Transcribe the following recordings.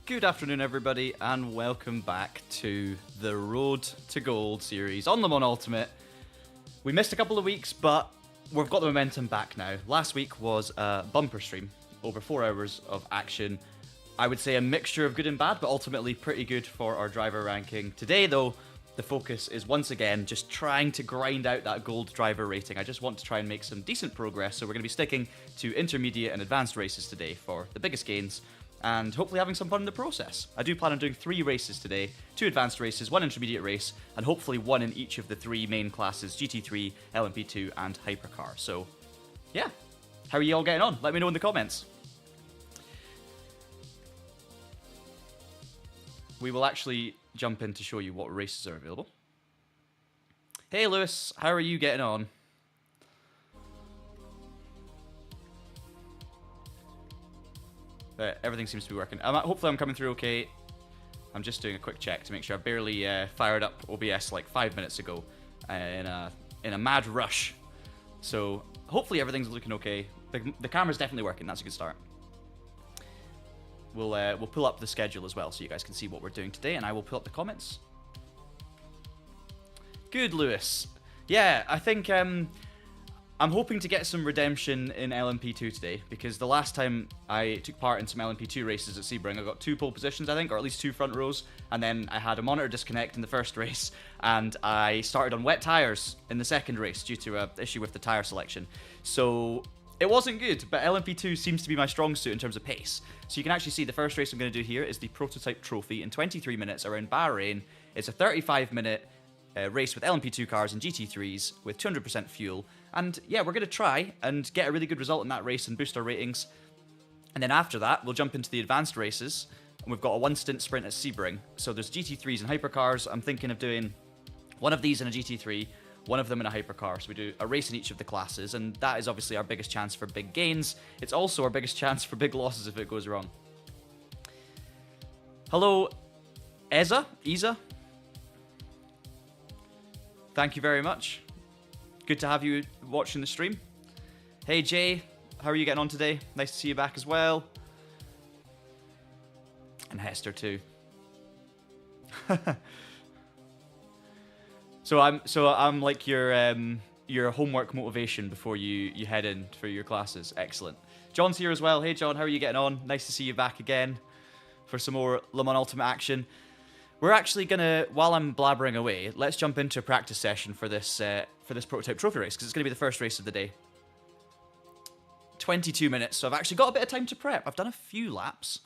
Good afternoon, everybody, and welcome back to the Road to Gold series on Le Mans Ultimate. We missed a couple of weeks, but we've got the momentum back now. Last week was a bumper stream, over 4 hours of action. I would say a mixture of good and bad, but ultimately pretty good for our driver ranking. Today, though, the focus is once again just trying to grind out that gold driver rating. I just want to try and make some decent progress, so we're going to be sticking to intermediate and advanced races today for the biggest gains, and hopefully having some fun in the process. I do plan on doing 3 races today, 2 advanced races, 1 intermediate race, and hopefully 1 in each of the 3 main classes, GT3, LMP2, and Hypercar. So, yeah. How are you all getting on? Let me know in the comments. We will actually jump in to show you what races are available. Hey Lewis, how are you getting on? Everything seems to be working. Hopefully I'm coming through okay. I'm just doing a quick check to make sure. I barely fired up OBS like 5 minutes ago in a mad rush. So hopefully everything's looking okay. The camera's definitely working. That's a good start. We'll pull up the schedule as well so you guys can see what we're doing today, and I will pull up the comments. Good, Lewis. Yeah, I think I'm hoping to get some redemption in LMP2 today, because the last time I took part in some LMP2 races at Sebring, I got 2 pole positions, I think, or at least 2 front rows, and then I had a monitor disconnect in the first race, and I started on wet tyres in the second race due to an issue with the tyre selection. So it wasn't good, but LMP2 seems to be my strong suit in terms of pace. So you can actually see the first race I'm going to do here is the Prototype Trophy in 23 minutes around Bahrain. It's a 35-minute race with LMP2 cars and GT3s with 200% fuel. And yeah, we're going to try and get a really good result in that race and boost our ratings. And then after that, we'll jump into the advanced races. And we've got a 1-stint sprint at Sebring. So there's GT3s and Hypercars. I'm thinking of doing one of these in a GT3, one of them in a Hypercar. So we do a race in each of the classes, and that is obviously our biggest chance for big gains. It's also our biggest chance for big losses if it goes wrong. Hello, Isa. Thank you very much. Good to have you watching the stream. Hey Jay, how are you getting on today? Nice to see you back as well. And Hester too. So I'm like your homework motivation before you head in for your classes. Excellent. John's here as well. Hey John, how are you getting on? Nice to see you back again for some more Le Mans Ultimate action. We're actually gonna, while I'm blabbering away, let's jump into a practice session for this Prototype Trophy race, because it's gonna be the first race of the day. 22 minutes, so I've actually got a bit of time to prep. I've done a few laps,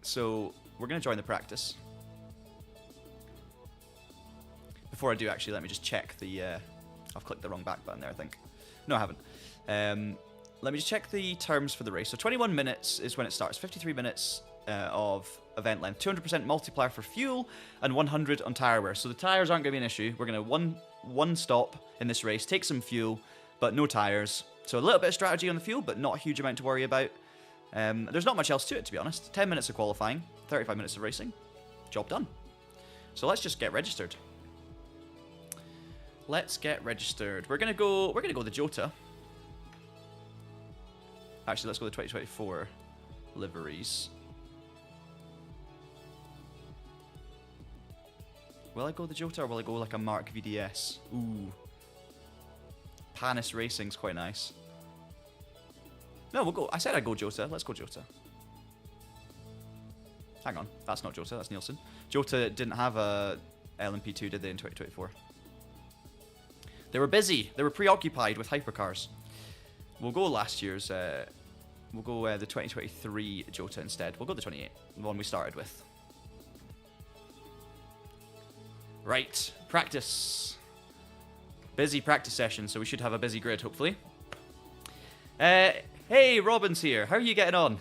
so we're gonna join the practice. Before I do, actually, let me just check the... I've clicked the wrong back button there, I think. No, I haven't. Let me just check the terms for the race. So 21 minutes is when it starts. 53 minutes of event length. 200% multiplier for fuel and 100 on tyre wear. So the tyres aren't going to be an issue. We're going to one stop in this race, take some fuel, but no tyres. So a little bit of strategy on the fuel, but not a huge amount to worry about. There's not much else to it, to be honest. 10 minutes of qualifying, 35 minutes of racing. Job done. So let's just get registered. Let's get registered. We're gonna go the Jota. Actually, let's go the 2024 liveries. Will I go the Jota or will I go like a Mark VDS? Ooh. Panis Racing's quite nice. No, we'll go. I said I'd go Jota. Let's go Jota. Hang on. That's not Jota. That's Nielsen. Jota didn't have a LMP2, did they, in 2024? They were busy. They were preoccupied with hypercars. We'll go last year's... we'll go the 2023 Jota instead. We'll go the 28, the one we started with. Right. Practice. Busy practice session, so we should have a busy grid, hopefully. Hey, Robin's here. How are you getting on?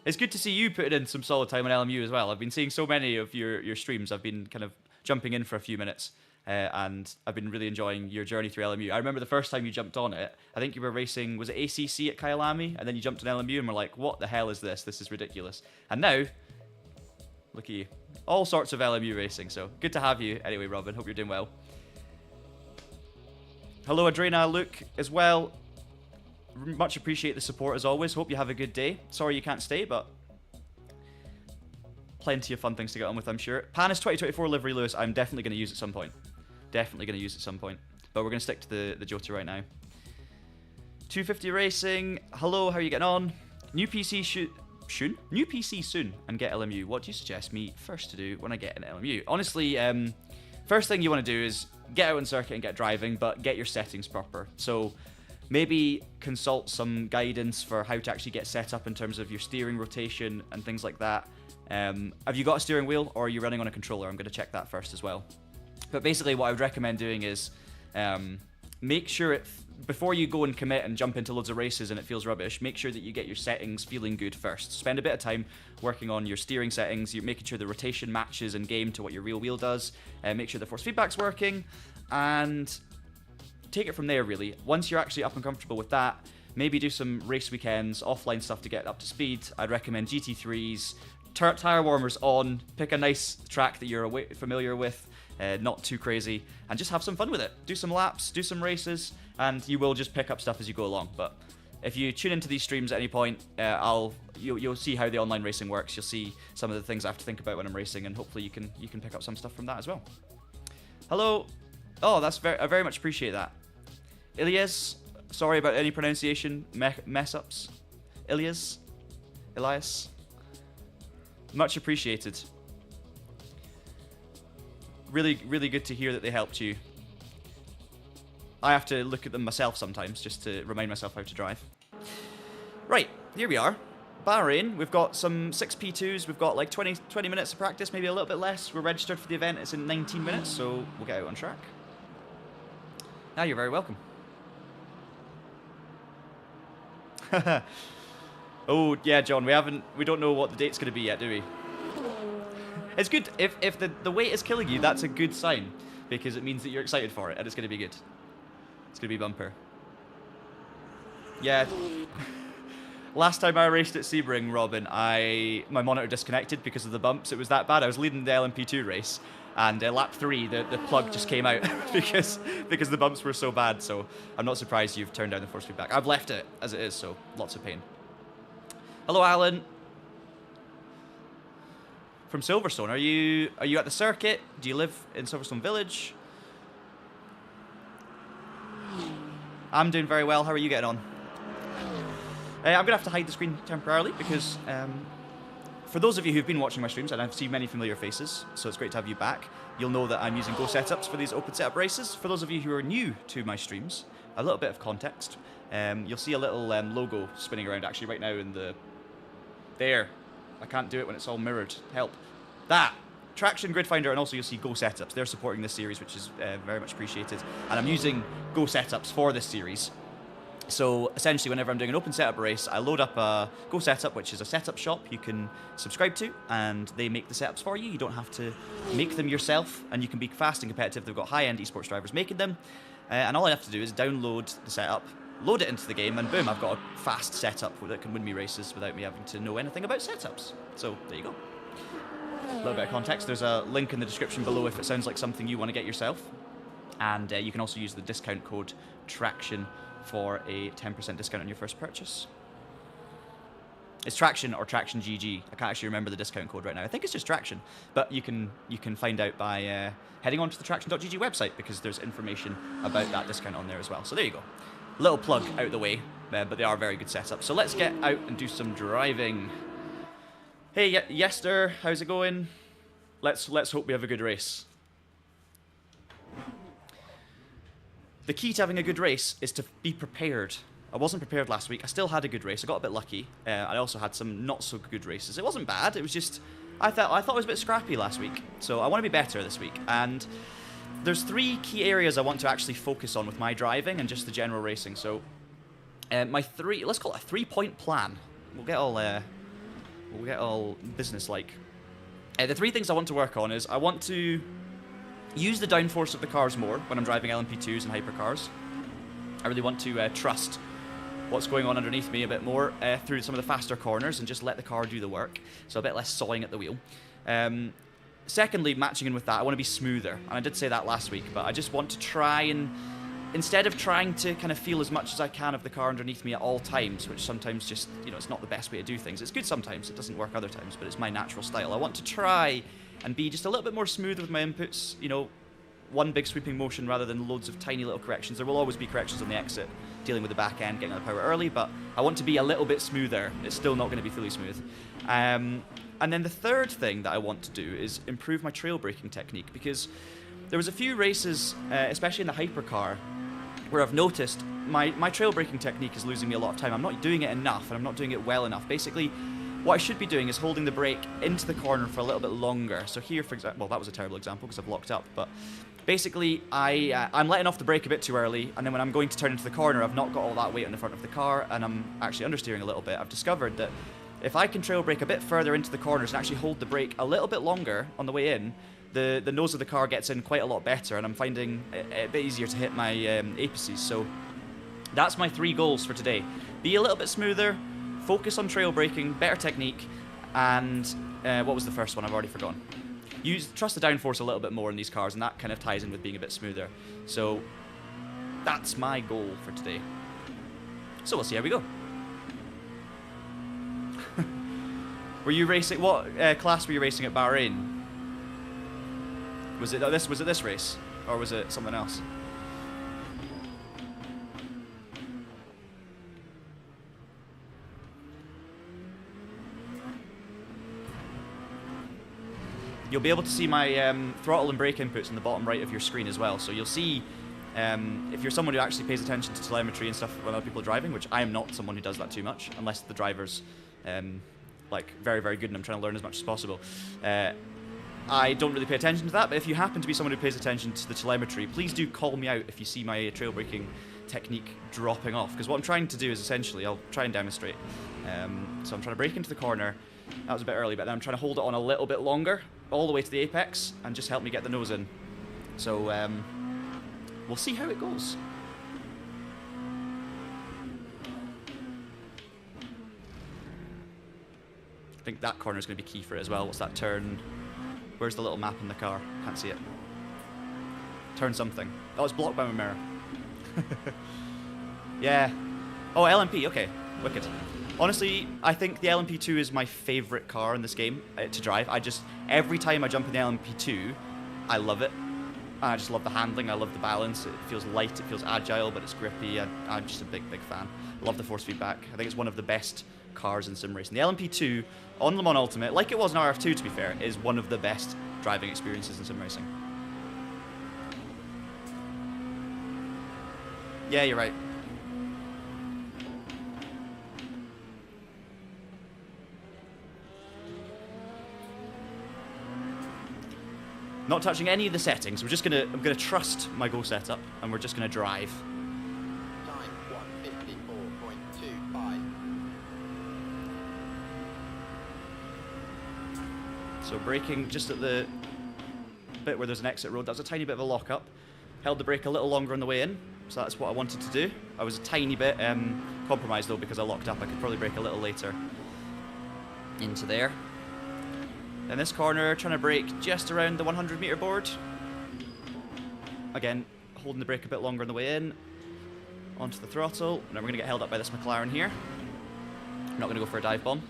It's good to see you putting in some solid time on LMU as well. I've been seeing so many of your streams. I've been kind of jumping in for a few minutes. And I've been really enjoying your journey through LMU. I remember the first time you jumped on it, I think you were racing, was it ACC at Kyalami? And then you jumped on LMU and were like, what the hell is this? This is ridiculous. And now, look at you. All sorts of LMU racing, so good to have you. Anyway, Robin, hope you're doing well. Hello, Adrena, Luke, as well. Much appreciate the support as always. Hope you have a good day. Sorry you can't stay, but plenty of fun things to get on with, I'm sure. Panis 2024 livery Lewis, I'm definitely going to use at some point. Definitely going to use at some point. But we're going to stick to the Jota right now. 250 Racing, hello, how are you getting on? New PC soon? New PC soon and get LMU. What do you suggest me first to do when I get an LMU? Honestly, first thing you want to do is get out on circuit and get driving, but get your settings proper. So maybe consult some guidance for how to actually get set up in terms of your steering rotation and things like that. Have you got a steering wheel or are you running on a controller? I'm going to check that first as well. But basically what I would recommend doing is make sure before you go and commit and jump into loads of races and it feels rubbish, make sure that you get your settings feeling good first. Spend a bit of time working on your steering settings, you're making sure the rotation matches in game to what your real wheel does, make sure the force feedback's working, and take it from there really. Once you're actually up and comfortable with that, maybe do some race weekends, offline stuff to get up to speed. I'd recommend GT3s, tire warmers on, pick a nice track that you're familiar with, not too crazy, and just have some fun with it. Do some laps, do some races, and you will just pick up stuff as you go along. But if you tune into these streams at any point, you'll see how the online racing works. You'll see some of the things I have to think about when I'm racing, and hopefully you can pick up some stuff from that as well. Hello. Oh, that's I very much appreciate that. Ilias, sorry about any pronunciation mess ups. Elias, much appreciated. Really, really good to hear that they helped you. I have to look at them myself sometimes just to remind myself how to drive. Right, here we are. Bahrain, we've got some 6P2s, we've got like 20 minutes of practice, maybe a little bit less. We're registered for the event, it's in 19 minutes, so we'll get out on track. Now you're very welcome. Oh, yeah, John, we don't know what the date's going to be yet, do we? It's good, if the weight is killing you, that's a good sign, because it means that you're excited for it, and it's going to be good. It's going to be bumper. Yeah. Last time I raced at Sebring, Robin, my monitor disconnected because of the bumps. It was that bad. I was leading the LMP2 race, and lap 3, the plug just came out because the bumps were so bad. So I'm not surprised you've turned down the force feedback. I've left it as it is, so lots of pain. Hello, Alan. From Silverstone. Are you at the circuit? Do you live in Silverstone Village? I'm doing very well. How are you getting on? I'm going to have to hide the screen temporarily because for those of you who've been watching my streams, and I've seen many familiar faces, so it's great to have you back, you'll know that I'm using Go setups for these open setup races. For those of you who are new to my streams, a little bit of context. You'll see a little logo spinning around actually right now in the... There. I can't do it when it's all mirrored. Help. That. Traction, Grid Finder, and also you'll see Go Setups. They're supporting this series, which is very much appreciated. And I'm using Go Setups for this series. So essentially, whenever I'm doing an open setup race, I load up a Go Setup, which is a setup shop you can subscribe to, and they make the setups for you. You don't have to make them yourself, and you can be fast and competitive. They've got high-end esports drivers making them. And all I have to do is download the setup, load it into the game, and boom, I've got a fast setup that can win me races without me having to know anything about setups. So there you go. A little bit of context. There's a link in the description below if it sounds like something you want to get yourself. And you can also use the discount code TRAXION for a 10% discount on your first purchase. It's Traxion or TraxionGG. I can't actually remember the discount code right now. I think it's just Traxion. But you can find out by heading on to the TraxionGG website because there's information about that discount on there as well. So there you go. Little plug out the way, but they are very good setups. So let's get out and do some driving. Hey, Yester, how's it going? Let's hope we have a good race. The key to having a good race is to be prepared. I wasn't prepared last week. I still had a good race. I got a bit lucky. I also had some not so good races. It wasn't bad. It was just I thought it was a bit scrappy last week. So I want to be better this week. And there's 3 key areas I want to actually focus on with my driving and just the general racing. So let's call it a 3-point plan. We'll get all business-like. The 3 things I want to work on is I want to use the downforce of the cars more when I'm driving LMP2s and hypercars. I really want to trust what's going on underneath me a bit more through some of the faster corners and just let the car do the work. So a bit less sawing at the wheel. Secondly, matching in with that, I want to be smoother. And I did say that last week, but I just want to try and instead of trying to kind of feel as much as I can of the car underneath me at all times, which sometimes just, you know, it's not the best way to do things. It's good sometimes, it doesn't work other times, but it's my natural style. I want to try and be just a little bit more smooth with my inputs, you know, one big sweeping motion rather than loads of tiny little corrections. There will always be corrections on the exit, dealing with the back end, getting out the power early, but I want to be a little bit smoother. It's still not going to be fully smooth. And then the third thing that I want to do is improve my trail braking technique, because there was a few races, especially in the Hypercar, where I've noticed my trail braking technique is losing me a lot of time. I'm not doing it enough, and I'm not doing it well enough. Basically, what I should be doing is holding the brake into the corner for a little bit longer. So here, for example, well, that was a terrible example because I've locked up, but basically, I'm letting off the brake a bit too early, and then when I'm going to turn into the corner, I've not got all that weight on the front of the car, and I'm actually understeering a little bit. I've discovered that if I can trail brake a bit further into the corners and actually hold the brake a little bit longer on the way in, the nose of the car gets in quite a lot better, and I'm finding it a bit easier to hit my apices. So that's my 3 goals for today. Be a little bit smoother, focus on trail braking, better technique, and what was the first one? I've already forgotten. Trust the downforce a little bit more in these cars, and that kind of ties in with being a bit smoother. So that's my goal for today. So we'll see how we go. Were you racing? What class were you racing at Bahrain? Was it this race, or was it something else? You'll be able to see my throttle and brake inputs in the bottom right of your screen as well. So you'll see, if you're someone who actually pays attention to telemetry and stuff when other people are driving, which I am not someone who does that too much, unless the driver's like very, very good and I'm trying to learn as much as possible. I don't really pay attention to that, but if you happen to be someone who pays attention to the telemetry, please do call me out if you see my trail braking technique dropping off, because what I'm trying to do is essentially, I'll try and demonstrate. So I'm trying to brake into the corner. That was a bit early, but then I'm trying to hold it on a little bit longer, all the way to the apex, and just help me get the nose in. So we'll see how it goes. I think that corner is going to be key for it as well. What's that turn? Where's the little map in the car? Can't see it. Turn something. Oh, it's blocked by my mirror. Yeah. Oh, LMP, okay. Wicked. Honestly, I think the LMP2 is my favourite car in this game to drive. Every time I jump in the LMP2, I love it. I just love the handling, I love the balance. It feels light, it feels agile, but it's grippy. I'm just a big, big fan. Love the force feedback. I think it's one of the best cars in sim racing. The LMP2 on Le Mans Ultimate, like it was in RF2 to be fair, is one of the best driving experiences in sim racing. Yeah, you're right. Not touching any of the settings. I'm gonna trust my Go setup, and we're just gonna drive. Time 1:54.25. So braking just at the bit where there's an exit road. That was a tiny bit of a lock-up. Held the brake a little longer on the way in, so that's what I wanted to do. I was a tiny bit compromised though because I locked up. I could probably brake a little later into there. In this corner, trying to brake just around the 100-meter board. Again, holding the brake a bit longer on the way in. Onto the throttle. Now we're going to get held up by this McLaren here. I'm not going to go for a dive bomb.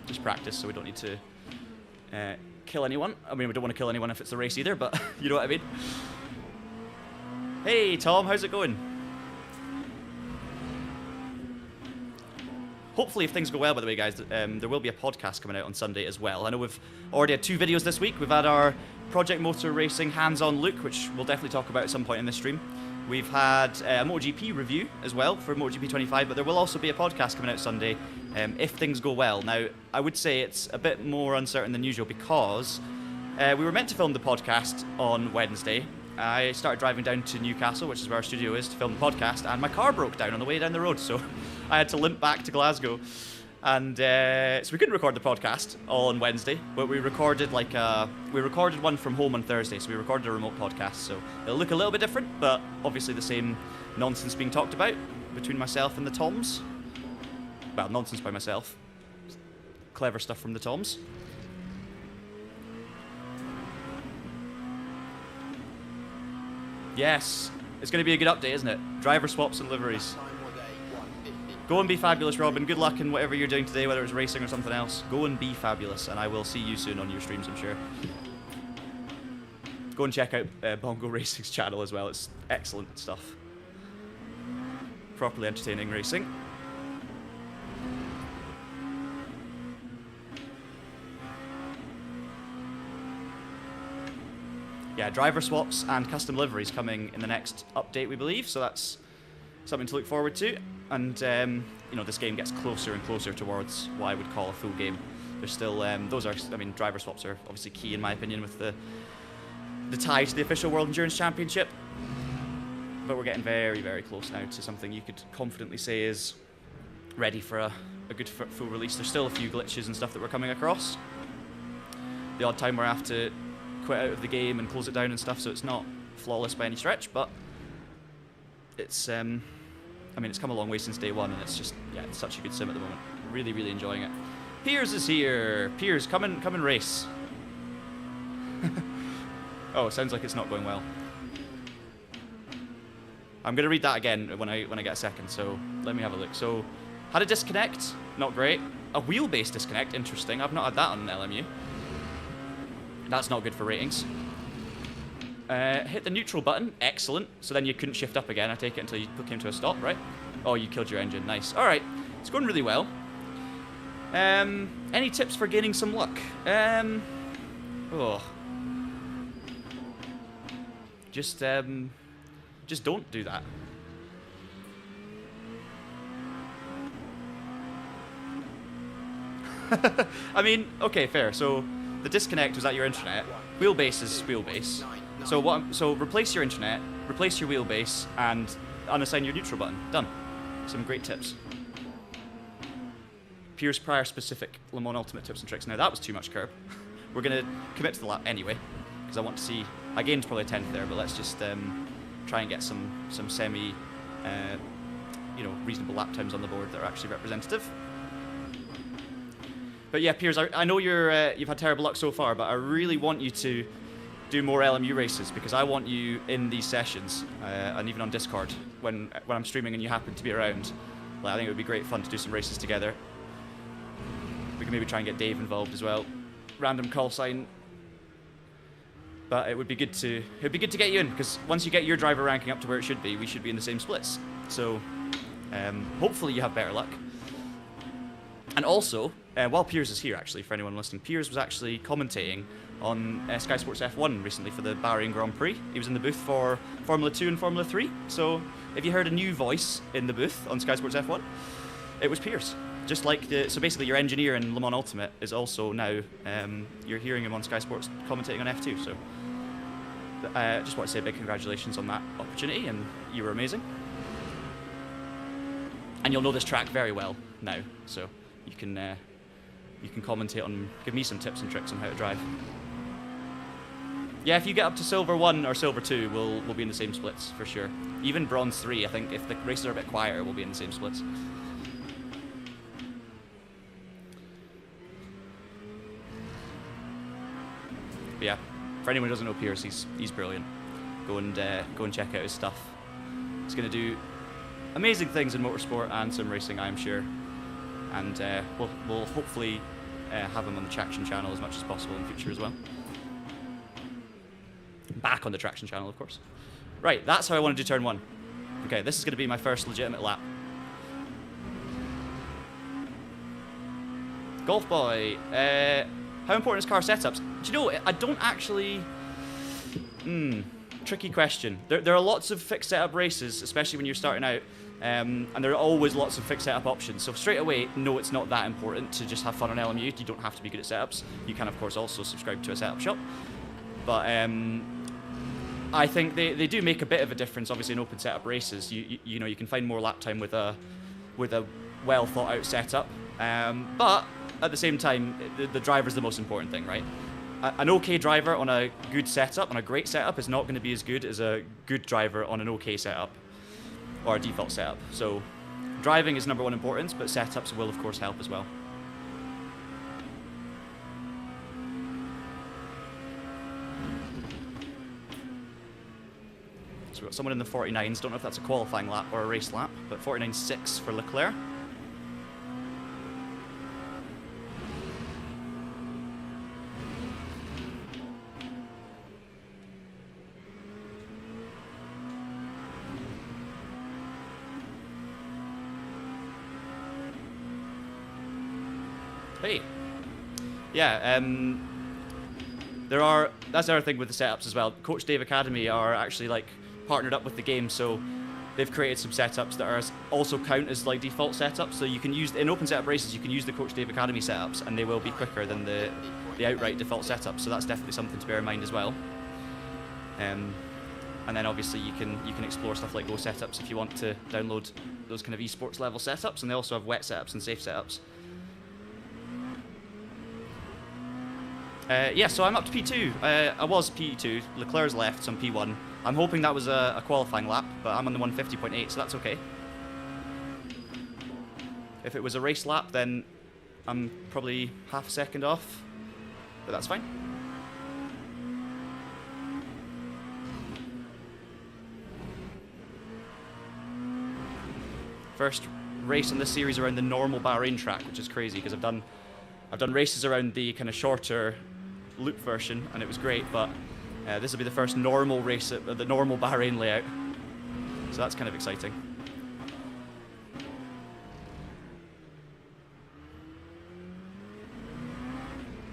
Just practice so we don't need to kill anyone. I mean, we don't want to kill anyone if it's a race either, but you know what I mean. Hey Tom, how's it going? Hopefully if things go well, by the way guys, there will be a podcast coming out on Sunday as well. I know we've already had 2 videos this week. We've had our Project Motor Racing hands-on look, which we'll definitely talk about at some point in this stream. We've had a MotoGP review as well for MotoGP 25, but there will also be a podcast coming out Sunday if things go well. Now, I would say it's a bit more uncertain than usual because we were meant to film the podcast on Wednesday. I started driving down to Newcastle, which is where our studio is, to film the podcast, and my car broke down on the way down the road, so I had to limp back to Glasgow. And so we couldn't record the podcast on Wednesday, but we recorded one from home on Thursday, so we recorded a remote podcast, so it'll look a little bit different, but obviously the same nonsense being talked about between myself and the Toms. Well, nonsense by myself. clever stuff from the Toms. Yes, it's going to be a good update, isn't it? Driver swaps and liveries. Go and be fabulous, Robin. Good luck in whatever you're doing today, whether it's racing or something else. Go and be fabulous, and I will see you soon on your streams, I'm sure. Go and check out Bongo Racing's channel as well. It's excellent stuff. Properly entertaining racing. Yeah, driver swaps and custom liveries coming in the next update, we believe, so that's something to look forward to. And, you know, this game gets closer and closer towards what I would call a full game. There's still, those are, I mean, driver swaps are obviously key, in my opinion, with the tie to the official World Endurance Championship. But we're getting very, very close now to something you could confidently say is ready for a good full release. There's still a few glitches and stuff that we're coming across. The odd time where I have to quit out of the game and close it down and stuff, so it's not flawless by any stretch, but it's, I mean, it's come a long way since day one, and it's just, yeah, it's such a good sim at the moment. Really, really enjoying it. Piers is here. Piers, come and race. Oh, it sounds like it's not going well. I'm going to read that again when I get a second, so let me have a look. So, had a disconnect, not great. A wheelbase disconnect, interesting. I've not had that on an LMU. That's not good for ratings. Hit the neutral button, excellent. So then you couldn't shift up again, I take it, until you came to a stop, right? Oh, you killed your engine, nice. Alright, it's going really well. Any tips for gaining some luck? Just don't do that. I mean, okay, fair. So the disconnect was at your internet. Wheelbase is wheelbase. So replace your internet, replace your wheelbase, and unassign your neutral button. Done. Some great tips. Piers Pryor specific Le Mans Ultimate tips and tricks. Now that was too much curb. We're gonna commit to the lap anyway, because I want to see. I gained probably a 10th there, but let's just try and get some semi, you know, reasonable lap times on the board that are actually representative. But yeah, Piers, I know you've had terrible luck so far, but I really want you to do more LMU races, because I want you in these sessions, and even on Discord when I'm streaming and you happen to be around. Like, I think it would be great fun to do some races together. We can maybe try and get Dave involved as well. Random call sign. But it would be good to get you in, because once you get your driver ranking up to where it should be, we should be in the same splits. So hopefully you have better luck. And also, while Piers is here, actually, for anyone listening, Piers was actually commentating on Sky Sports F1 recently for the Bahrain Grand Prix. He was in the booth for Formula 2 and Formula 3. So if you heard a new voice in the booth on Sky Sports F1, it was Piers. Just like so basically your engineer in Le Mans Ultimate is also now, you're hearing him on Sky Sports commentating on F2. So just want to say a big congratulations on that opportunity, and you were amazing. And you'll know this track very well now, so you can commentate on, give me some tips and tricks on how to drive. Yeah, if you get up to Silver 1 or Silver 2, we'll be in the same splits, for sure. Even Bronze 3, I think, if the races are a bit quieter, we'll be in the same splits. But yeah, for anyone who doesn't know Piers, he's brilliant. Go and check out his stuff. He's going to do amazing things in motorsport and sim racing, I'm sure. And we'll hopefully have him on the Traction channel as much as possible in the future as well. Back on the Traction channel, of course. Right, that's how I want to do turn 1. Okay, this is going to be my first legitimate lap. Golf Boy, how important is car setups? Do you know, I don't actually... tricky question. There are lots of fixed setup races, especially when you're starting out, and there are always lots of fixed setup options. So straight away, no, it's not that important to just have fun on LMU. You don't have to be good at setups. You can, of course, also subscribe to a setup shop. But I think they do make a bit of a difference, obviously, in open setup races. You know, you can find more lap time with a well thought out setup. But at the same time, the driver's the most important thing, right? An okay driver on a good setup, on a great setup, is not going to be as good as a good driver on an okay setup or a default setup. So driving is #1 importance, but setups will, of course, help as well. we've got someone in the 49s. Don't know if that's a qualifying lap or a race lap, but 49.6 for Leclerc. Hey. Yeah, that's the other thing with the setups as well. Coach Dave Academy are actually like partnered up with the game, so they've created some setups that are also count as like default setups. So you can use, in open setup races, you can use the Coach Dave Academy setups, and they will be quicker than the outright default setups. So that's definitely something to bear in mind as well. And then obviously you can explore stuff like Go setups if you want to download those kind of esports level setups, and they also have wet setups and safe setups. Yeah, so I'm up to P2. I was P2, Leclerc's left, so I'm P1. I'm hoping that was a qualifying lap, but I'm on the 150.8, so that's okay. If it was a race lap, then I'm probably half a second off, but that's fine. First race in this series around the normal Bahrain track, which is crazy, because I've done races around the kind of shorter loop version, and it was great, but this will be the first normal race at the normal Bahrain layout, so that's kind of exciting.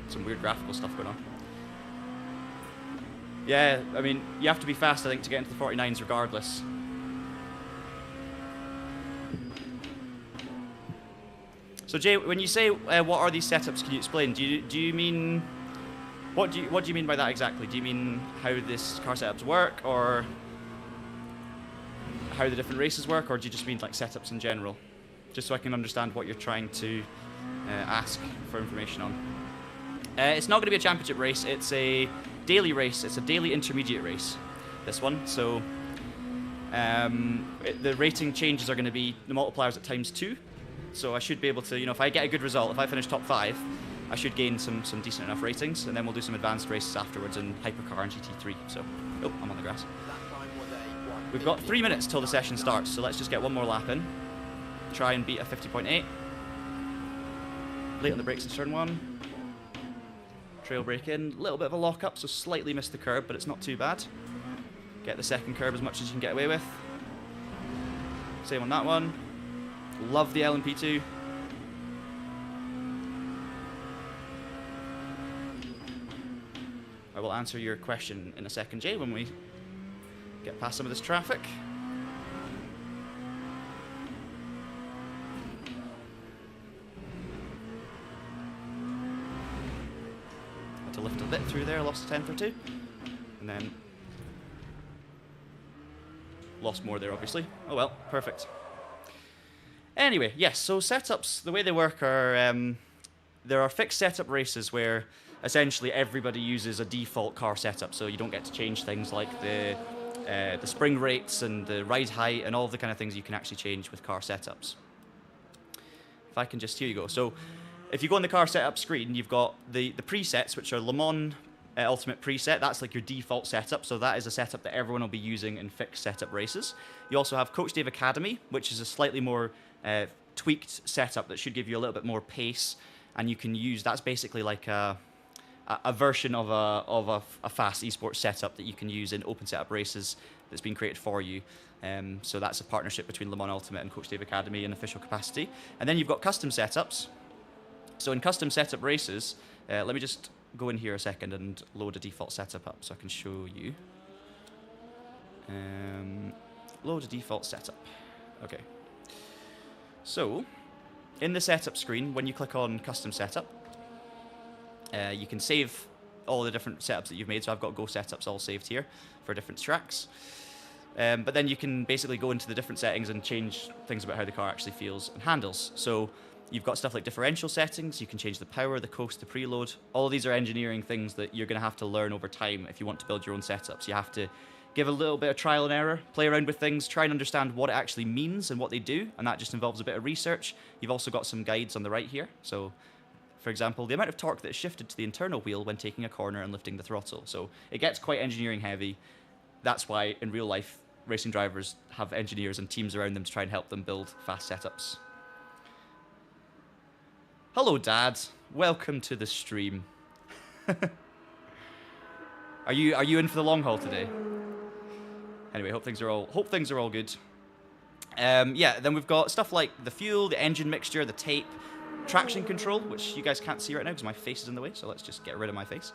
Some weird graphical stuff going on. Yeah, I mean, you have to be fast, I think, to get into the 49s regardless. So Jay, when you say what are these setups, can you explain? Do you mean what do you mean by that exactly? Do you mean how this car setups work, or how the different races work, or do you just mean like setups in general? Just so I can understand what you're trying to ask for information on. It's not going to be a championship race. It's a daily race. It's a daily intermediate race. This one. So the rating changes are going to be the multipliers at ×2. So I should be able to, if I get a good result, if I finish top 5, I should gain some decent enough ratings, and then we'll do some advanced races afterwards in Hypercar and GT3. So, oh, I'm on the grass. We've got 3 minutes till the session starts, so let's just get one more lap in. Try and beat a 50.8. Late on the brakes in turn 1. Trail brake in, a little bit of a lock up, so slightly missed the curb, but it's not too bad. Get the second curb as much as you can get away with. Same on that one. Love the LMP2. I will answer your question in a second, Jay, when we get past some of this traffic. Had to lift a bit through there, lost a tenth or two. And then lost more there, obviously. Oh well, perfect. Anyway, yes, so setups, the way they work are, there are fixed setup races where essentially everybody uses a default car setup, so you don't get to change things like the spring rates and the ride height and all of the kind of things you can actually change with car setups. If I can just, here you go. So if you go on the car setup screen, you've got the presets, which are Le Mans Ultimate preset. That's like your default setup, so that is a setup that everyone will be using in fixed setup races. You also have Coach Dave Academy, which is a slightly more tweaked setup that should give you a little bit more pace, and you can use, that's basically like a version of a fast esports setup that you can use in open setup races that's been created for you. So that's a partnership between Le Mans Ultimate and Coach Dave Academy in official capacity. And then you've got custom setups. So in custom setup races, let me just go in here a second and load a default setup up so I can show you. Load a default setup. Okay. So in the setup screen, when you click on custom setup, you can save all the different setups that you've made. So I've got Go setups all saved here for different tracks. But then you can basically go into the different settings and change things about how the car actually feels and handles. So you've got stuff like differential settings. You can change the power, the coast, the preload. All of these are engineering things that you're going to have to learn over time if you want to build your own setups. You have to give a little bit of trial and error, play around with things, try and understand what it actually means and what they do, and that just involves a bit of research. You've also got some guides on the right here. So, for example, the amount of torque that is shifted to the internal wheel when taking a corner and lifting the throttle. So it gets quite engineering heavy. That's why in real life racing drivers have engineers and teams around them to try and help them build fast setups. Hello, Dad. Welcome to the stream. Are you in for the long haul today? Anyway, hope things are all good. Yeah, then we've got stuff like the fuel, the engine mixture, the tape, traction control, which you guys can't see right now because my face is in the way, so let's just get rid of my face.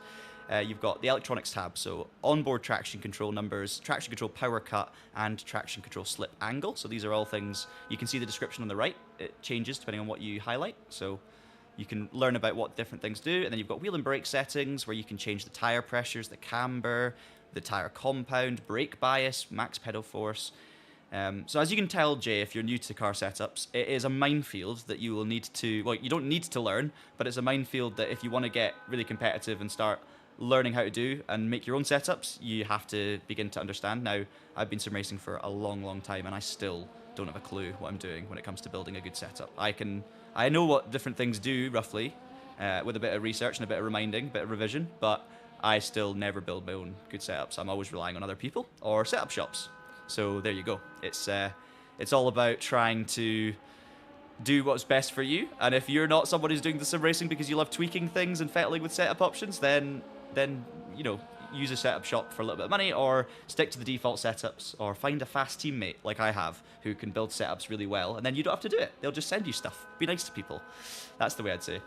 You've got the electronics tab, so onboard traction control numbers, traction control power cut, and traction control slip angle. So these are all things, you can see the description on the right. It changes depending on what you highlight, so you can learn about what different things do. And then you've got wheel and brake settings, where you can change the tire pressures, the camber, the tire compound, brake bias, max pedal force. So as you can tell, Jay, if you're new to car setups, it is a minefield that you will need to, well, you don't need to learn, but it's a minefield that if you want to get really competitive and start learning how to do and make your own setups, you have to begin to understand. Now, I've been sim racing for a long, long time, and I still don't have a clue what I'm doing when it comes to building a good setup. I know what different things do, roughly, with a bit of research and a bit of reminding, a bit of revision, but I still never build my own good setups. I'm always relying on other people or setup shops. So there you go. It's all about trying to do what's best for you. And if you're not someone who's doing the sim racing because you love tweaking things and fettling with setup options, then you know, use a setup shop for a little bit of money, or stick to the default setups, or find a fast teammate like I have who can build setups really well, and then you don't have to do it. They'll just send you stuff. Be nice to people. That's the way I'd say.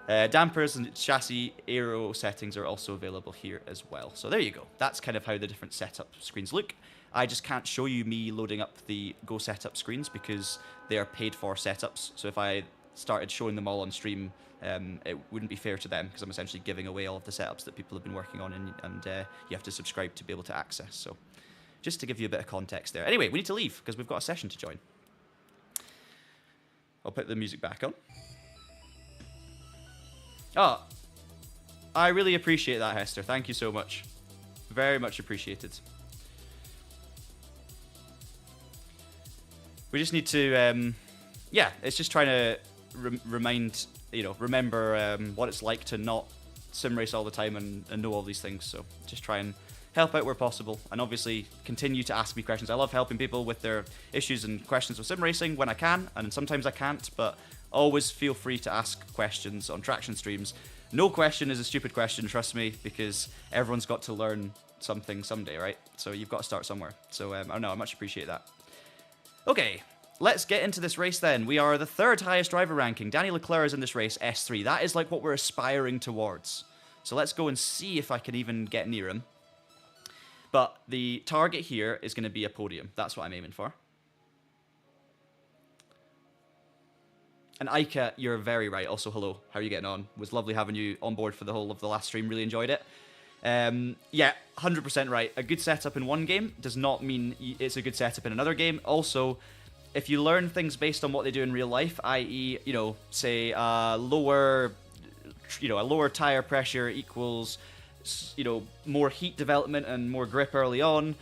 Dampers and chassis aero settings are also available here as well. So there you go. That's kind of how the different setup screens look. I just can't show you me loading up the Go setup screens because they are paid for setups. So if I started showing them all on stream, it wouldn't be fair to them because I'm essentially giving away all of the setups that people have been working on, and you have to subscribe to be able to access. So just to give you a bit of context there. Anyway, we need to leave because we've got a session to join. I'll put the music back on. Oh, I really appreciate that, Hester. Thank you so much. Very much appreciated. We just need to, yeah, it's just trying to remember what it's like to not sim race all the time and know all these things. So just try and help out where possible, and obviously continue to ask me questions. I love helping people with their issues and questions with sim racing when I can, and sometimes I can't, but always feel free to ask questions on Traxion streams. No question is a stupid question, trust me, because everyone's got to learn something someday, right? So you've got to start somewhere. So I know, I much appreciate that. Okay, let's get into this race then. We are the third highest driver ranking. Danny Leclerc is in this race, S3. That is like what we're aspiring towards. So let's go and see if I can even get near him. But the target here is going to be a podium. That's what I'm aiming for. And Aika, you're very right. Also, hello. How are you getting on? It was lovely having you on board for the whole of the last stream. Really enjoyed it. Yeah, 100% right. A good setup in one game does not mean it's a good setup in another game. Also, if you learn things based on what they do in real life, i.e., you know, say a lower tire pressure equals, you know, more heat development and more grip early on,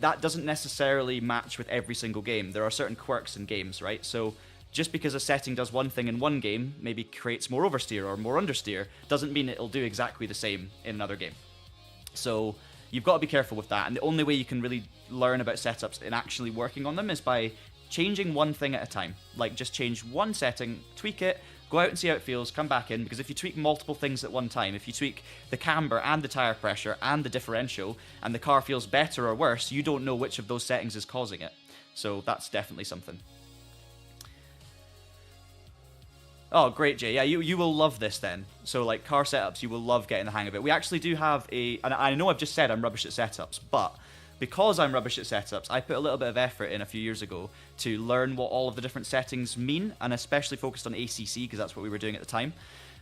that doesn't necessarily match with every single game. There are certain quirks in games, right? So just because a setting does one thing in one game, maybe creates more oversteer or more understeer, doesn't mean it'll do exactly the same in another game. So you've got to be careful with that, and the only way you can really learn about setups and actually working on them is by changing one thing at a time. Like, just change one setting, tweak it, go out and see how it feels, come back in, because if you tweak multiple things at one time, if you tweak the camber and the tire pressure and the differential, and the car feels better or worse, you don't know which of those settings is causing it. So that's definitely something. Oh, great, Jay. Yeah, you will love this then. So, like, car setups, you will love getting the hang of it. We actually do have and I know I've just said I'm rubbish at setups, but because I'm rubbish at setups, I put a little bit of effort in a few years ago to learn what all of the different settings mean, and especially focused on ACC, because that's what we were doing at the time.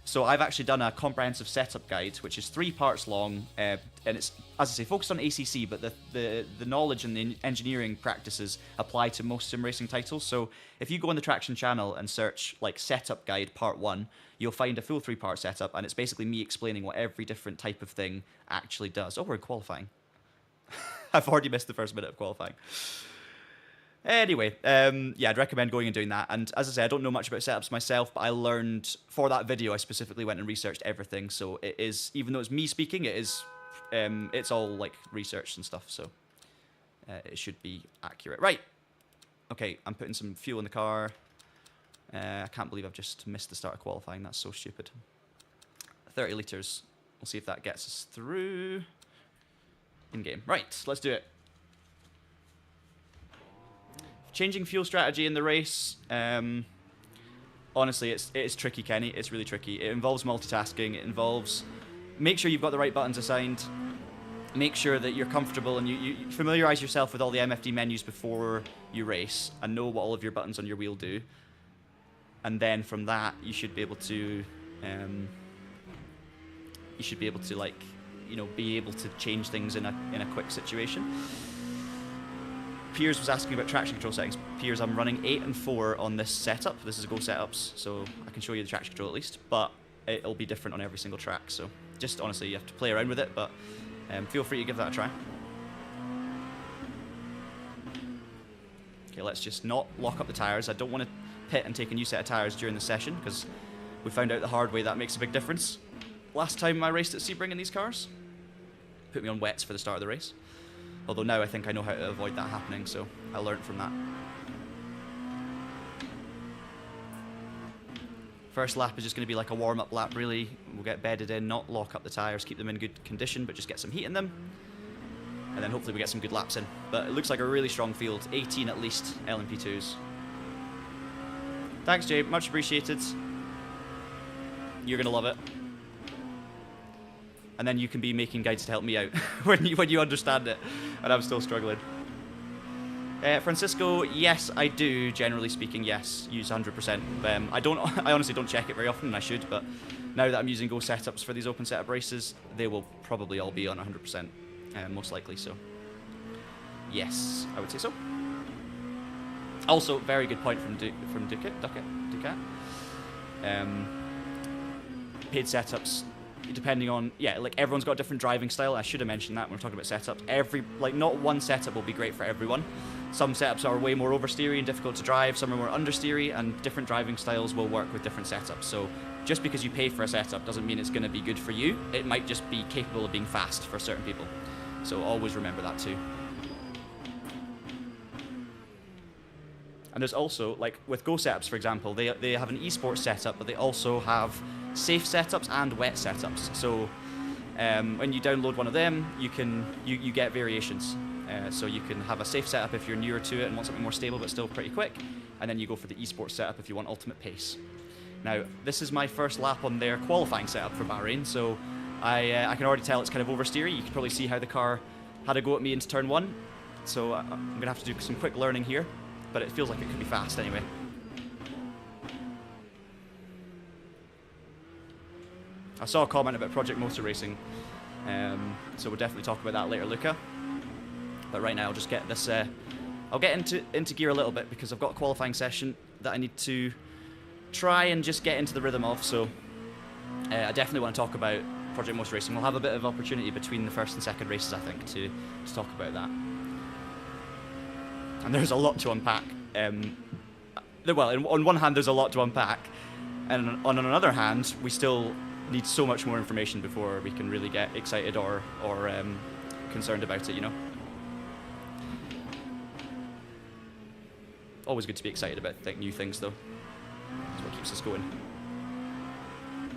So I've actually done a comprehensive setup guide, which is 3 parts long, and it's, as I say, focused on ACC, but the knowledge and the engineering practices apply to most sim racing titles. So if you go on the Traxion channel and search, like, setup guide part 1, you'll find a full 3-part setup, and it's basically me explaining what every different type of thing actually does. Oh, we're in qualifying. I've already missed the first minute of qualifying. Anyway, yeah, I'd recommend going and doing that. And as I say, I don't know much about setups myself, but I learned, for that video, I specifically went and researched everything. So it is, even though it's me speaking, it's all, like, researched and stuff. So it should be accurate. Right. Okay, I'm putting some fuel in the car. I can't believe I've just missed the start of qualifying. That's so stupid. 30 litres. We'll see if that gets us through in-game. Right, let's do it. Changing fuel strategy in the race. Honestly, it's tricky, Kenny. It's really tricky. It involves multitasking. It involves... Make sure you've got the right buttons assigned. Make sure that you're comfortable and you familiarise yourself with all the MFD menus before you race and know what all of your buttons on your wheel do. And then from that, you should be able to... like, you know, be able to change things in a quick situation. Piers was asking about traction control settings. Piers, I'm running 8 and 4 on this setup. This is Go setups, so I can show you the traction control at least, but it'll be different on every single track. So just honestly, you have to play around with it, but feel free to give that a try. Okay, let's just not lock up the tyres. I don't want to pit and take a new set of tyres during the session because we found out the hard way that makes a big difference. Last time I raced at Sebring in these cars, put me on wets for the start of the race. Although now I think I know how to avoid that happening, so I learned from that. First lap is just going to be like a warm-up lap, really. We'll get bedded in, not lock up the tyres, keep them in good condition, but just get some heat in them. And then hopefully we get some good laps in. But it looks like a really strong field, 18 at least LMP2s. Thanks, Jay, much appreciated. You're going to love it. And then you can be making guides to help me out when you understand it, and I'm still struggling. Francisco, yes, I do. Generally speaking, yes, use 100%. I honestly don't check it very often, and I should. But now that I'm using Go setups for these open setup races, they will probably all be on 100%, most likely. So, yes, I would say so. Also, very good point from Ducat. Paid setups. Depending on, yeah, like everyone's got a different driving style. I should have mentioned that when we're talking about setups. Not one setup will be great for everyone. Some setups are way more oversteery and difficult to drive. Some are more understeery, and different driving styles will work with different setups. So just because you pay for a setup doesn't mean it's going to be good for you. It might just be capable of being fast for certain people. So always remember that too. And there's also, like with Go setups, for example, they have an esports setup, but they also have safe setups and wet setups. So when you download one of them, you get variations. So you can have a safe setup if you're newer to it and want something more stable but still pretty quick, and then you go for the esports setup if you want ultimate pace. Now, this is my first lap on their qualifying setup for Bahrain, so I can already tell it's kind of oversteery. You can probably see how the car had a go at me into turn 1. So I'm going to have to do some quick learning here, but it feels like it could be fast anyway. I saw a comment about Project Motor Racing, so we'll definitely talk about that later, Luca. But right now, I'll just get this. I'll get into gear a little bit because I've got a qualifying session that I need to try and just get into the rhythm of. So I definitely want to talk about Project Motor Racing. We'll have a bit of opportunity between the first and second races, I think, to talk about that. And there's a lot to unpack. Well, on one hand, there's a lot to unpack, and on another hand, we still need so much more information before we can really get excited or concerned about it, you know? Always good to be excited about new things, though. That's what keeps us going.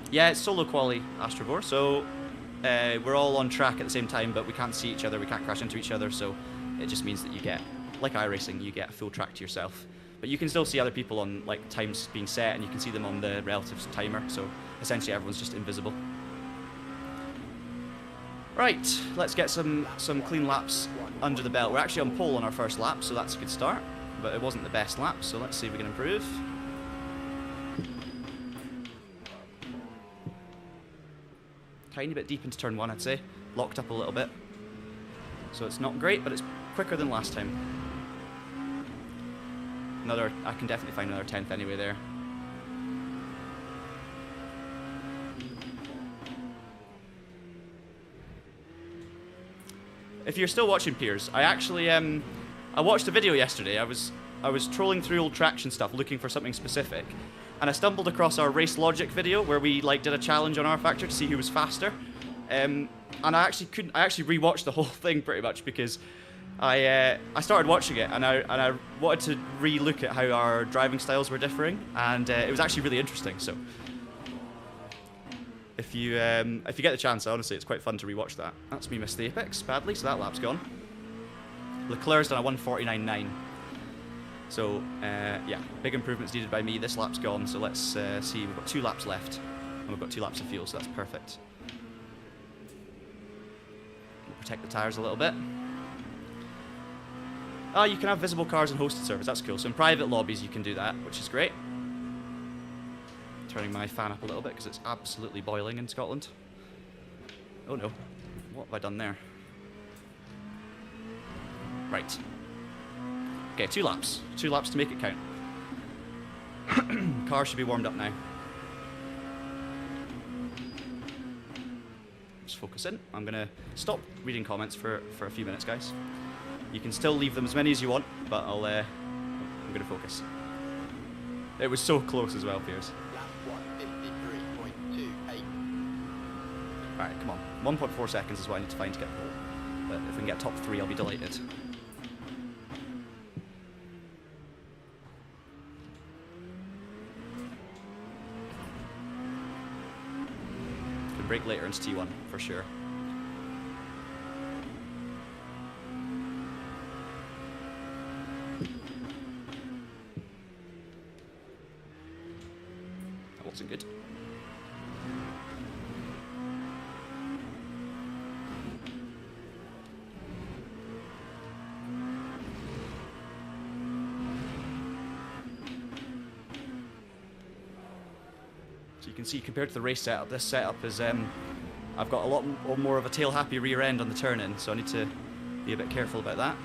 Yeah, it's solo quali, Astrovore, so we're all on track at the same time, but we can't see each other, we can't crash into each other, so it just means that you get, like iRacing, you get a full track to yourself. But you can still see other people on like times being set, and you can see them on the relative timer, so essentially everyone's just invisible. Right, let's get some clean laps under the belt. We're actually on pole on our first lap, so that's a good start, but it wasn't the best lap, so let's see if we can improve. Tiny bit deep into turn 1, I'd say. Locked up a little bit. So it's not great, but it's quicker than last time. I can definitely find another 10th anyway there. If you're still watching, Piers, I actually I watched a video yesterday. I was trolling through old Traction stuff looking for something specific, and I stumbled across our Race Logic video where we did a challenge on R Factor to see who was faster. And I actually rewatched the whole thing pretty much because I started watching it, and I wanted to re-look at how our driving styles were differing, and it was actually really interesting. So if you get the chance, honestly, it's quite fun to rewatch that. That's me missed the apex badly, so that lap's gone. Leclerc's done a 1:49.9. So yeah, big improvements needed by me. This lap's gone, so let's see. We've got 2 laps left, and we've got 2 laps of fuel, so that's perfect. We'll protect the tires a little bit. Oh, you can have visible cars in hosted servers. That's cool. So in private lobbies, you can do that, which is great. Turning my fan up a little bit because it's absolutely boiling in Scotland. Oh no, what have I done there? Right. Okay, 2 laps. 2 laps to make it count. Car should be warmed up now. Just focus in. I'm going to stop reading comments for a few minutes, guys. You can still leave them as many as you want, but I'm going to focus. It was so close as well, Piers. Alright, come on. 1.4 seconds is what I need to find to get the pole. But if we can get top 3, I'll be delighted. Can break later into T1 for sure. That wasn't good. You can see compared to the race setup, this setup is I've got a lot more of a tail happy rear end on the turn in, so I need to be a bit careful about that.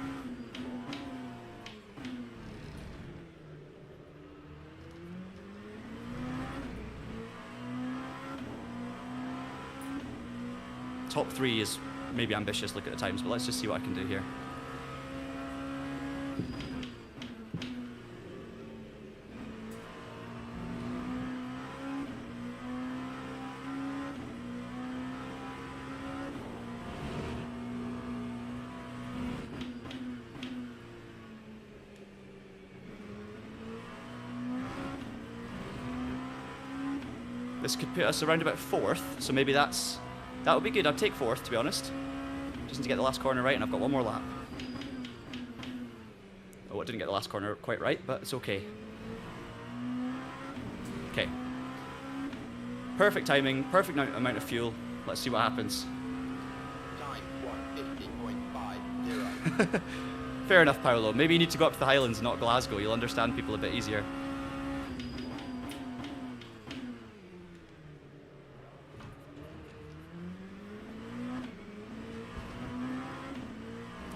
Top 3 is maybe ambitious, look at the times, but let's just see what I can do here. This could put us around about 4th, so maybe that would be good. I'd take 4th, to be honest. Just need to get the last corner right, and I've got 1 more lap. Oh, I didn't get the last corner quite right, but it's okay. Okay. Perfect timing, perfect amount of fuel. Let's see what happens. Time 1:50.50. Fair enough, Paolo. Maybe you need to go up to the Highlands, not Glasgow. You'll understand people a bit easier.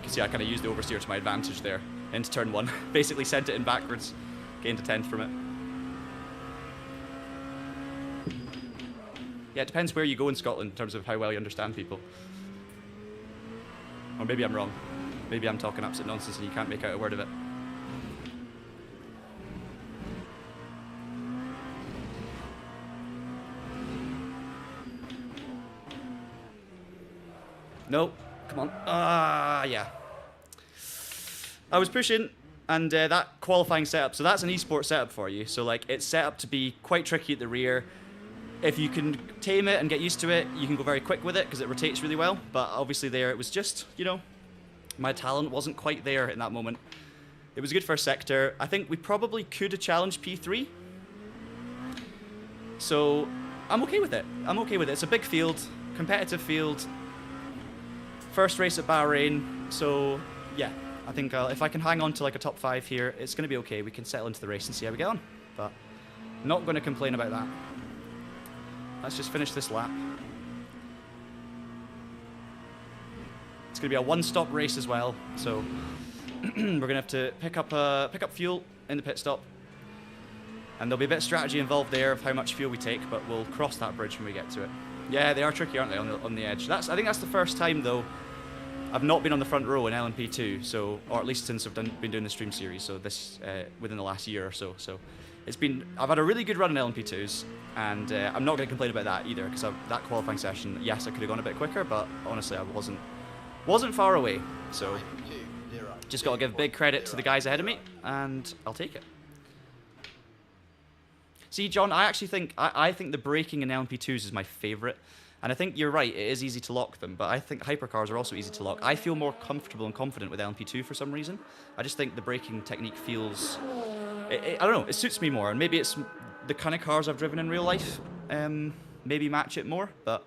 See, I kind of used the oversteer to my advantage there into turn 1. Basically sent it in backwards, gained a 10th from it. Yeah, it depends where you go in Scotland in terms of how well you understand people. Or maybe I'm wrong. Maybe I'm talking absolute nonsense and you can't make out a word of it. No, come on. Yeah. I was pushing, and that qualifying setup, so that's an eSport setup for you. So like, it's set up to be quite tricky at the rear. If you can tame it and get used to it, you can go very quick with it because it rotates really well. But obviously there, it was just, you know, my talent wasn't quite there in that moment. It was a good first sector. I think we probably could have challenged P3. So I'm okay with it. I'm okay with it. It's a big field, competitive field. First race at Bahrain, so yeah. I think if I can hang on to like a top 5 here, it's going to be okay. We can settle into the race and see how we get on. But not going to complain about that. Let's just finish this lap. It's going to be a 1-stop race as well, so we're going to have to pick up fuel in the pit stop, and there'll be a bit of strategy involved there of how much fuel we take, but we'll cross that bridge when we get to it. Yeah, they are tricky, aren't they, on the edge? I think that's the first time though I've not been on the front row in LMP2, so, or at least since I've been doing the stream series, so this within the last year or so. So I've had a really good run in LMP2s, and I'm not going to complain about that either, because that qualifying session, yes, I could have gone a bit quicker, but honestly, I wasn't far away. So Just got to give big credit to the guys ahead of me, and I'll take it. See, John, I actually think I think the braking in LMP2s is my favourite. And I think you're right, it is easy to lock them, but I think hypercars are also easy to lock. I feel more comfortable and confident with LMP2 for some reason. I just think the braking technique feels... I don't know, it suits me more, and maybe it's the kind of cars I've driven in real life maybe match it more, but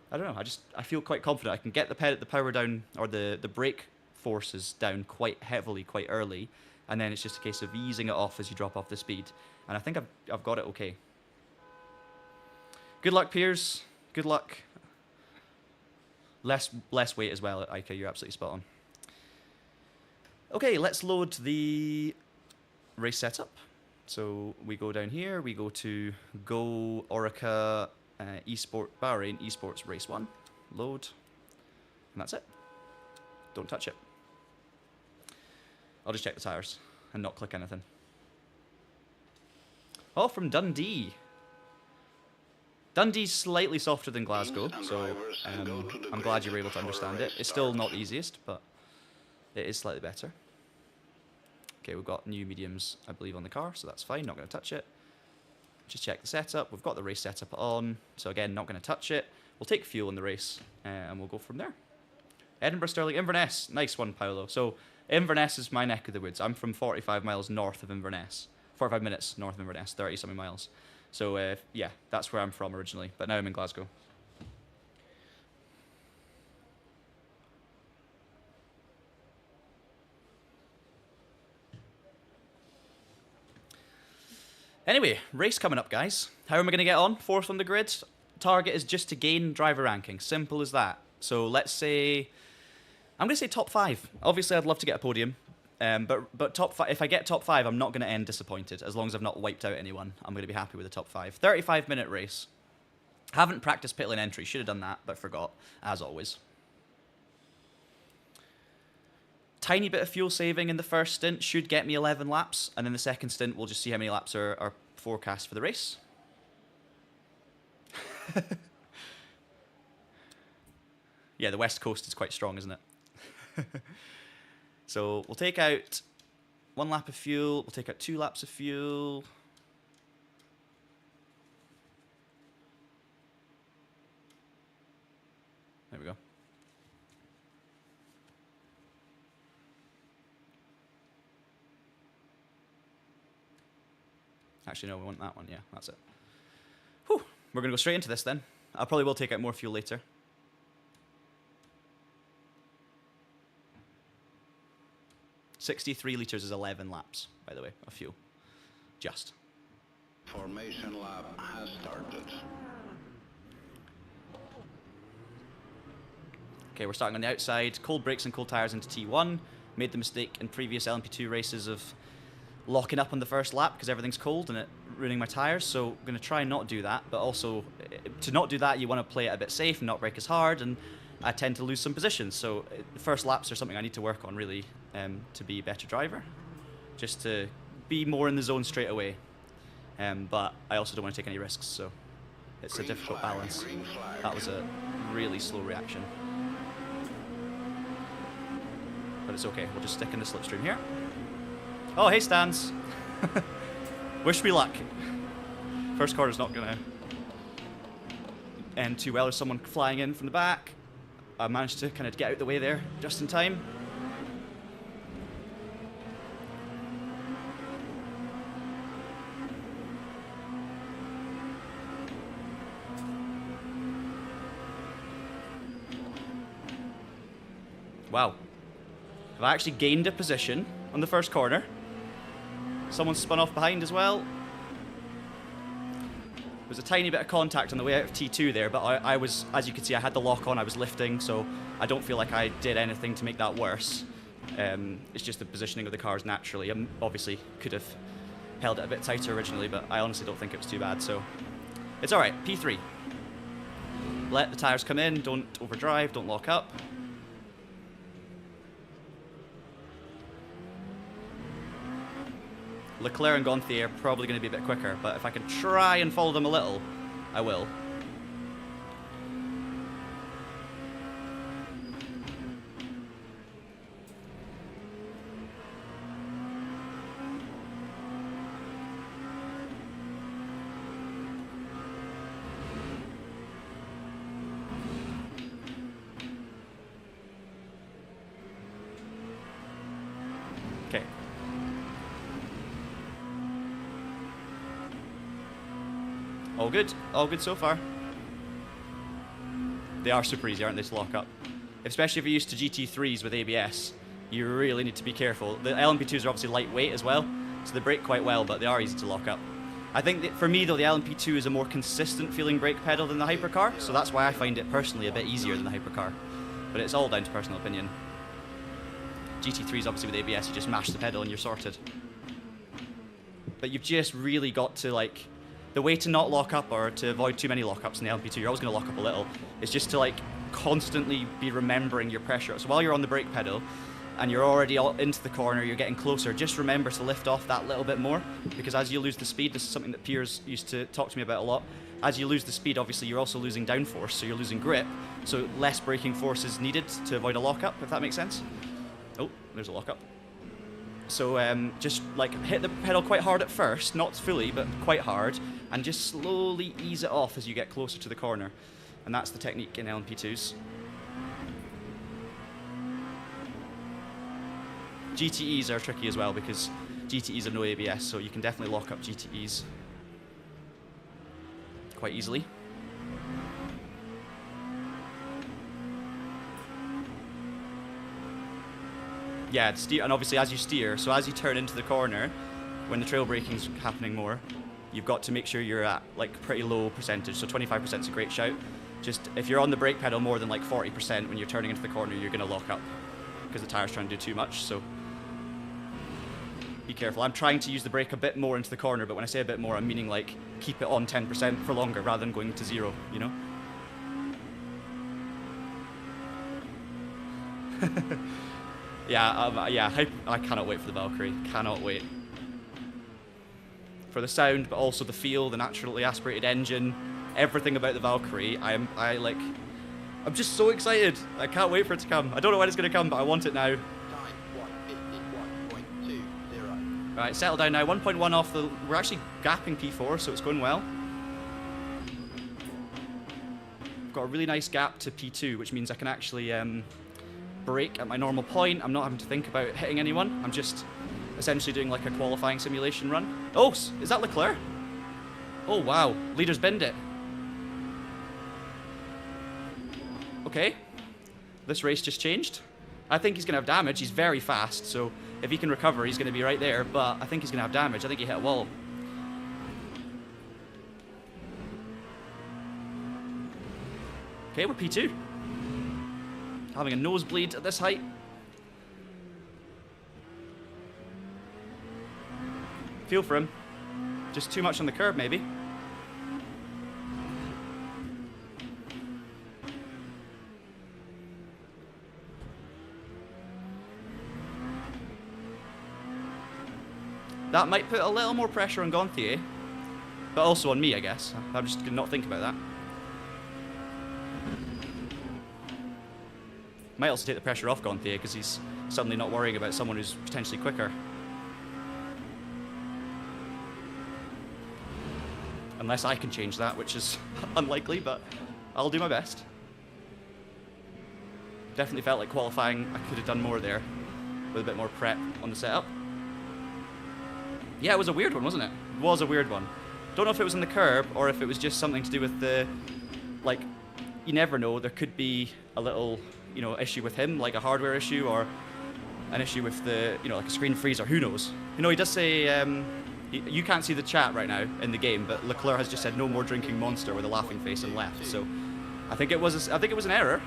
I don't know, I feel quite confident. I can get the power down, or the brake forces down quite heavily, quite early, and then it's just a case of easing it off as you drop off the speed. And I think I've got it okay. Good luck, Piers. Good luck. Less weight as well, Ika, you're absolutely spot on. Okay, let's load the race setup. So we go down here, we go to Go Orica Bahrain Esports Race 1. Load. And that's it. Don't touch it. I'll just check the tyres and not click anything. Oh, from Dundee. Dundee's slightly softer than Glasgow, so I'm glad you were able to understand it. It's still not the easiest, but it is slightly better. Okay, we've got new mediums, I believe, on the car, so that's fine, not going to touch it. Just check the setup. We've got the race setup on, so again, not going to touch it. We'll take fuel in the race, and we'll go from there. Edinburgh, Stirling, Inverness. Nice one, Paolo. So Inverness is my neck of the woods. I'm from 45 miles north of Inverness. 45 minutes north of Inverness, 30-something miles. So, yeah, that's where I'm from originally, but now I'm in Glasgow. Anyway, race coming up, guys. How am I going to get on? 4th on the grid. Target is just to gain driver ranking. Simple as that. So let's say... I'm going to say top 5. Obviously, I'd love to get a podium. But top 5, if I get top 5, I'm not going to end disappointed. As long as I've not wiped out anyone, I'm going to be happy with the top 5. 35-minute race. Haven't practiced pit lane entry. Should have done that, but forgot, as always. Tiny bit of fuel saving in the first stint should get me 11 laps, and then the second stint we'll just see how many laps are forecast for the race. Yeah, the West Coast is quite strong, isn't it? So we'll take out 1 lap of fuel, we'll take out 2 laps of fuel. There we go. Actually, no, we want that one, yeah, that's it. Whew, we're going to go straight into this then. I probably will take out more fuel later. $63 litres is 11 laps, by the way, of fuel. Just. Formation lap has started. Okay, we're starting on the outside. Cold brakes and cold tyres into T1. Made the mistake in previous LMP2 races of locking up on the first lap because everything's cold and it ruining my tyres. So I'm going to try and not do that. But also, to not do that, you want to play it a bit safe and not brake as hard. And I tend to lose some positions. So the first laps are something I need to work on, really, to be a better driver. Just to be more in the zone straight away. But I also don't want to take any risks, so it's a difficult balance. That was a really slow reaction. But it's okay, we'll just stick in the slipstream here. Oh, hey, Stans. Wish me luck. First corner's not going to end too well. There's someone flying in from the back. I managed to kind of get out the way there just in time. Wow. Have I actually gained a position on the first corner? Someone spun off behind as well. There was a tiny bit of contact on the way out of T2 there, but I was, as you can see, I had the lock on, I was lifting, so I don't feel like I did anything to make that worse. It's just the positioning of the cars naturally. I obviously could have held it a bit tighter originally, but I honestly don't think it was too bad, so it's alright. P3. Let the tyres come in, don't overdrive, don't lock up. Leclerc and Gonthier are probably going to be a bit quicker, but if I can try and follow them a little, I will. Okay. All good so far. They are super easy, aren't they, to lock up? Especially if you're used to GT3s with ABS, you really need to be careful. The LMP2s are obviously lightweight as well, so they brake quite well, but they are easy to lock up. I think that for me though, the LMP2 is a more consistent feeling brake pedal than the Hypercar, so that's why I find it personally a bit easier than the Hypercar. But it's all down to personal opinion. GT3s obviously with ABS, you just mash the pedal and you're sorted. But you've just really got to, like, the way to not lock up or to avoid too many lockups in the LMP2, you're always going to lock up a little, is just to, like, constantly be remembering your pressure. So while you're on the brake pedal and you're already into the corner, you're getting closer, just remember to lift off that little bit more, because as you lose the speed, this is something that Piers used to talk to me about a lot, as you lose the speed, obviously you're also losing downforce, so you're losing grip, so less braking force is needed to avoid a lockup, if that makes sense. Oh, there's a lockup. So just like hit the pedal quite hard at first, not fully, but quite hard, and just slowly ease it off as you get closer to the corner. And that's the technique in LMP2s. GTEs are tricky as well because GTEs have no ABS, so you can definitely lock up GTEs quite easily. Yeah, steer, and obviously as you steer, so as you turn into the corner, when the trail braking's happening more, you've got to make sure you're at like pretty low percentage, so 25% is a great shout. Just if you're on the brake pedal more than like 40% when you're turning into the corner, you're going to lock up because the tire's trying to do too much, so be careful. I'm trying to use the brake a bit more into the corner, but when I say a bit more, I'm meaning like keep it on 10% for longer rather than going to 0, you know? Yeah, I cannot wait for the Valkyrie. Cannot wait. For the sound, but also the feel, the naturally aspirated engine, everything about the Valkyrie. I'm just so excited. I can't wait for it to come. I don't know when it's going to come, but I want it now. Right, settle down now. 1.1 off the... We're actually gapping P4, so it's going well. I've got a really nice gap to P2, which means I can actually brake at my normal point. I'm not having to think about hitting anyone. I'm just essentially doing like a qualifying simulation run. Oh, is that Leclerc? Oh, wow. Leader's binned it. Okay. This race just changed. I think he's going to have damage. He's very fast, so if he can recover, he's going to be right there, but I think he's going to have damage. I think he hit a wall. Okay, we're P2. Having a nosebleed at this height. Feel for him. Just too much on the curb, maybe. That might put a little more pressure on Gonthier, but also on me, I guess. I'm just gonna not think about that. Might also take the pressure off Gonthier because he's suddenly not worrying about someone who's potentially quicker. Unless I can change that, which is unlikely, but I'll do my best. Definitely felt like qualifying, I could have done more there with a bit more prep on the setup. Yeah, it was a weird one, wasn't it? It was a weird one. Don't know if it was in the curb or if it was just something to do with the, like, you never know. There could be a little, you know, issue with him, like a hardware issue or an issue with the, you know, like a screen freeze or who knows. You know, he does say, you can't see the chat right now in the game, but Leclerc has just said no more drinking Monster with a laughing face and left. So I think it was an error.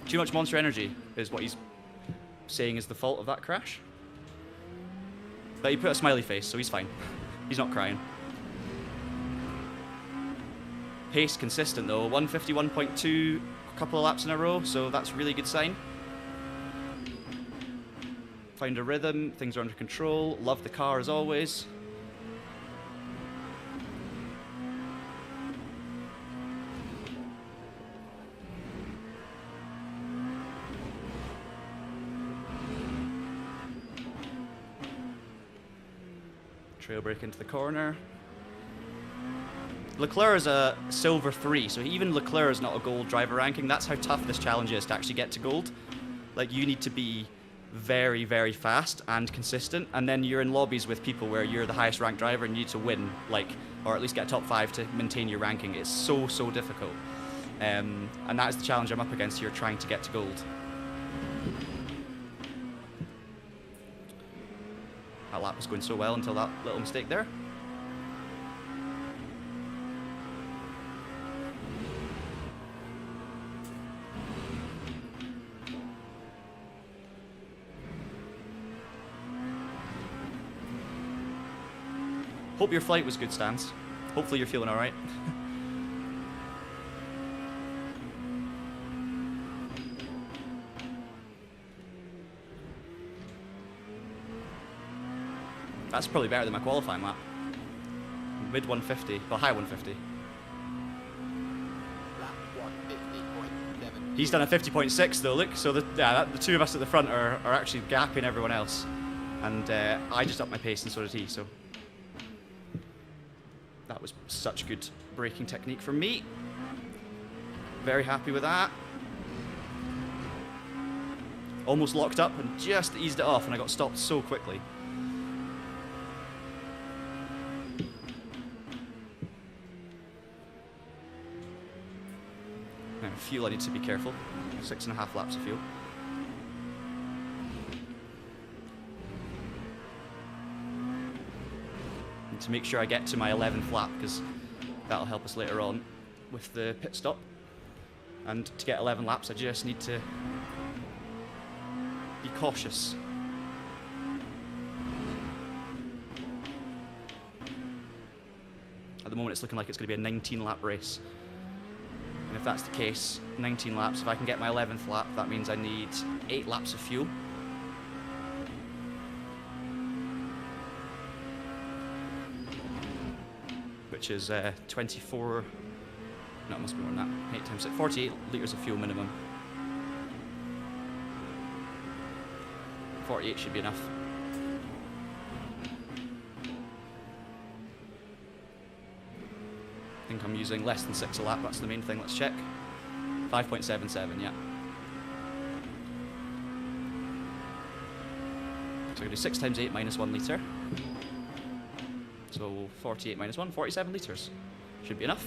Too much Monster energy is what he's saying is the fault of that crash. But he put a smiley face, so he's fine. He's not crying. Pace consistent though, 151.2, a couple of laps in a row, so that's a really good sign. Found a rhythm, things are under control, love the car as always. Trail brake into the corner. Leclerc is a silver 3, so even Leclerc is not a gold driver ranking. That's how tough this challenge is to actually get to gold. Like, you need to be very, very fast and consistent, and then you're in lobbies with people where you're the highest ranked driver and you need to win, like, or at least get a top 5 to maintain your ranking. It's so, so difficult. And that is the challenge I'm up against here, trying to get to gold. That lap was going so well until that little mistake there. Hope your flight was good, Stans. Hopefully you're feeling alright. That's probably better than my qualifying lap. Mid 150, well, high 150. He's done a 50.6 though, look. So the two of us at the front are actually gapping everyone else. And I just upped my pace and so did he, so. That was such good braking technique from me. Very happy with that. Almost locked up and just eased it off, and I got stopped so quickly. Now, fuel, I need to be careful. 6.5 laps of fuel. To make sure I get to my 11th lap, because that'll help us later on with the pit stop. And to get 11 laps, I just need to be cautious. At the moment, it's looking like it's going to be a 19-lap race. And if that's the case, 19 laps, if I can get my 11th lap, that means I need 8 laps of fuel. Which is 24, no, it must be more than that, 8 times 6, 48 litres of fuel minimum. 48 should be enough. I think I'm using less than 6 a lap, that's the main thing, let's check. 5.77, yeah. So I'm going to do 6 times 8 minus 1 litre. So 48 minus 1, 47 litres. Should be enough.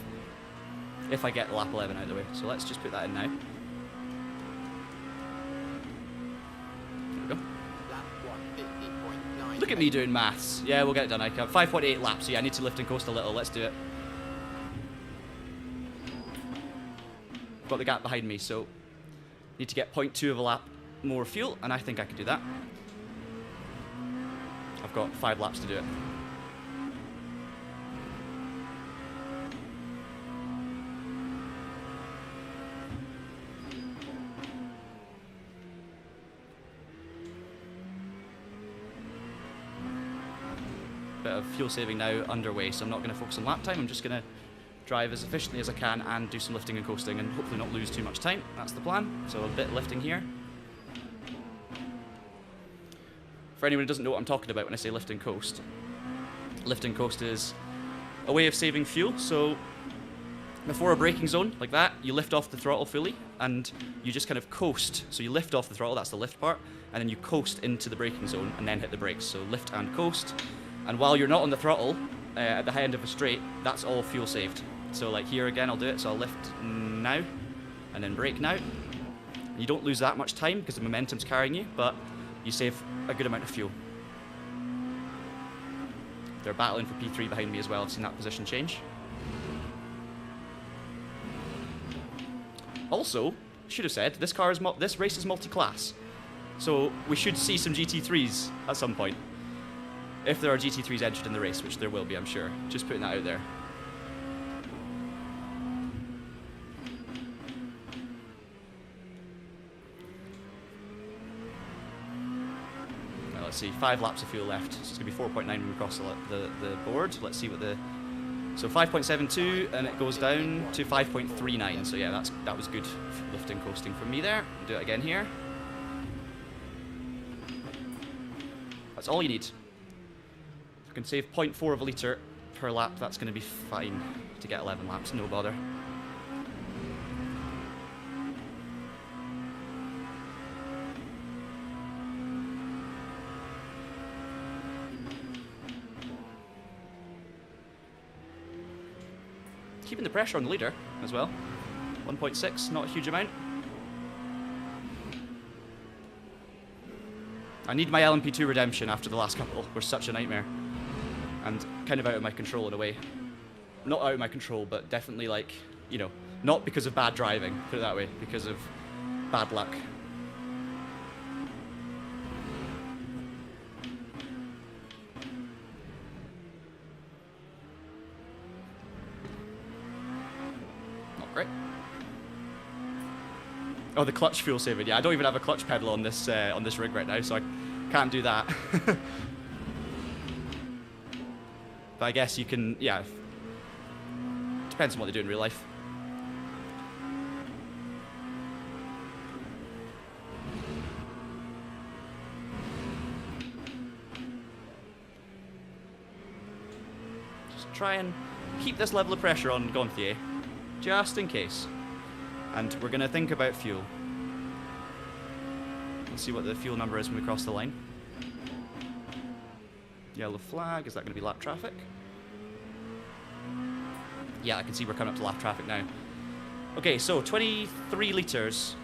If I get lap 11 out of the way. So let's just put that in now. There we go. Look at me doing maths. Yeah, we'll get it done. I have 5.8 laps, so yeah, I need to lift and coast a little. Let's do it. Got the gap behind me, so need to get 0.2 of a lap more fuel, and I think I can do that. I've got 5 laps to do it. Bit of fuel saving now underway, so I'm not going to focus on lap time. I'm just going to drive as efficiently as I can and do some lifting and coasting and hopefully not lose too much time. That's the plan. So a bit of lifting here. For anyone who doesn't know what I'm talking about when I say lift and coast is a way of saving fuel. So before a braking zone like that, you lift off the throttle fully and you just kind of coast. So you lift off the throttle, that's the lift part, and then you coast into the braking zone and then hit the brakes. So lift and coast. And while you're not on the throttle, at the high end of a straight, that's all fuel saved. So like here again, I'll do it. So I'll lift now, and then brake now. You don't lose that much time because the momentum's carrying you, but you save a good amount of fuel. They're battling for P3 behind me as well. I've seen that position change. Also, should have said, this race is multi-class. So we should see some GT3s at some point. If there are GT3s entered in the race, which there will be, I'm sure. Just putting that out there. Now let's see, 5 laps of fuel left. So it's going to be 4.9 when we cross the board. Let's see what the... So 5.72, and it goes down to 5.39. So yeah, that was good lifting, coasting from me there. Do it again here. That's all you need. If I can save 0.4 of a litre per lap, that's going to be fine to get 11 laps, no bother. keeping the pressure on the leader as well. 1.6, not a huge amount. I need my LMP2 redemption after the last couple were such a nightmare. And kind of out of my control in a way. Not out of my control, but definitely like, you know, not because of bad driving, put it that way, because of bad luck. Not great. Oh, the clutch fuel saving. Yeah, I don't even have a clutch pedal on this rig right now, so I can't do that. But I guess you can, yeah. Depends on what they do in real life. Just try and keep this level of pressure on Gonthier, just in case. And we're going to think about fuel. Let's see what the fuel number is when we cross the line. Yellow flag, is that going to be lap traffic? Yeah, I can see we're coming up to lap traffic now. Okay, so 23 litres.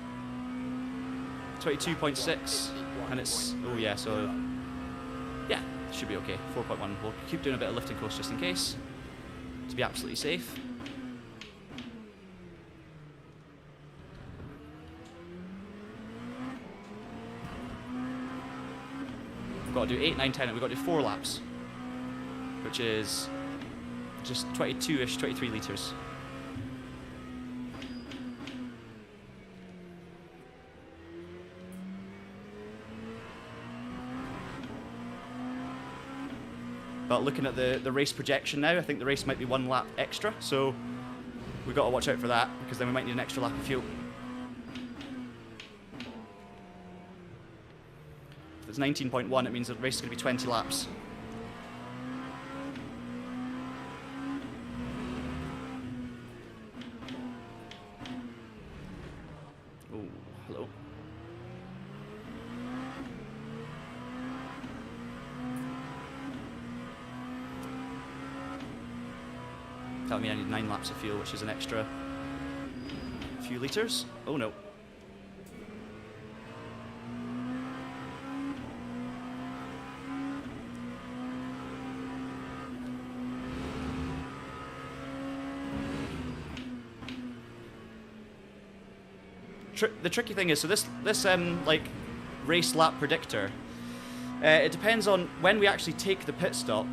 22.6. And it's, oh yeah, so, yeah, should be okay. 4.1. We'll keep doing a bit of lifting coast just in case, to be absolutely safe. Got to do 8, 9, 10, and we've got to do 4 laps, which is just 22-ish, 23 litres. But looking at the race projection now, I think the race might be 1 lap extra, so we've got to watch out for that, because then we might need an extra lap of fuel. If it's 19.1, it means the race is going to be 20 laps. Oh, hello. That would mean I need 9 laps of fuel, which is an extra few litres. Oh no. The tricky thing is, so this like race lap predictor, it depends on when we actually take the pit stop.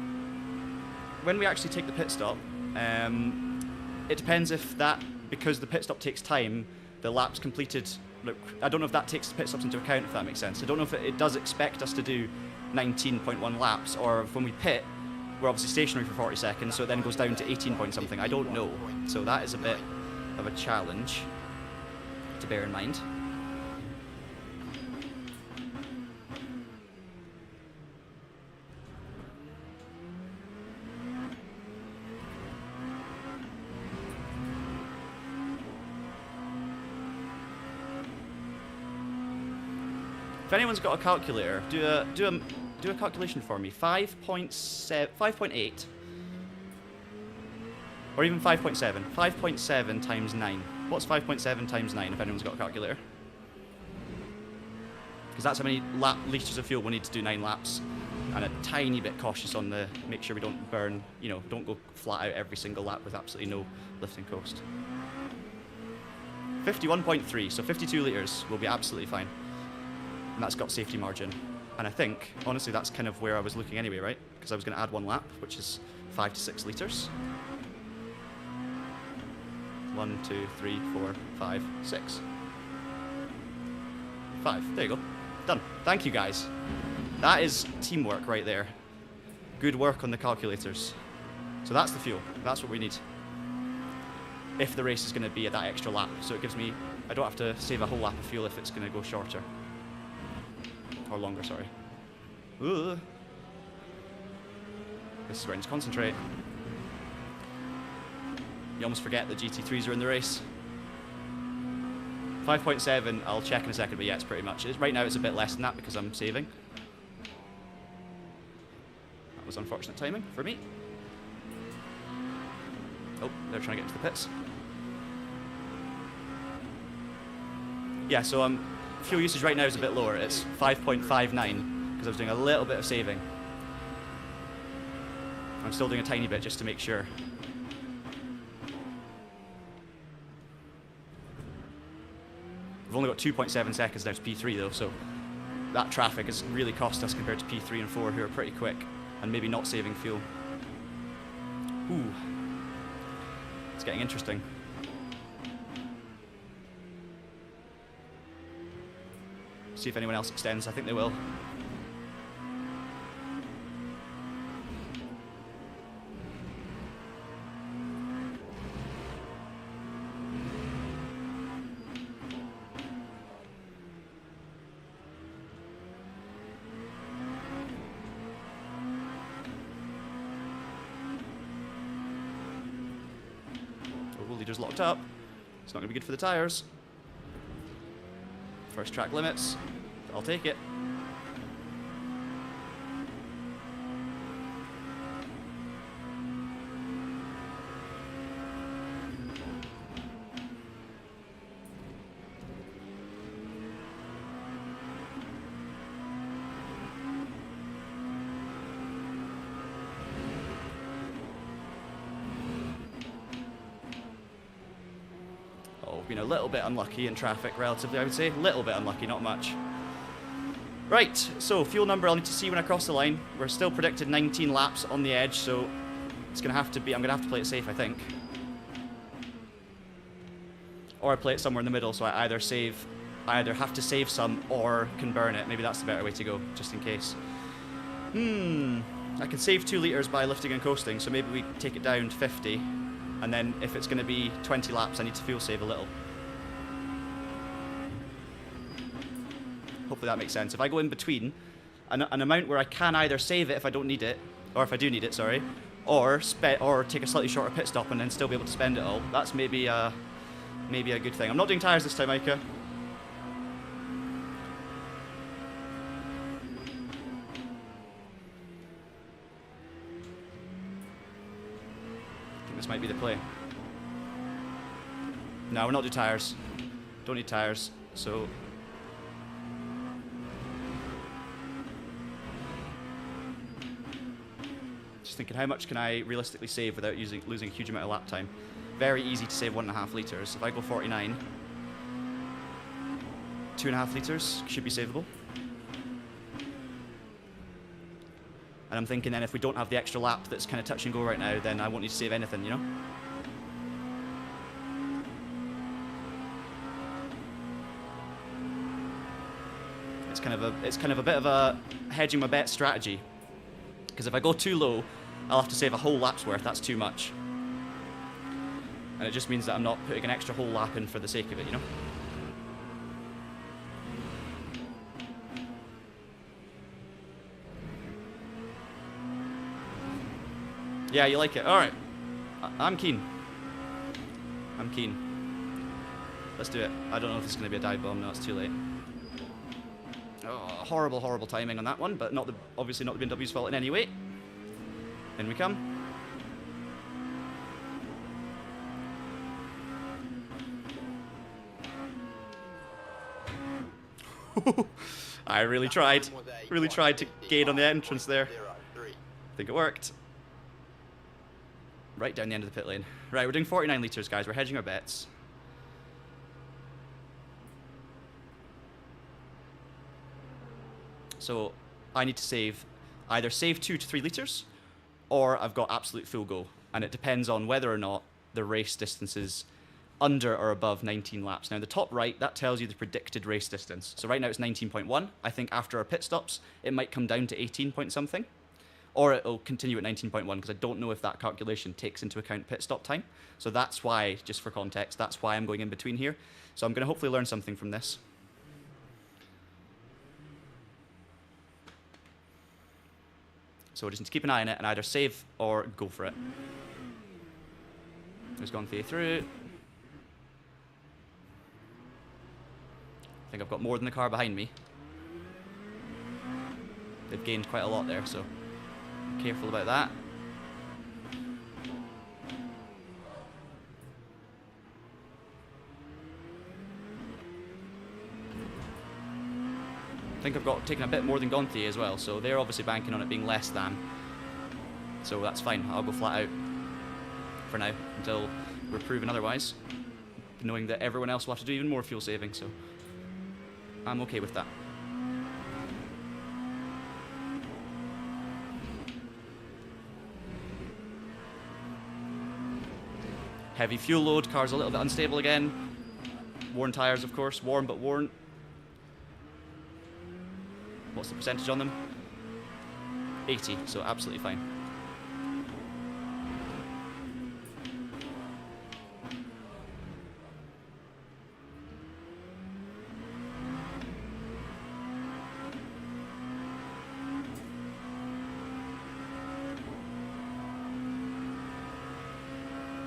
When we actually take the pit stop, it depends if that, because the pit stop takes time, the laps completed. Look, I don't know if that takes the pit stops into account, if that makes sense. I don't know if it does expect us to do 19.1 laps, or if when we pit, we're obviously stationary for 40 seconds, so it then goes down to 18 point something. I don't know. So that is a bit of a challenge to bear in mind. If anyone's got a calculator, do a calculation for me. 5.8, or even 5.7. 5.7 times 9. What's 5.7 times 9, if anyone's got a calculator? Because that's how many litres of fuel we'll need to do 9 laps. And a tiny bit cautious on the, make sure we don't burn, you know, don't go flat out every single lap with absolutely no lifting coast. 51.3, so 52 litres will be absolutely fine. And that's got safety margin. And I think, honestly, that's kind of where I was looking anyway, right? Because I was going to add 1 lap, which is 5 to 6 litres. 1, 2, 3, 4, 5, 6. 5. There you go. Done. Thank you, guys. That is teamwork right there. Good work on the calculators. So that's the fuel. That's what we need. If the race is going to be at that extra lap. So it gives me, I don't have to save a whole lap of fuel if it's going to go shorter. Or longer, sorry. Ooh. This is where I need to concentrate. You almost forget that GT3s are in the race. 5.7, I'll check in a second, but yeah, it's pretty much. Right now it's a bit less than that because I'm saving. That was unfortunate timing for me. Oh, they're trying to get into the pits. Yeah, so fuel usage right now is a bit lower. It's 5.59 because I was doing a little bit of saving. I'm still doing a tiny bit just to make sure. We've only got 2.7 seconds now to P3 though, so that traffic has really cost us compared to P3 and 4, who are pretty quick and maybe not saving fuel. Ooh. It's getting interesting. See if anyone else extends. I think they will. Oh, leader's locked up. It's not going to be good for the tyres. First track limits. I'll take it. Oh, been a little bit unlucky in traffic, relatively, I would say. A little bit unlucky, not much. Right, so fuel number I'll need to see when I cross the line. We're still predicted 19 laps on the edge, so it's gonna have to be. I'm gonna have to play it safe, I think, or I play it somewhere in the middle. So I either have to save some or can burn it. Maybe that's the better way to go, just in case. I can save 2 liters by lifting and coasting, so maybe we take it down to 50, and then if it's gonna be 20 laps, I need to fuel save a little. Hopefully that makes sense. If I go in between an amount where I can either save it if I don't need it, or if I do need it, sorry, or take a slightly shorter pit stop and then still be able to spend it all, that's maybe a good thing. I'm not doing tyres this time, Micah. I think this might be the play. No, we're not doing tyres. Don't need tyres, so. Just thinking, how much can I realistically save without losing a huge amount of lap time? Very easy to save 1.5 liters. If I go 49, 2.5 liters should be savable. And I'm thinking then if we don't have the extra lap that's kind of touch and go right now, then I won't need to save anything, you know? It's kind of a bit of a hedging my bet strategy. Because if I go too low, I'll have to save a whole lap's worth. That's too much. And it just means that I'm not putting an extra whole lap in for the sake of it, you know? Yeah, you like it? Alright. I'm keen. I'm keen. Let's do it. I don't know if it's going to be a dive bomb. No, it's too late. Oh, horrible, horrible timing on that one, but obviously not the BMW's fault in any way. In we come. I really tried to gain on the entrance there. I think it worked. Right down the end of the pit lane. Right, we're doing 49 liters, guys. We're hedging our bets. So I need to either save 2 to 3 liters, or I've got absolute full go. And it depends on whether or not the race distance is under or above 19 laps. Now, the top right, that tells you the predicted race distance. So right now it's 19.1. I think after our pit stops, it might come down to 18 point something. Or it'll continue at 19.1, because I don't know if that calculation takes into account pit stop time. So that's why, just for context, that's why I'm going in between here. So I'm going to hopefully learn something from this. So we just need to keep an eye on it and either save or go for it. Just gone through. I think I've got more than the car behind me. They've gained quite a lot there, so be careful about that. I think I've taken a bit more than Gontier as well, so they're obviously banking on it being less than. So that's fine, I'll go flat out for now, until we're proven otherwise, knowing that everyone else will have to do even more fuel saving, so I'm okay with that. Heavy fuel load, car's a little bit unstable again. Worn tyres, of course, warm but worn. What's the percentage on them? 80, so absolutely fine.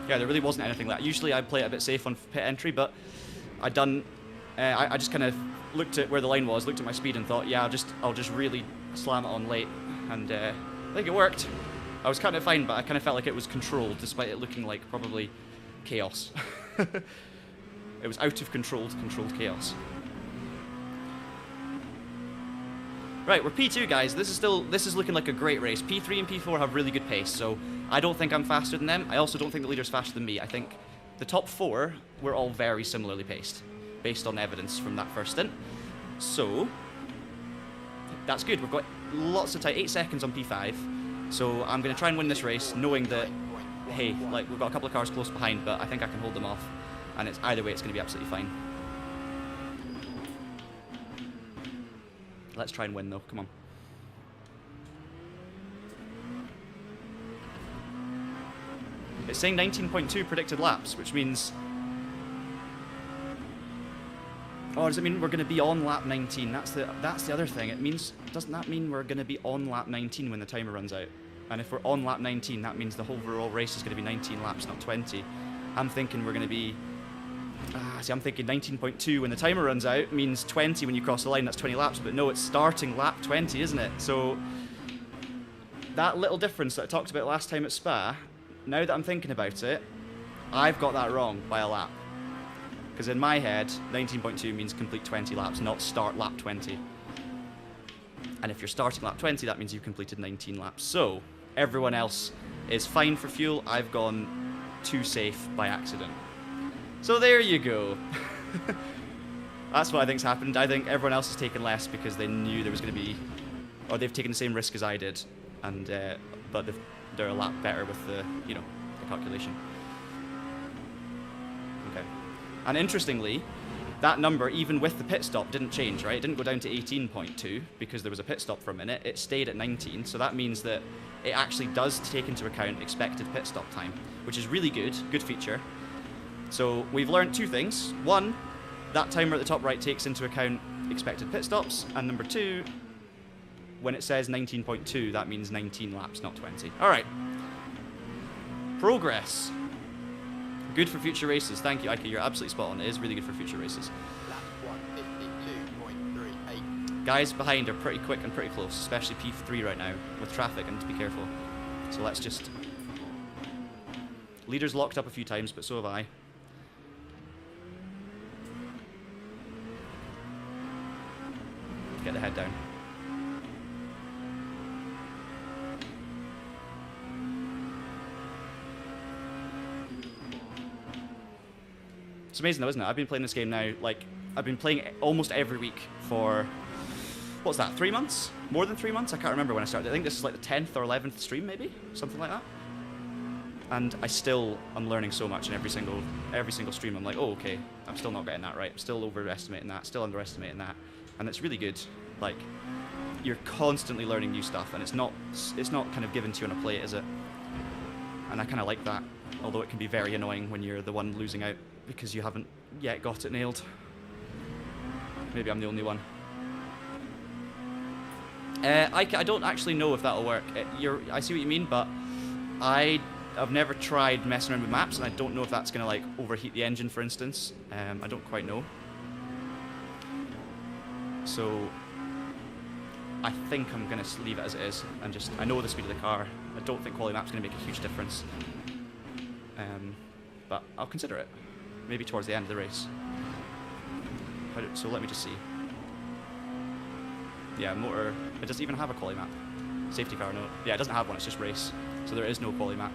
Yeah, there really wasn't anything like that. Usually I play it a bit safe on pit entry, but I just kind of looked at where the line was, looked at my speed and thought, yeah, I'll just really slam it on late, and I think it worked. I was kind of fine, but I kind of felt like it was controlled, despite it looking like probably chaos. It was out of controlled chaos. Right, we're P2, guys. This is looking like a great race. P3 and P4 have really good pace, so I don't think I'm faster than them. I also don't think the leader's faster than me. I think the top 4 were all very similarly paced, based on evidence from that first stint. So that's good. We've got lots of time, 8 seconds on P5. So I'm going to try and win this race, knowing that, hey, like, we've got a couple of cars close behind, but I think I can hold them off. And it's either way, it's going to be absolutely fine. Let's try and win, though. Come on. It's saying 19.2 predicted laps, which means... Oh, does it mean we're going to be on lap 19? That's the other thing. It means... Doesn't that mean we're going to be on lap 19 when the timer runs out? And if we're on lap 19, that means the whole overall race is going to be 19 laps, not 20. I'm thinking we're going to be... See, I'm thinking 19.2 when the timer runs out means 20 when you cross the line, that's 20 laps, but no, it's starting lap 20, isn't it? So, that little difference that I talked about last time at Spa, now that I'm thinking about it, I've got that wrong by a lap. Because in my head, 19.2 means complete 20 laps, not start lap 20. And if you're starting lap 20, that means you've completed 19 laps. So, everyone else is fine for fuel, I've gone too safe by accident. So there you go. That's what I think's happened. I think everyone else has taken less because they knew there was going to be, or they've taken the same risk as I did, and but they're a lot better with the the calculation. Okay. And interestingly, that number, even with the pit stop, didn't change, right? It didn't go down to 18.2 because there was a pit stop for a minute. It stayed at 19, so that means that it actually does take into account expected pit stop time, which is really good feature. So we've learned 2 things. 1, that timer at the top right takes into account expected pit stops, and number 2, when it says 19.2, that means 19 laps, not 20. All right. Progress. Good for future races. Thank you, Ike. You're absolutely spot on. It is really good for future races. Guys behind are pretty quick and pretty close, especially P3 right now with traffic, and to be careful. So let's just... Leader's locked up a few times, but so have I. Get the head down. It's amazing though, isn't it? I've been playing this game now, like, I've been playing it almost every week for, what's that, 3 months? More than 3 months? I can't remember when I started. I think this is like the 10th or 11th stream, maybe? Something like that. And I'm learning so much in every single stream. I'm like, oh, okay, I'm still not getting that right. I'm still overestimating that, still underestimating that. And it's really good. Like, you're constantly learning new stuff, and it's not kind of given to you on a plate, is it? And I kind of like that, although it can be very annoying when you're the one losing out because you haven't yet got it nailed. Maybe I'm the only one. I don't actually know if that'll work. I see what you mean, but I've never tried messing around with maps, and I don't know if that's going to, like, overheat the engine, for instance. I don't quite know. So I think I'm going to leave it as it is, and I know the speed of the car. I don't think quality map's going to make a huge difference. But I'll consider it. Maybe towards the end of the race. So let me just see. Yeah, motor. It doesn't even have a quali map. Safety car, no. Yeah, it doesn't have one. It's just race. So there is no quali map.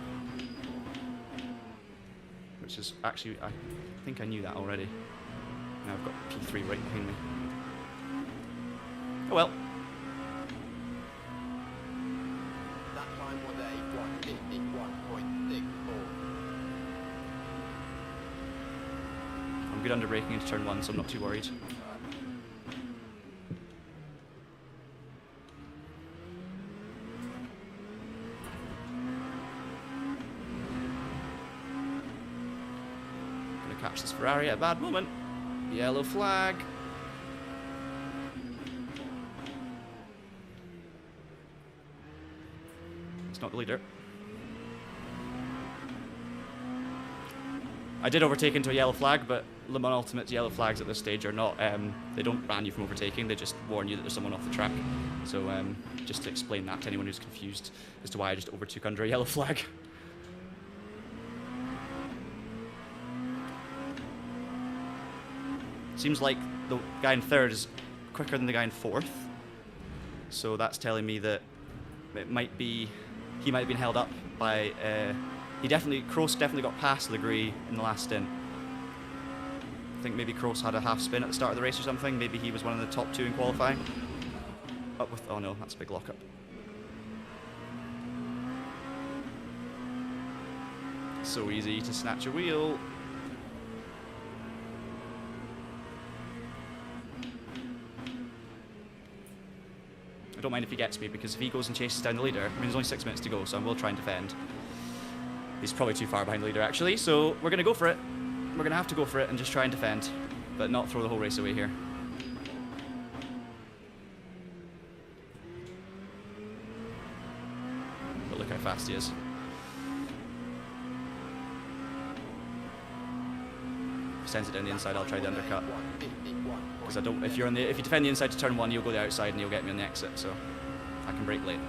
Which is actually, I think I knew that already. Now I've got P3 right behind me. Oh well. That time was a 151.64. I'm good under braking into turn 1, so I'm not too worried. Gonna catch this Ferrari at a bad moment. Yellow flag. It's not the leader. I did overtake into a yellow flag, but Le Mans Ultimate's yellow flags at this stage are not, they don't ban you from overtaking, they just warn you that there's someone off the track. So just to explain that to anyone who's confused as to why I just overtook under a yellow flag. Seems like the guy in third is quicker than the guy in fourth. So that's telling me that it might be, he might have been held up by, Kroos definitely got past Legree in the last stint. I think maybe Kroos had a half spin at the start of the race or something. Maybe he was one of the top 2 in qualifying. Up with, oh no, that's a big lockup. So easy to snatch a wheel. I don't mind if he gets me, because if he goes and chases down the leader, I mean, there's only 6 minutes to go, so I will try and defend. He's probably too far behind the leader, actually, so we're going to go for it. We're going to have to go for it and just try and defend, but not throw the whole race away here. But look how fast he is. If he sends it down the inside, I'll try the undercut. Because I don't. If you defend the inside to turn 1, you'll go the outside and you'll get me on the exit. So I can brake late.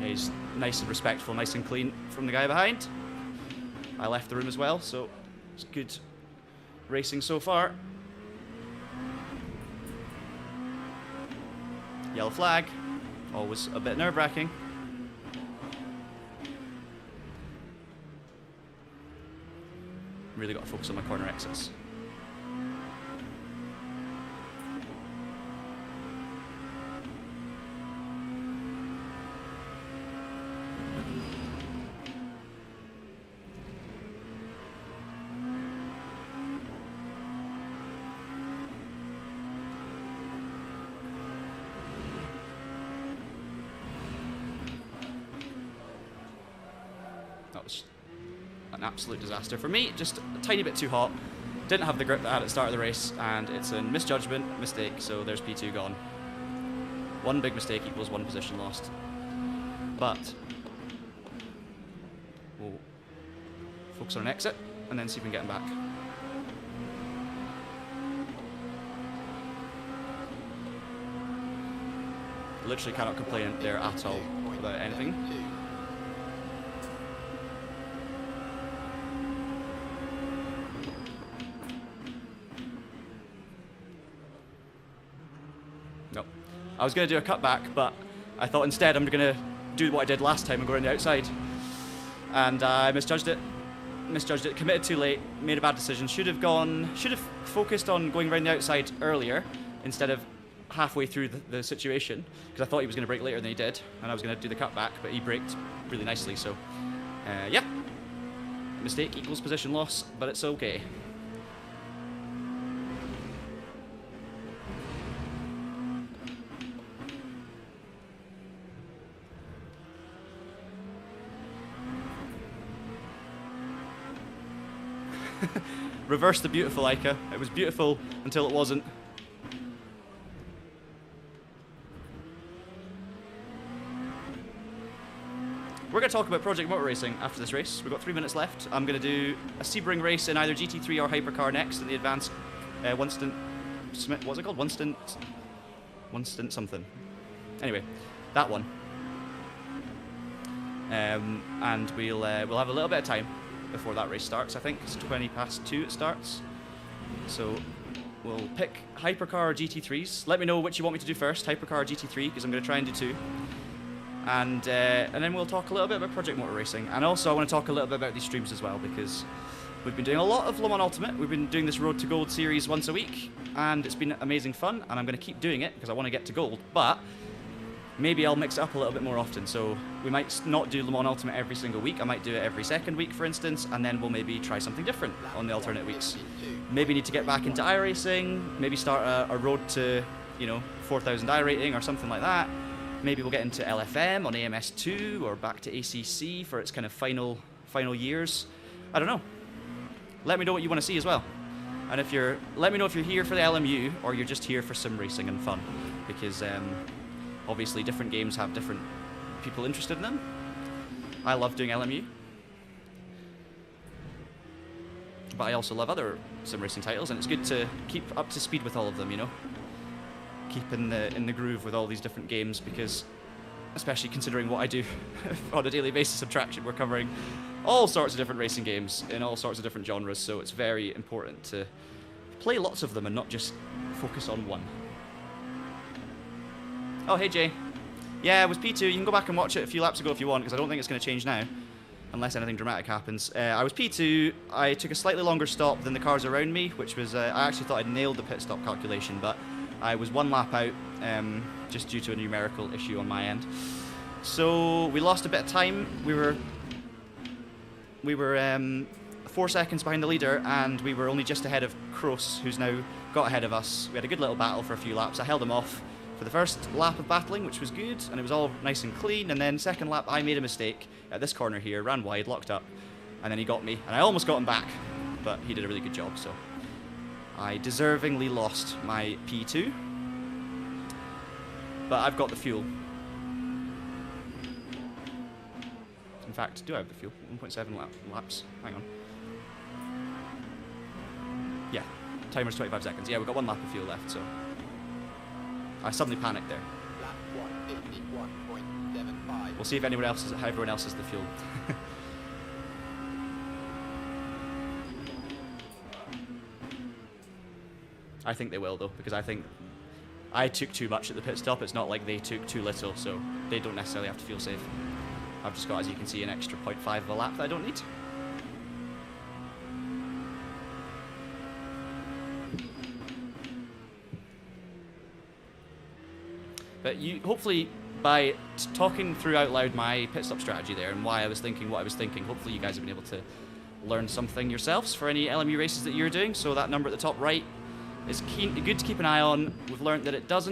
He's nice and respectful, nice and clean from the guy behind. I left the room as well, so it's good racing so far. Yellow flag, always a bit nerve-wracking. Really got to focus on my corner exits. That was an absolute disaster for me, just a tiny bit too hot. Didn't have the grip that I had at the start of the race, and it's a misjudgment, mistake, so there's P2 gone. One big mistake equals 1 position lost. But we'll focus on an exit, and then see if we can get him back. Literally cannot complain there at all about anything. Nope. I was going to do a cutback, but I thought instead I'm going to do what I did last time and go around the outside. And I misjudged it. Committed too late, made a bad decision. Should have focused on going around the outside earlier instead of halfway through the situation, because I thought he was going to brake later than he did, and I was going to do the cutback, but he braked really nicely. So, yeah, mistake equals position loss, but it's okay. Reverse the beautiful, Ica. It was beautiful until it wasn't. we're going to talk about Project Motor Racing after this race. We've got 3 minutes left. I'm going to do a SIMRIG race in either GT3 or Hypercar next in the advanced Winston Smith. What's it called? Winston something. Anyway, that one. And we'll have a little bit of time before that race starts. I think it's 2:20 it starts. So we'll pick Hypercar or GT3s. Let me know which you want me to do first, Hypercar or GT3, because I'm going to try and do 2. And then we'll talk a little bit about Project Motor Racing. And also I want to talk a little bit about these streams as well, because we've been doing a lot of Le Mans Ultimate. We've been doing this Road to Gold series once a week, and it's been amazing fun, and I'm going to keep doing it because I want to get to gold. But maybe I'll mix it up a little bit more often. So we might not do Le Mans Ultimate every single week. I might do it every second week, for instance, and then we'll maybe try something different on the alternate weeks. Maybe need to get back into iRacing, maybe start a road to, 4,000 iRating or something like that. Maybe we'll get into LFM on AMS2 or back to ACC for its kind of final years. I don't know. Let me know what you want to see as well. And let me know if you're here for the LMU or you're just here for sim racing and fun, because obviously different games have different people interested in them. I love doing LMU, but I also love other sim racing titles, and it's good to keep up to speed with all of them, keep in the groove with all these different games, because especially considering what I do on a daily basis of Traction, we're covering all sorts of different racing games in all sorts of different genres, so it's very important to play lots of them and not just focus on one. Oh, hey Jay. Yeah, it was P2. You can go back and watch it a few laps ago if you want, because I don't think it's going to change now, unless anything dramatic happens. I was P2. I took a slightly longer stop than the cars around me, which was, I actually thought I'd nailed the pit stop calculation, but I was 1 lap out, just due to a numerical issue on my end. So we lost a bit of time. We were 4 seconds behind the leader, and we were only just ahead of Kroos, who's now got ahead of us. We had a good little battle for a few laps. I held him off for the first lap of battling, which was good, and it was all nice and clean. And then second lap, I made a mistake at this corner here, ran wide, locked up, and then he got me, and I almost got him back, but he did a really good job, so I deservingly lost my P2, but I've got the fuel. In fact, do I have the fuel? 1.7 laps. Hang on. Yeah, timer's 25 seconds. Yeah, we've got 1 lap of fuel left, so I suddenly panicked there. Lap 151.75. We'll see if everyone else has the fuel. I think they will, though, because I think I took too much at the pit stop. It's not like they took too little, so they don't necessarily have to feel safe. I've just got, as you can see, an extra 0.5 of a lap that I don't need. But hopefully, by talking through out loud my pit stop strategy there and why I was thinking what I was thinking, hopefully you guys have been able to learn something yourselves for any LMU races that you're doing. So that number at the top right is good to keep an eye on. We've learned that it does,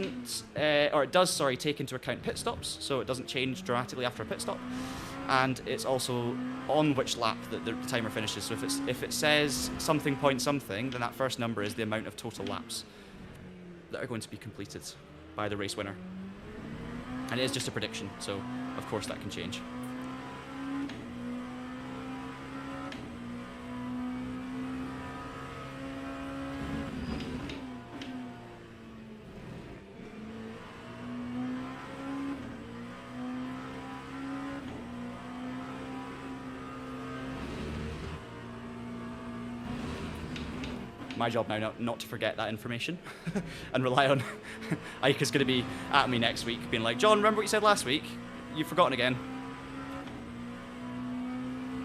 take into account pit stops, so it doesn't change dramatically after a pit stop. And it's also on which lap that the timer finishes. So if it says something point something, then that first number is the amount of total laps that are going to be completed by the race winner. And it is just a prediction, so of course that can change. My job now not to forget that information and rely on Ika's going to be at me next week being like, John, remember what you said last week? You've forgotten again.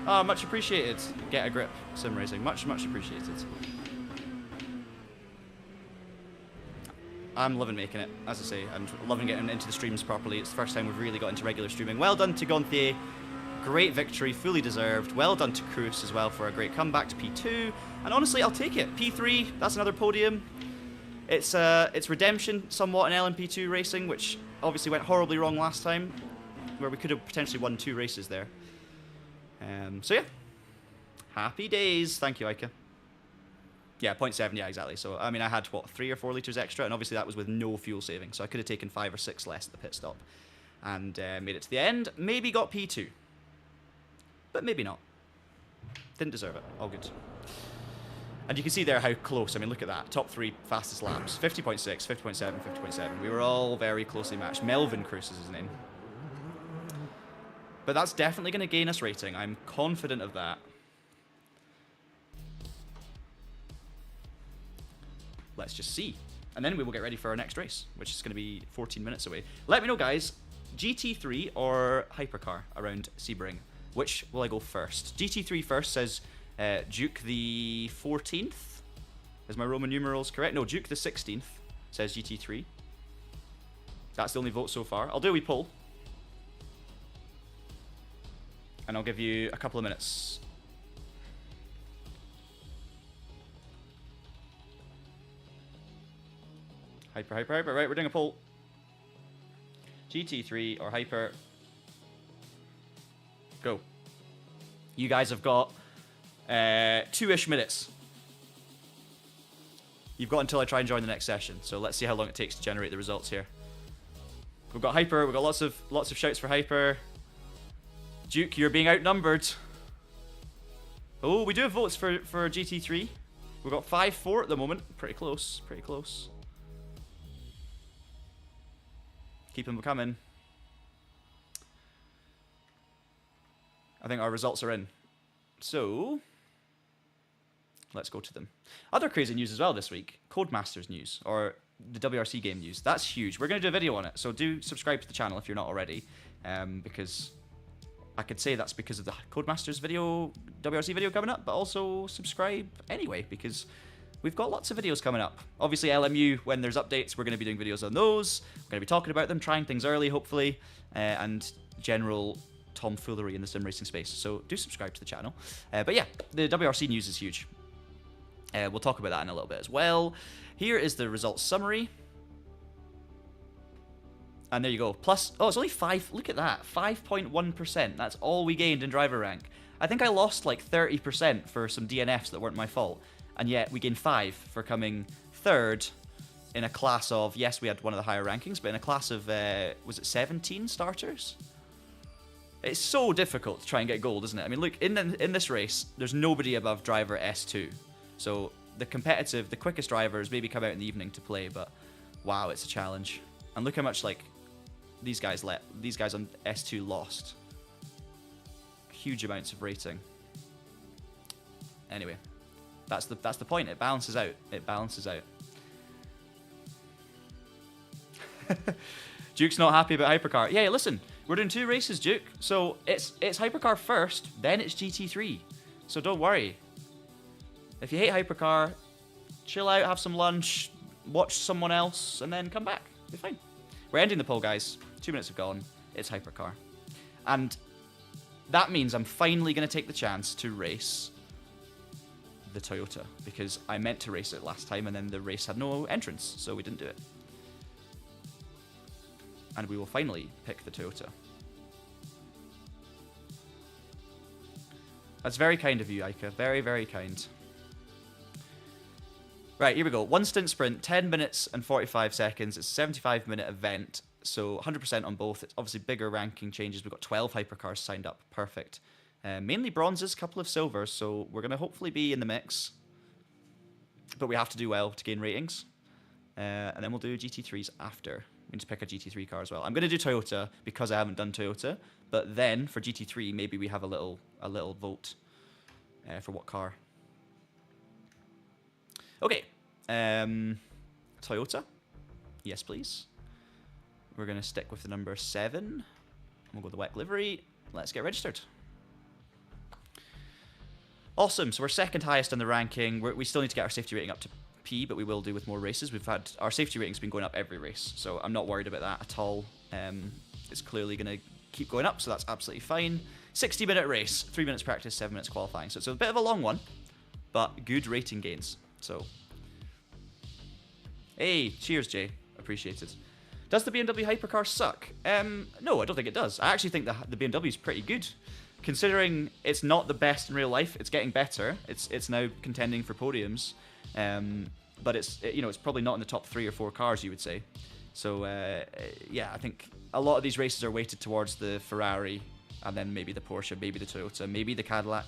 Oh, much appreciated. Get a grip, sim racing. Much appreciated. I'm loving making it, as I say. I'm loving getting into the streams properly. It's the first time we've really got into regular streaming. Well done to Gonthier. Great victory, fully deserved. Well done to Kroos as well for a great comeback to P2. And honestly, I'll take it. P3, that's another podium. It's redemption somewhat in LMP2 racing, which obviously went horribly wrong last time, where we could have potentially won 2 races there. So yeah, happy days. Thank you, Ika. Yeah, 0.7, yeah, exactly. So, I mean, I had, what, 3 or 4 litres extra, and obviously that was with no fuel saving, so I could have taken 5 or 6 less at the pit stop, and made it to the end. Maybe got P2. but maybe not. Didn't deserve it. All good. And you can see there how close. I mean, look at that. Top 3 fastest laps. 50.6, 50.7, 50.7. We were all very closely matched. Melvin Cruz is his name. But that's definitely going to gain us rating. I'm confident of that. Let's just see. And then we will get ready for our next race, which is going to be 14 minutes away. Let me know, guys, GT3 or Hypercar around Sebring. Which will I go first? GT3 first, says Duke the 14th. Is my Roman numerals correct? No, Duke the 16th, says GT3. That's the only vote so far. I'll do a wee poll. And I'll give you a couple of minutes. Hyper, hyper, hyper. Right, we're doing a poll. GT3 or Hyper. Go. You guys have got 2-ish minutes. You've got until I try and join the next session. So let's see how long it takes to generate the results here. We've got Hyper. We've got lots of shouts for Hyper. Duke, you're being outnumbered. Oh, we do have votes for GT3. We've got 5-4 at the moment. Pretty close. Pretty close. Keep them coming. I think our results are in. So, let's go to them. Other crazy news as well this week. Codemasters news, or the WRC game news. That's huge. We're going to do a video on it, so do subscribe to the channel if you're not already. Because I could say that's because of the Codemasters video, WRC video coming up, but also subscribe anyway, because we've got lots of videos coming up. Obviously, LMU, when there's updates, we're going to be doing videos on those. We're going to be talking about them, trying things early, hopefully, and general tomfoolery in the sim racing space. So do subscribe to the channel. But yeah, the WRC news is huge. We'll talk about that in a little bit as well. Here is the results summary. And there you go. Plus, oh, it's only 5. Look at that. 5.1%. That's all we gained in driver rank. I think I lost like 30% for some DNFs that weren't my fault. And yet we gained 5 for coming 3rd in a class of, yes, we had one of the higher rankings, but in a class of, was it 17 starters? It's so difficult to try and get gold, isn't it? I mean, look, in this race, there's nobody above driver S2. So the quickest drivers maybe come out in the evening to play, but wow, it's a challenge. And look how much, like, these guys on S2 lost. Huge amounts of rating. Anyway, that's the point. It balances out. It balances out. Duke's not happy about Hypercar. Yeah, listen, we're doing 2 races, Duke. So it's Hypercar first, then it's GT3. So don't worry. If you hate Hypercar, chill out, have some lunch, watch someone else, and then come back. Be fine. We're ending the poll, guys. 2 minutes have gone. It's Hypercar. And that means I'm finally going to take the chance to race the Toyota, because I meant to race it last time and then the race had no entrance, so we didn't do it. And we will finally pick the Toyota. That's very kind of you, Aika. Very, very kind. Right, here we go. 1 stint sprint, 10 minutes and 45 seconds. It's a 75-minute event, so 100% on both. It's obviously bigger ranking changes. We've got 12 hypercars signed up. Perfect. Mainly bronzes, a couple of silvers, so we're going to hopefully be in the mix. But we have to do well to gain ratings. And then we'll do GT3s after. We need to pick a GT3 car as well. I'm going to do Toyota because I haven't done Toyota. But then for GT3, maybe we have a little vote for what car. Okay. Toyota. Yes, please. We're going to stick with the number 7. We'll go with the WEC livery. Let's get registered. Awesome. So we're second highest in the ranking. We still need to get our safety rating up to P, but we will do with more races. Our safety rating's been going up every race, so I'm not worried about that at all. It's clearly going to keep going up, so that's absolutely fine. 60-minute race, 3 minutes practice, 7 minutes qualifying. So it's a bit of a long one, but good rating gains. So, hey, cheers, Jay. Appreciate it. Does the BMW Hypercar suck? No, I don't think it does. I actually think the BMW is pretty good. Considering it's not the best in real life, it's getting better. It's now contending for podiums, but it's probably not in the top 3 or 4 cars, you would say. So yeah, I think a lot of these races are weighted towards the Ferrari and then maybe the Porsche, maybe the Toyota, maybe the Cadillac,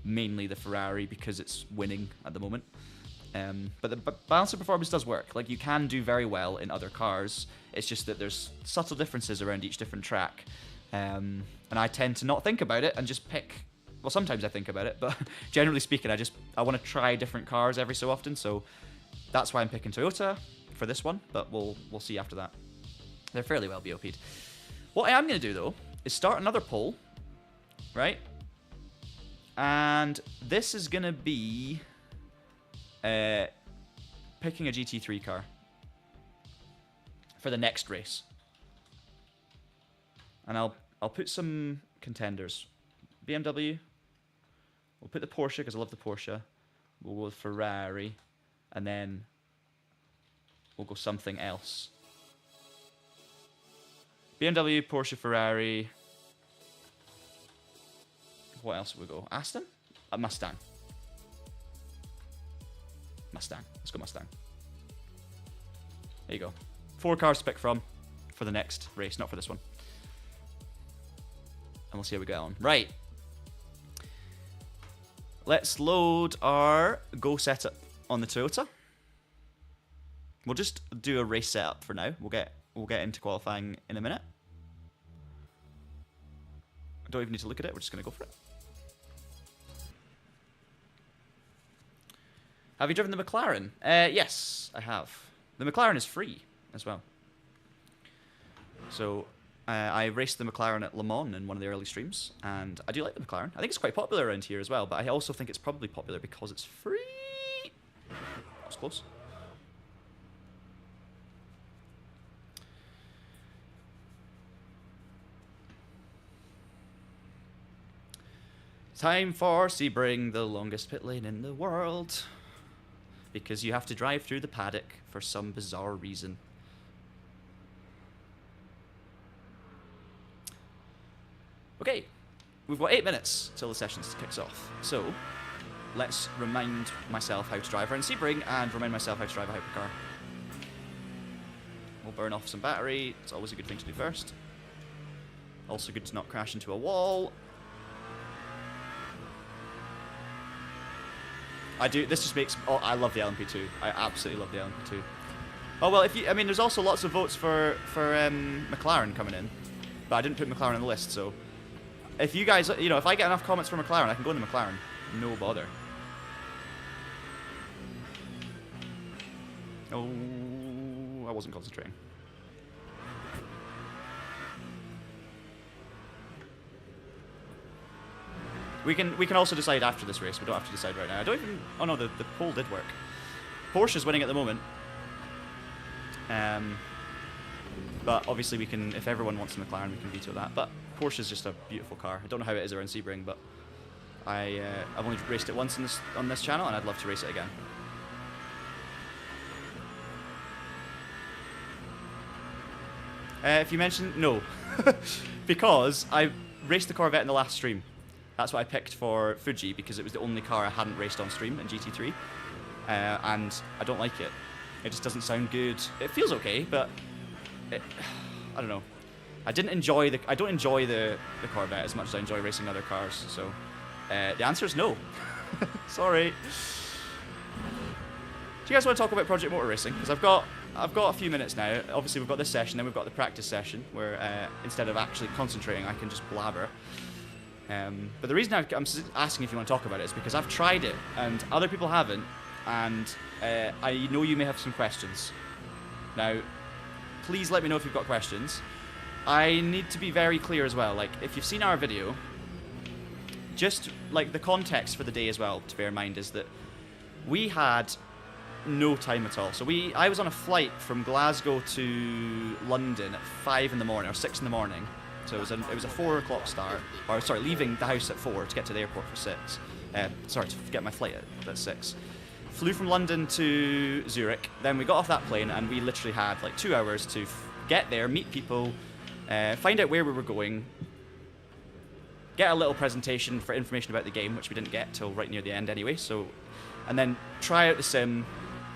mainly the Ferrari because it's winning at the moment. But the balance of performance does work. Like, you can do very well in other cars. It's just that there's subtle differences around each different track. And I tend to not think about it and just pick... Well, sometimes I think about it, but generally speaking, I want to try different cars every so often. So that's why I'm picking Toyota for this one, but we'll see after that. They're fairly well BOP'd. What I am going to do, though, is start another poll, right? And this is going to be... picking a GT3 car for the next race, and I'll put some contenders. BMW. We'll put the Porsche because I love the Porsche. We'll go with Ferrari, and then we'll go something else. BMW, Porsche, Ferrari. What else would we go? Aston? Mustang. Mustang. Let's go Mustang. There you go. 4 cars to pick from for the next race, not for this one. And we'll see how we get on. Right. Let's load our Go setup on the Toyota. We'll just do a race setup for now. We'll get into qualifying in a minute. I don't even need to look at it. We're just going to go for it. Have you driven the McLaren? Yes, I have. The McLaren is free as well. So I raced the McLaren at Le Mans in one of the early streams, and I do like the McLaren. I think it's quite popular around here as well, but I also think it's probably popular because it's free. That was close. Time for Sebring, the longest pit lane in the world. Because you have to drive through the paddock for some bizarre reason. Okay, we've got 8 minutes till the session kicks off. So, let's remind myself how to drive around Sebring and remind myself how to drive a hypercar. We'll burn off some battery. It's always a good thing to do first. Also good to not crash into a wall. This just makes... Oh, I love the LMP2. I absolutely love the LMP2. Oh, well, I mean, there's also lots of votes for McLaren coming in. But I didn't put McLaren on the list, so... If you guys... You know, if I get enough comments for McLaren, I can go in the McLaren. No bother. Oh, I wasn't concentrating. We can also decide after this race. We don't have to decide right now. I don't even... Oh no, the poll did work. Porsche's winning at the moment. But obviously we can... If everyone wants the McLaren, we can veto that. But Porsche's just a beautiful car. I don't know how it is around Sebring, but I've only raced it once on this channel, and I'd love to race it again. If you mentioned... No. Because I raced the Corvette in the last stream. That's what I picked for Fuji, because it was the only car I hadn't raced on stream in GT3. And I don't like it. It just doesn't sound good. It feels okay, but... I don't know. I don't enjoy the Corvette as much as I enjoy racing other cars, so... the answer is no. Sorry. Do you guys want to talk about Project Motor Racing? Because I've got a few minutes now. Obviously we've got this session, then we've got the practice session, where instead of actually concentrating, I can just blabber. But the reason I'm asking if you want to talk about it is because I've tried it, and other people haven't, and I know you may have some questions. Now, please let me know if you've got questions. I need to be very clear as well, like, if you've seen our video, just, like, the context for the day as well, to bear in mind, is that we had no time at all. So I was on a flight from Glasgow to London at 5 in the morning, or 6 in the morning. So it was a 4 o'clock start, or sorry, leaving the house at 4 to get to the airport for 6. Sorry, to get my flight at 6. Flew from London to Zurich, then we got off that plane, and we literally had like 2 hours to get there, meet people, find out where we were going, get a little presentation for information about the game, which we didn't get till right near the end anyway, so, and then try out the sim,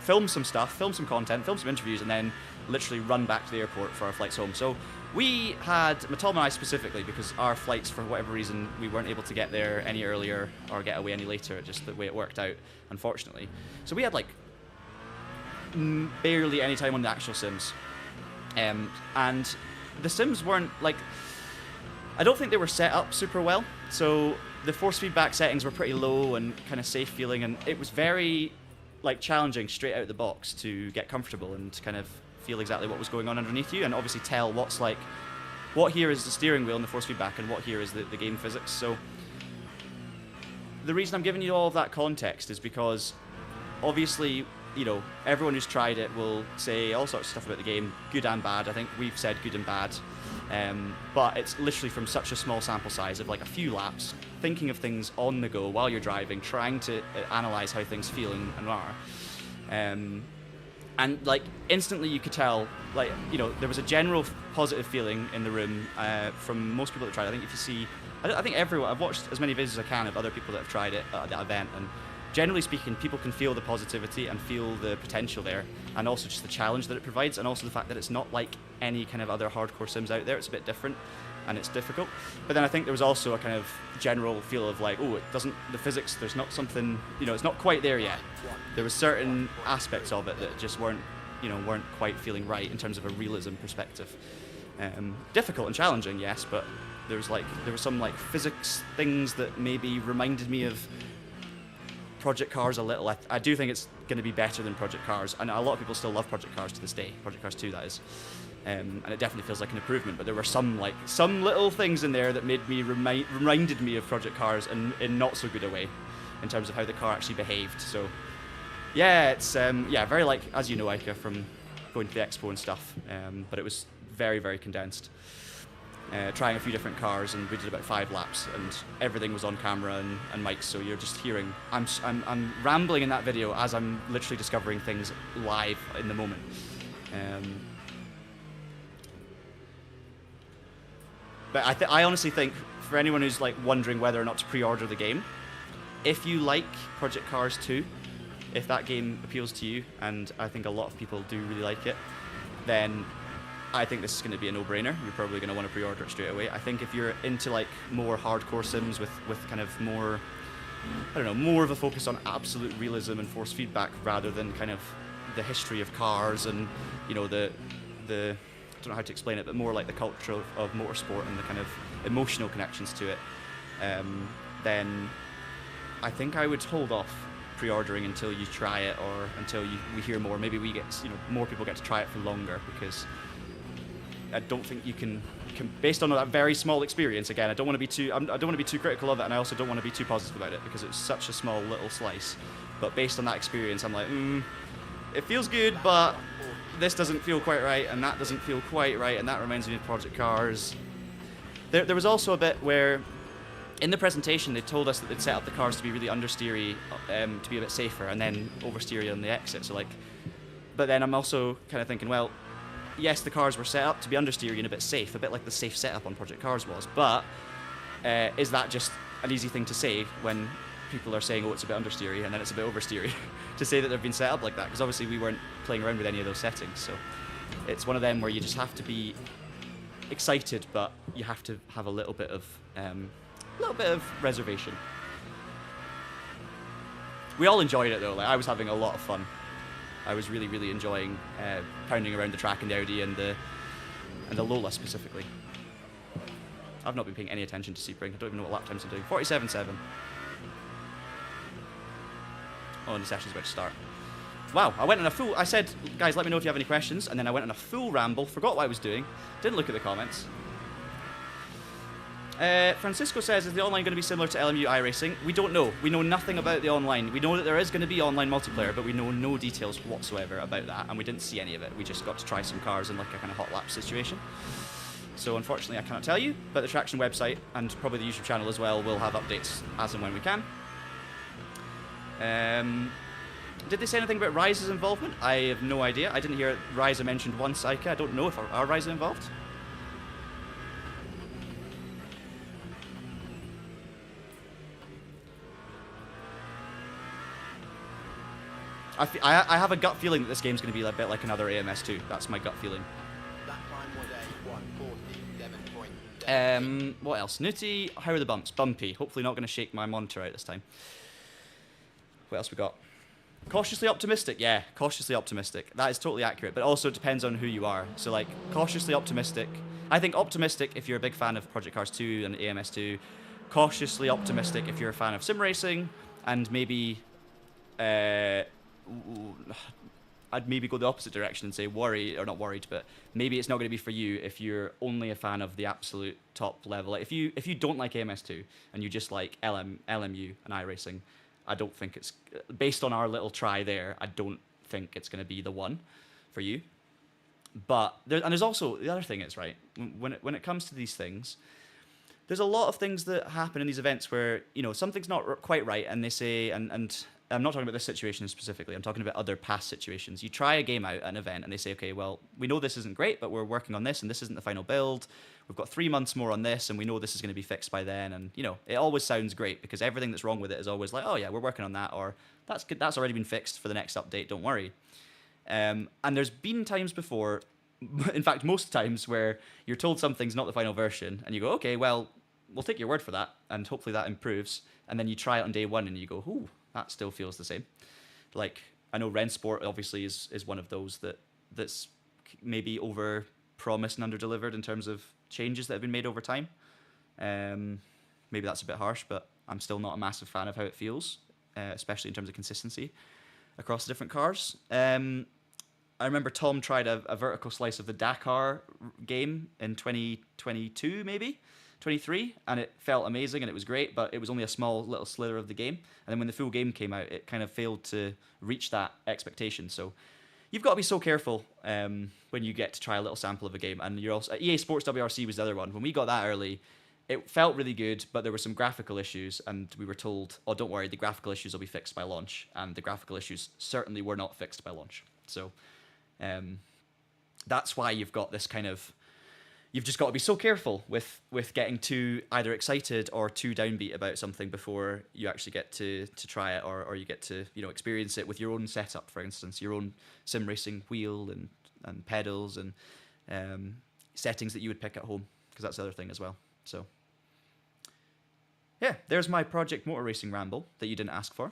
film some stuff, film some content, film some interviews, and then literally run back to the airport for our flights home. So we had, Tom and I specifically, because our flights, for whatever reason, we weren't able to get there any earlier or get away any later, just the way it worked out, unfortunately. So we had like barely any time on the actual sims. And the sims weren't like, I don't think they were set up super well. So the force feedback settings were pretty low and kind of safe feeling, and it was very like challenging straight out of the box to get comfortable and kind of feel exactly what was going on underneath you, and obviously tell what's like, what here is the steering wheel and the force feedback and what here is the game physics. So the reason I'm giving you all of that context is because obviously, you know, everyone who's tried it will say all sorts of stuff about the game, good and bad. I think we've said good and bad, but it's literally from such a small sample size of like a few laps, thinking of things on the go while you're driving, trying to analyze how things feel and are. And like instantly you could tell, like, you know, there was a general positive feeling in the room from most people that tried it. I think if you see, I think everyone, I've watched as many videos as I can of other people that have tried it at that event, and generally speaking, people can feel the positivity and feel the potential there, and also just the challenge that it provides, and also the fact that it's not like any kind of other hardcore sims out there. It's a bit different, and it's difficult. But then I think there was also a kind of general feel of like, oh, it doesn't, the physics, there's not something, you know, it's not quite there yet. There was certain aspects of it that just weren't, you know, weren't quite feeling right in terms of a realism perspective. Difficult and challenging, yes, but there were some like physics things that maybe reminded me of Project Cars a little. I do think it's going to be better than Project Cars, and a lot of people still love Project Cars to this day. Project Cars 2, that is. And it definitely feels like an improvement, but there were some little things in there that made me reminded me of Project Cars in not so good a way, in terms of how the car actually behaved. So yeah, it's very like, as you know, Ica, from going to the expo and stuff, but it was very, very condensed. Trying a few different cars, and we did about 5 laps, and everything was on camera and mics, so you're just hearing. I'm rambling in that video as I'm literally discovering things live in the moment. But I honestly think, for anyone who's like wondering whether or not to pre-order the game, if you like Project Cars 2, if that game appeals to you, and I think a lot of people do really like it, then I think this is going to be a no-brainer. You're probably going to want to pre-order it straight away. I think if you're into like more hardcore sims with kind of more, I don't know, more of a focus on absolute realism and force feedback rather than kind of the history of cars and, you know, the I don't know how to explain it, but more like the culture of motorsport and the kind of emotional connections to it, then I think I would hold off pre-ordering until you try it, or until we hear more. Maybe we get, you know, more people get to try it for longer, because I don't think you can based on that very small experience. Again, I don't want to be too critical of it, and I also don't want to be too positive about it because it's such a small little slice. But based on that experience, I'm like, it feels good, but this doesn't feel quite right, and that doesn't feel quite right, and that reminds me of Project Cars. There was also a bit where, in the presentation, they told us that they'd set up the cars to be really understeery, to be a bit safer, and then oversteery on the exit. So like, but then I'm also kind of thinking, well, yes, the cars were set up to be understeery and a bit safe, a bit like the safe setup on Project Cars was, but is that just an easy thing to say when people are saying, oh, it's a bit understeery and then it's a bit oversteery, to say that they've been set up like that? Because obviously we weren't playing around with any of those settings, so it's one of them where you just have to be excited, but you have to have a little bit of reservation. We all enjoyed it though. Like, I was having a lot of fun. I was really, really enjoying pounding around the track in the Audi and the Lola specifically. I've not been paying any attention to SIMRIG. I don't even know what lap times I'm doing. 47.7. Oh, and the session's about to start. Wow, I said, guys, let me know if you have any questions, and then I went on a full ramble, forgot what I was doing, didn't look at the comments. Francisco says, is the online going to be similar to LMU iRacing? We don't know. We know nothing about the online. We know that there is going to be online multiplayer, but we know no details whatsoever about that, and we didn't see any of it. We just got to try some cars in like a kind of hot lap situation. So unfortunately I cannot tell you, but the Traxion website and probably the YouTube channel as well will have updates as and when we can. Did they say anything about Rise's involvement? I have no idea. I didn't hear Rise mentioned once, Ica. I don't know if are Rise involved. I have a gut feeling that this game's going to be a bit like another AMS2. That's my gut feeling. That time was a 147.7. What else? Nutty, how are the bumps? Bumpy. Hopefully not going to shake my monitor out this time. What else we got? Cautiously optimistic. Yeah, cautiously optimistic. That is totally accurate, but also it depends on who you are. So, like, cautiously optimistic. I think optimistic if you're a big fan of Project Cars 2 and AMS2. Cautiously optimistic if you're a fan of sim racing. And maybe... I'd maybe go the opposite direction and say worry, or not worried, but maybe it's not going to be for you if you're only a fan of the absolute top level. Like if you don't like AMS2 and you just like LMU and iRacing, I don't think it's, based on our little try there, I don't think it's going to be the one for you. But there's also, the other thing is, right, when it comes to these things, there's a lot of things that happen in these events where, you know, something's not quite right, and they say, and I'm not talking about this situation specifically, I'm talking about other past situations. You try a game out at an event, and they say, okay, well, we know this isn't great, but we're working on this, and this isn't the final build. We've got 3 months more on this, and we know this is going to be fixed by then. And, you know, it always sounds great, because everything that's wrong with it is always like, oh, yeah, we're working on that, or that's good, that's already been fixed for the next update, don't worry. And there's been times before, in fact, most times, where you're told something's not the final version, and you go, okay, well, we'll take your word for that, and hopefully that improves. And then you try it on day one, and you go, ooh, that still feels the same. Like, I know Rensport obviously is one of those that's maybe over-promised and under-delivered in terms of changes that have been made over time. Maybe that's a bit harsh, but I'm still not a massive fan of how it feels, especially in terms of consistency across the different cars. I remember Tom tried a vertical slice of the Dakar game in 2022, maybe? 23, and it felt amazing and it was great, but it was only a small little slither of the game. And then when the full game came out, it kind of failed to reach that expectation. So you've got to be so careful when you get to try a little sample of a game. And you're also, EA Sports WRC was the other one. When we got that early, it felt really good, but there were some graphical issues, and we were told, oh, don't worry, the graphical issues will be fixed by launch. And the graphical issues certainly were not fixed by launch. So that's why you've got this kind of, you've just got to be so careful with getting too either excited or too downbeat about something before you actually get to try it, or you get to, you know, experience it with your own setup, for instance, your own sim racing wheel and pedals and settings that you would pick at home, because that's the other thing as well. So yeah, there's my Project Motor Racing ramble that you didn't ask for.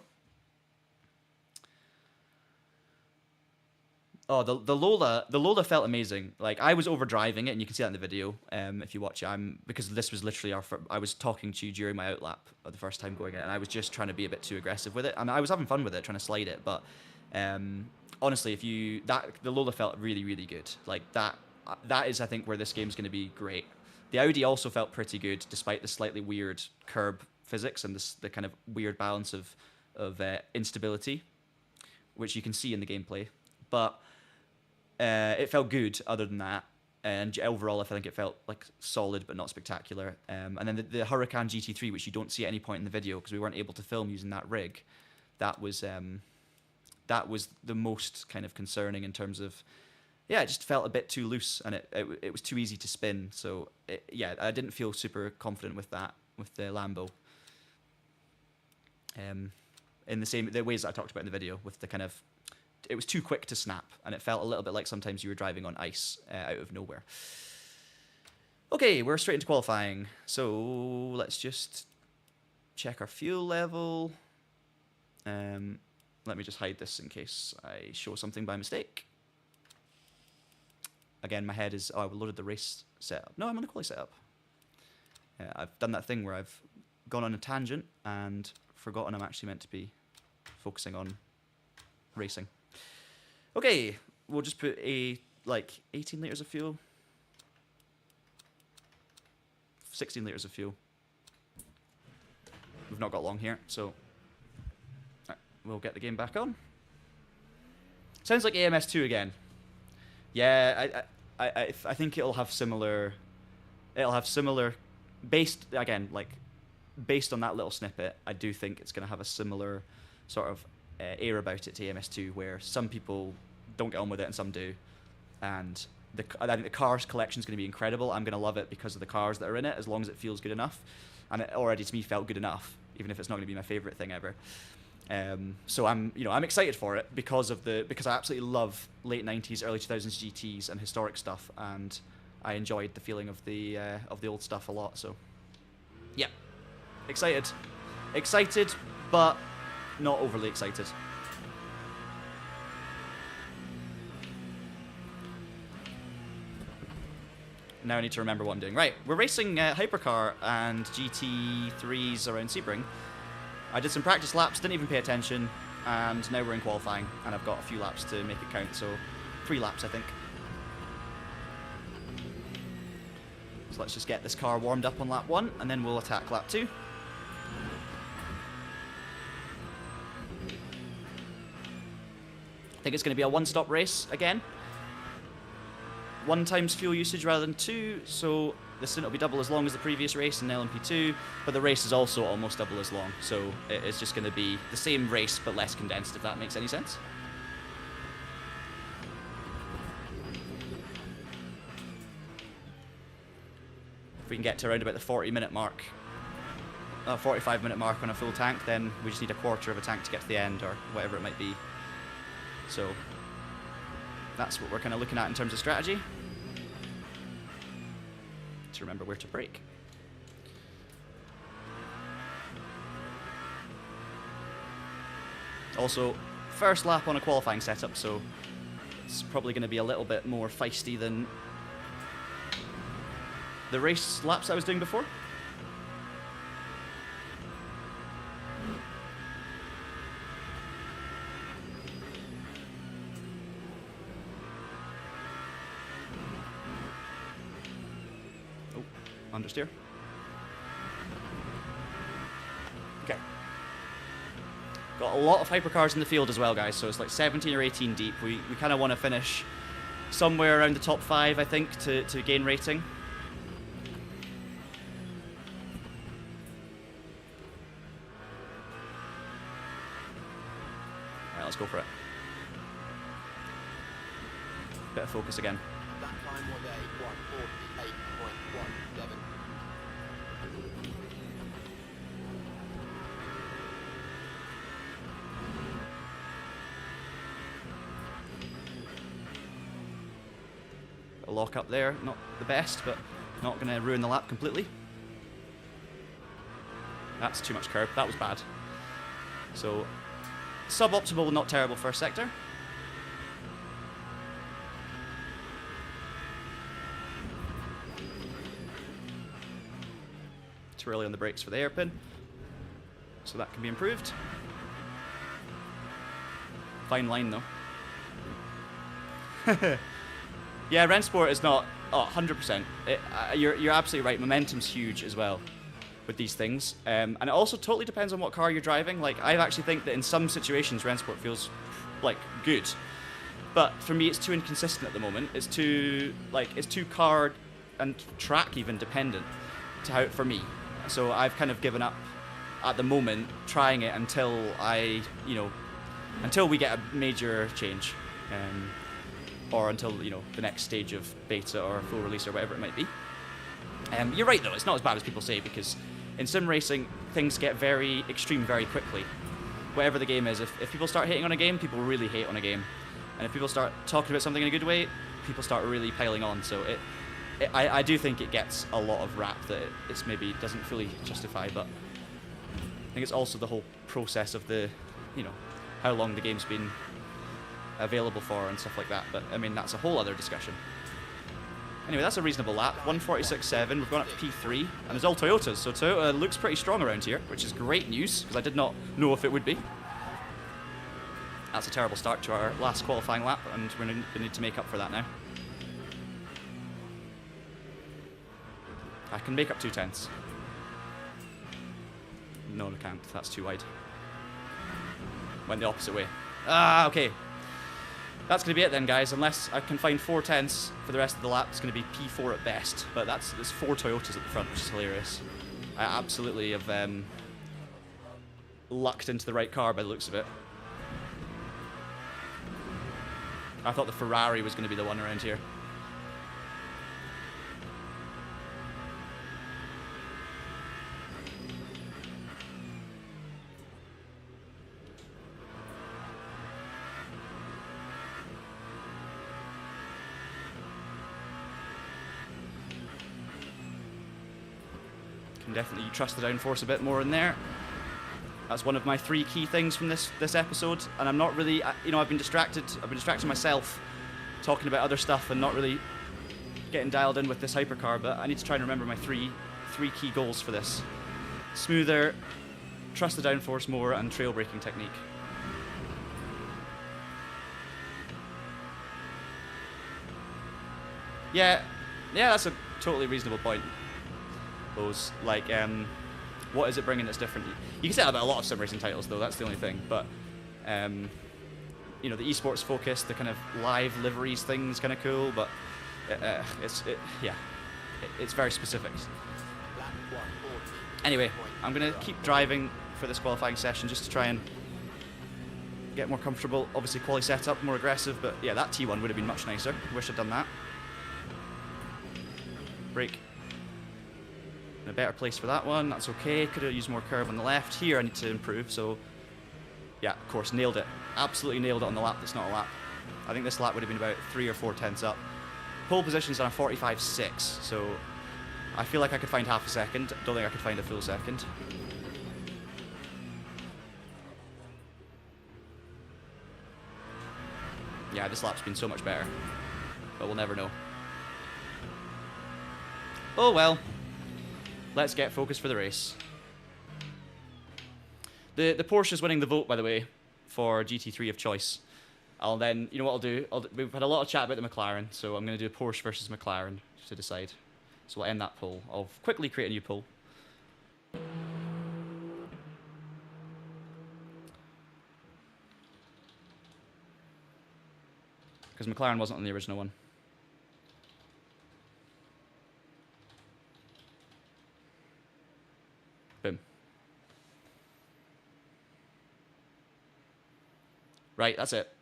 Oh, the Lola felt amazing. Like, I was overdriving it, and you can see that in the video if you watch it. Because this was literally I was talking to you during my outlap the first time going in, and I was just trying to be a bit too aggressive with it. And I was having fun with it, trying to slide it. But honestly, the Lola felt really, really good. Like that is, I think, where this game's going to be great. The Audi also felt pretty good, despite the slightly weird curb physics and the kind of weird balance of instability, which you can see in the gameplay. But it felt good other than that, and overall I think it felt like solid but not spectacular. And then the Huracan GT3, which you don't see at any point in the video because we weren't able to film using that rig, that was the most kind of concerning in terms of, yeah, it just felt a bit too loose, and it was too easy to spin. So yeah, I didn't feel super confident with that, with the Lambo. In the ways that I talked about in the video, with the kind of, it was too quick to snap, and it felt a little bit like sometimes you were driving on ice out of nowhere. Okay, we're straight into qualifying. So let's just check our fuel level. Let me just hide this in case I show something by mistake. Again, my head is, oh, I loaded the race setup. No, I'm on the quali setup. I've done that thing where I've gone on a tangent and forgotten I'm actually meant to be focusing on racing. Okay, we'll just put 18 litres of fuel. 16 litres of fuel. We've not got long here, so we'll get the game back on. Sounds like AMS2 again. Yeah, I think it'll have similar, based on that little snippet, I do think it's going to have a similar sort of air about it to AMS2, where some people don't get on with it and some do. And I think the cars collection is going to be incredible. I'm going to love it because of the cars that are in it, as long as it feels good enough. And it already, to me, felt good enough, even if it's not going to be my favourite thing ever. So I'm excited for it because I absolutely love late 90s, early 2000s GTs and historic stuff, and I enjoyed the feeling of the old stuff a lot. So, yeah, excited, but not overly excited. Now I need to remember what I'm doing. Right, we're racing Hypercar and GT3s around Sebring. I did some practice laps, didn't even pay attention, and now we're in qualifying, and I've got a few laps to make it count, so 3 laps I think. So let's just get this car warmed up on lap 1, and then we'll attack lap 2. I think it's going to be a one-stop race again. 1 times fuel usage rather than 2, so the stint will be double as long as the previous race in LMP2, but the race is also almost double as long, so it is just going to be the same race but less condensed, if that makes any sense. If we can get to around about the 40-minute mark, 45-minute mark on a full tank, then we just need a quarter of a tank to get to the end, or whatever it might be. So that's what we're kind of looking at in terms of strategy. To remember where to brake. Also, first lap on a qualifying setup, so it's probably going to be a little bit more feisty than the race laps I was doing before. Understeer. Okay. Got a lot of hypercars in the field as well, guys, so it's like 17 or 18 deep. We kind of want to finish somewhere around the top 5, I think, to gain rating. Alright, let's go for it. Bit of focus again. That time was a 1:48.17. A lock up there, not the best, but not going to ruin the lap completely. That's too much curb, that was bad. So, suboptimal, not terrible first sector. Too early on the brakes for the hairpin, so that can be improved. Fine line though. Yeah, Rennsport is not 100%. You're absolutely right. Momentum's huge as well with these things, and it also totally depends on what car you're driving. Like, I actually think that in some situations Rennsport feels like good, but for me it's too inconsistent at the moment. It's too car and track even dependent to how for me. So I've kind of given up at the moment trying it until until we get a major change. Or until, the next stage of beta or full release or whatever it might be. You're right though, it's not as bad as people say, because in sim racing, things get very extreme very quickly. Whatever the game is, if people start hating on a game, people really hate on a game. And if people start talking about something in a good way, people start really piling on. So I do think it gets a lot of rap that it's maybe doesn't fully justify, but I think it's also the whole process of the, how long the game's been available for and stuff like that, but I mean that's a whole other discussion. Anyway, that's a reasonable lap. 1:46.7. We've gone up to P3, and it's all Toyotas, so Toyota looks pretty strong around here, which is great news because I did not know if it would be. That's a terrible start to our last qualifying lap, and we need to make up for that now. I can make up 2 tenths. No, I can't. That's too wide. Went the opposite way. Ah, okay. That's going to be it then, guys. Unless I can find 4 tenths for the rest of the lap, it's going to be P4 at best. But there's 4 Toyotas at the front, which is hilarious. I absolutely have lucked into the right car by the looks of it. I thought the Ferrari was going to be the one around here. can definitely trust the downforce a bit more in there. That's one of my 3 key things from this episode, and I'm not really, you know, I've been distracted myself talking about other stuff and not really getting dialed in with this hypercar, but I need to try and remember my three key goals for this. Smoother, trust the downforce more, and trail braking technique. Yeah, that's a totally reasonable point. Those, like, what is it bringing that's different? You can say that about a lot of sim racing titles, though. That's the only thing. But, you know, the esports focus, the kind of live liveries thing's kind of cool. But it's very specific. Anyway, I'm gonna keep driving for this qualifying session just to try and get more comfortable. Obviously, quali setup, more aggressive. But yeah, that T1 would have been much nicer. Wish I'd done that. Brake. In a better place for that one. That's okay. Could have used more curve on the left. Here I need to improve. So yeah, of course, nailed it. Absolutely nailed it on the lap that's not a lap. I think this lap would have been about 3 or 4 tenths up. Pole position's on a 45.6, so I feel like I could find half a second. Don't think I could find a full second. Yeah, this lap's been so much better, but we'll never know. Oh well. Let's get focused for the race. The Porsche is winning the vote, by the way, for GT3 of choice. I'll then, you know what I'll do? We've had a lot of chat about the McLaren, so I'm going to do Porsche versus McLaren to decide. So we'll end that poll. I'll quickly create a new poll. Because McLaren wasn't on the original one. Boom. Right, that's it.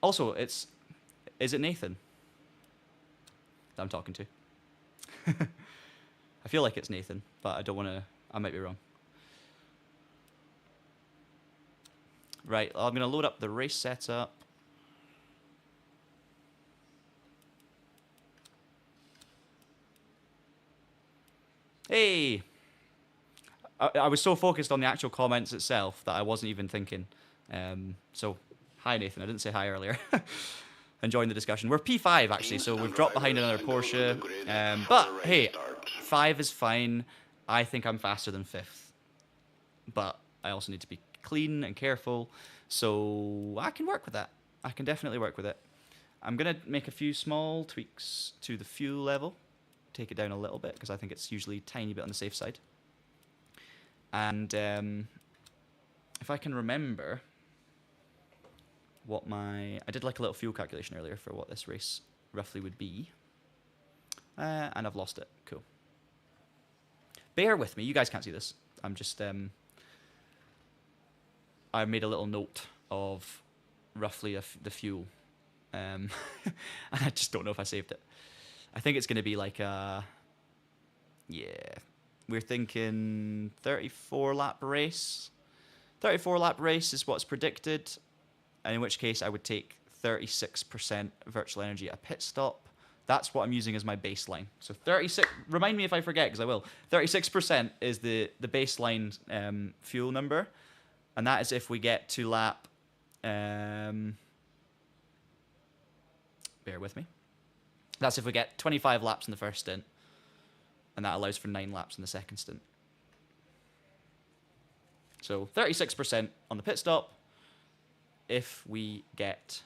Also, is it Nathan that I'm talking to? I feel like it's Nathan, but I don't want to, I might be wrong. Right, I'm going to load up the race setup. Hey! I was so focused on the actual comments itself that I wasn't even thinking. So, hi Nathan, I didn't say hi earlier. Enjoying the discussion. We're P5 actually, so we've dropped behind another Porsche. But hey, 5 is fine. I think I'm faster than 5th. But I also need to be clean and careful, so I can work with that. I can definitely work with it. I'm going to make a few small tweaks to the fuel level. Take it down a little bit, because I think it's usually a tiny bit on the safe side. And if I can remember what I did like a little fuel calculation earlier for what this race roughly would be. And I've lost it. Cool. Bear with me. You guys can't see this. I'm just, I made a little note of roughly the fuel. And I just don't know if I saved it. I think it's going to be like a, yeah, we're thinking 34 lap race. 34 lap race is what's predicted, and in which case I would take 36% virtual energy at a pit stop. That's what I'm using as my baseline. So 36, remind me if I forget, because I will. 36% is the baseline fuel number, and that is if we get to lap, bear with me. That's if we get 25 laps in the first stint, and that allows for 9 laps in the second stint. So 36% on the pit stop if we get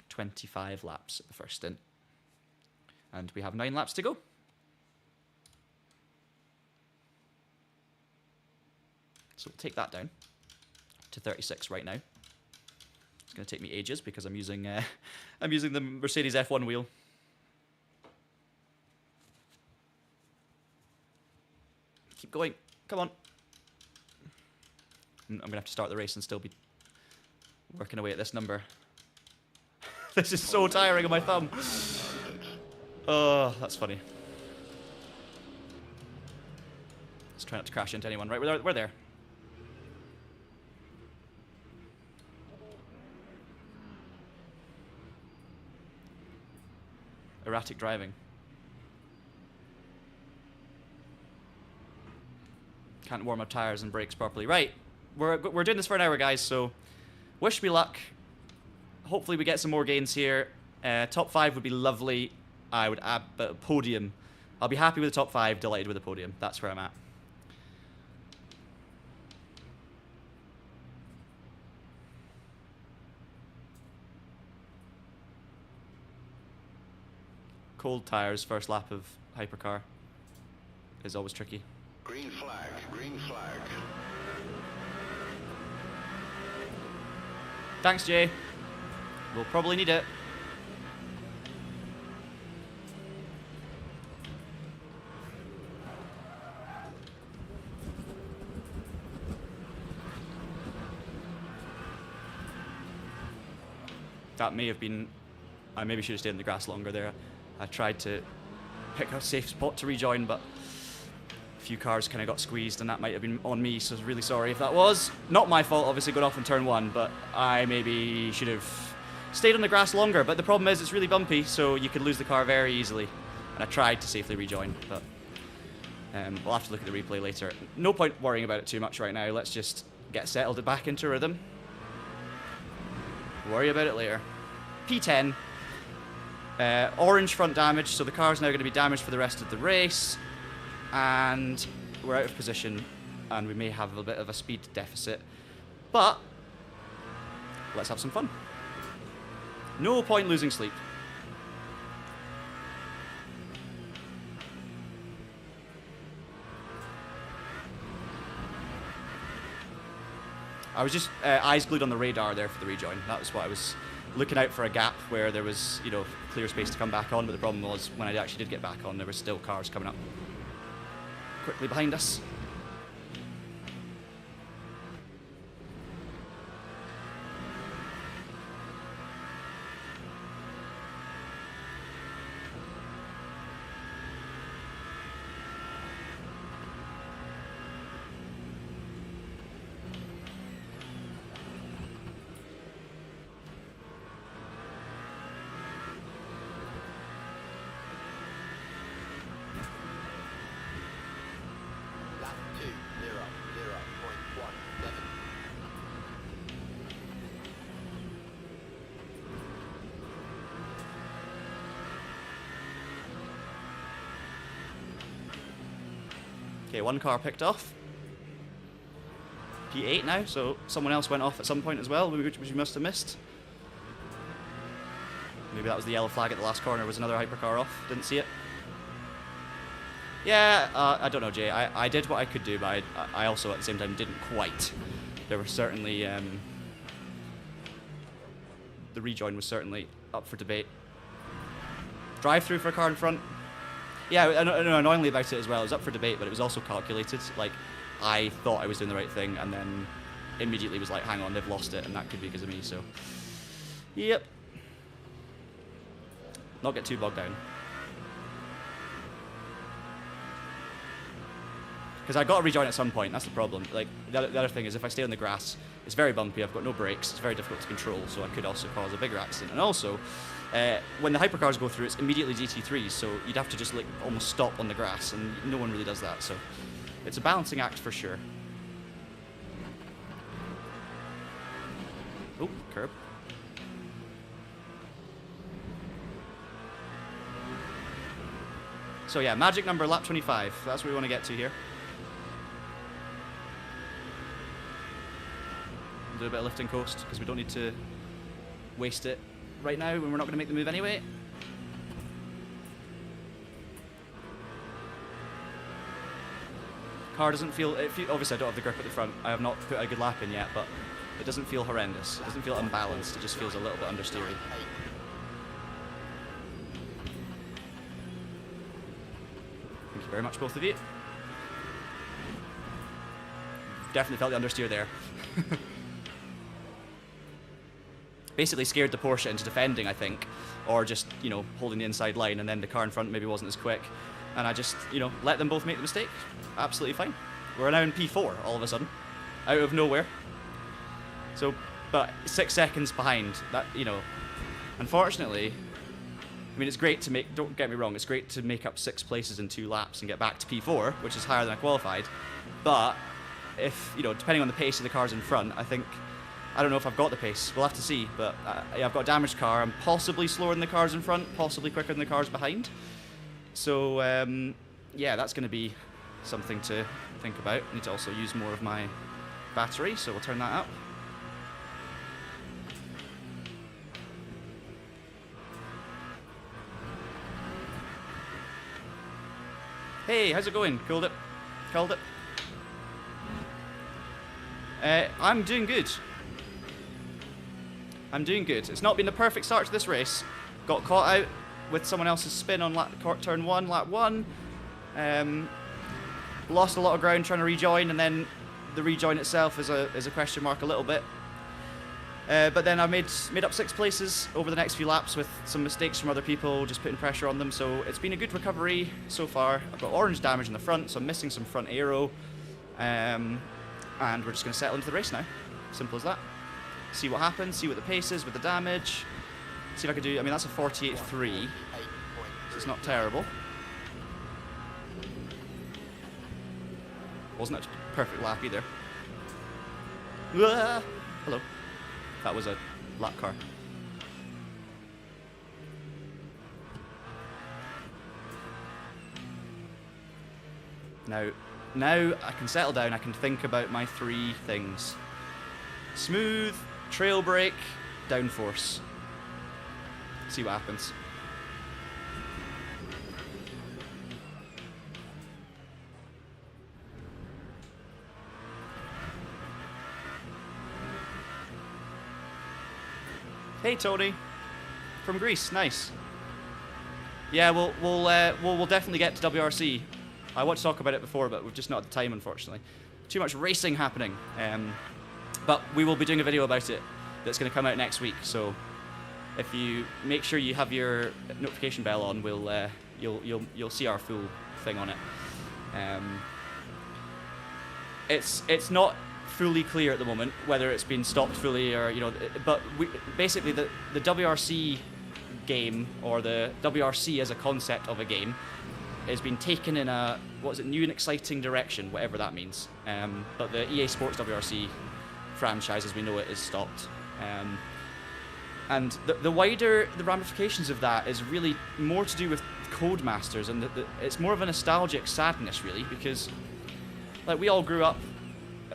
25 laps at the first stint. And we have 9 laps to go. So we'll take that down to 36 right now. It's going to take me ages because I'm using the Mercedes F1 wheel. Keep going. Come on. I'm going to have to start the race and still be working away at this number. This is so tiring on my thumb. Oh, that's funny. Let's try not to crash into anyone. Right, we're there. Erratic driving. Can't warm up tires and brakes properly. Right, we're doing this for an hour, guys, so wish me luck. Hopefully we get some more gains here. Top 5 would be lovely. I would add a podium. I'll be happy with the top 5, delighted with the podium. That's where I'm at. Cold tires, first lap of Hypercar is always tricky. Green flag, green flag. Thanks, Jay. We'll probably need it. That may have been... I maybe should have stayed in the grass longer there. I tried to pick a safe spot to rejoin, but a few cars kind of got squeezed, and that might have been on me, so really sorry if that was. Not my fault, obviously, going off in turn 1, but I maybe should have stayed on the grass longer. But the problem is it's really bumpy, so you could lose the car very easily. And I tried to safely rejoin, but we'll have to look at the replay later. No point worrying about it too much right now. Let's just get settled back into rhythm. Worry about it later. P10. Orange front damage, so the car's now going to be damaged for the rest of the race. And we're out of position, and we may have a bit of a speed deficit. But let's have some fun. No point losing sleep. I was just eyes glued on the radar there for the rejoin. That was what I was looking out for, a gap where there was, you know, clear space to come back on. But the problem was when I actually did get back on, there were still cars coming up quickly behind us. Lap 2, 0, 0.17. Okay, one car picked off. P8 now, so someone else went off at some point as well, which we must have missed. Maybe that was the yellow flag at the last corner, was another Hypercar off. Didn't see it. Yeah, I don't know, Jay. I did what I could do, but I also at the same time didn't quite. There were certainly... the rejoin was certainly up for debate. Drive-through for a car in front. Yeah, I know, annoyingly about it as well. It was up for debate, but it was also calculated. Like, I thought I was doing the right thing, and then immediately was like, hang on, they've lost it, and that could be because of me, so... Yep. Not get too bogged down. Because I got to rejoin at some point, that's the problem. Like, the other thing is if I stay on the grass, it's very bumpy, I've got no brakes, it's very difficult to control, so I could also cause a bigger accident. And also, when the hypercars go through, it's immediately GT3s, so you'd have to just like almost stop on the grass, and no one really does that, so it's a balancing act for sure. Oh, curb. So yeah, magic number, lap 25. That's what we want to get to here. Do a bit of lift and coast, because we don't need to waste it right now when we're not going to make the move anyway. Car doesn't feel, obviously I don't have the grip at the front. I have not put a good lap in yet, but it doesn't feel horrendous. It doesn't feel unbalanced. It just feels a little bit understeery. Thank you very much, both of you. Definitely felt the understeer there. Basically scared the Porsche into defending, I think, or just, you know, holding the inside line, and then the car in front maybe wasn't as quick, and I just, you know, let them both make the mistake. Absolutely fine. We're now in P4 all of a sudden, out of nowhere. So, but 6 seconds behind, that, you know, unfortunately, I mean, it's great to make, don't get me wrong, it's great to make up 6 places in 2 laps and get back to P4, which is higher than I qualified. But if, you know, depending on the pace of the cars in front, I don't know if I've got the pace. We'll have to see. But yeah, I've got a damaged car. I'm possibly slower than the cars in front, possibly quicker than the cars behind. So yeah, that's going to be something to think about. I need to also use more of my battery, so we'll turn that up. Hey, how's it going? Called it. Called it. I'm doing good. I'm doing good. It's not been the perfect start to this race. Got caught out with someone else's spin on turn 1, lap 1. Lost a lot of ground trying to rejoin, and then the rejoin itself is a question mark a little bit. But then I made up 6 places over the next few laps with some mistakes from other people, just putting pressure on them. So it's been a good recovery so far. I've got orange damage in the front, so I'm missing some front aero. And we're just going to settle into the race now. Simple as that. See what happens, see what the pace is with the damage. See if I can do, I mean, that's a 48.3, so it's not terrible. Wasn't a perfect lap either. Ah, hello. That was a lap car. Now I can settle down, I can think about my 3 things. Smooth, trail brake, downforce. See what happens. Hey Tony, from Greece, nice. Yeah, we'll definitely get to WRC. I want to talk about it before, but we've just not had the time, unfortunately. Too much racing happening. But we will be doing a video about it that's going to come out next week. So if you make sure you have your notification bell on, you'll see our full thing on it. It's not fully clear at the moment whether it's been stopped fully or, you know, but basically the WRC game, or the WRC as a concept of a game, has been taken in a, what is it, new and exciting direction, whatever that means. But the EA Sports WRC franchise as we know it is stopped. And the wider the ramifications of that is really more to do with Codemasters, and it's more of a nostalgic sadness really, because like we all grew up,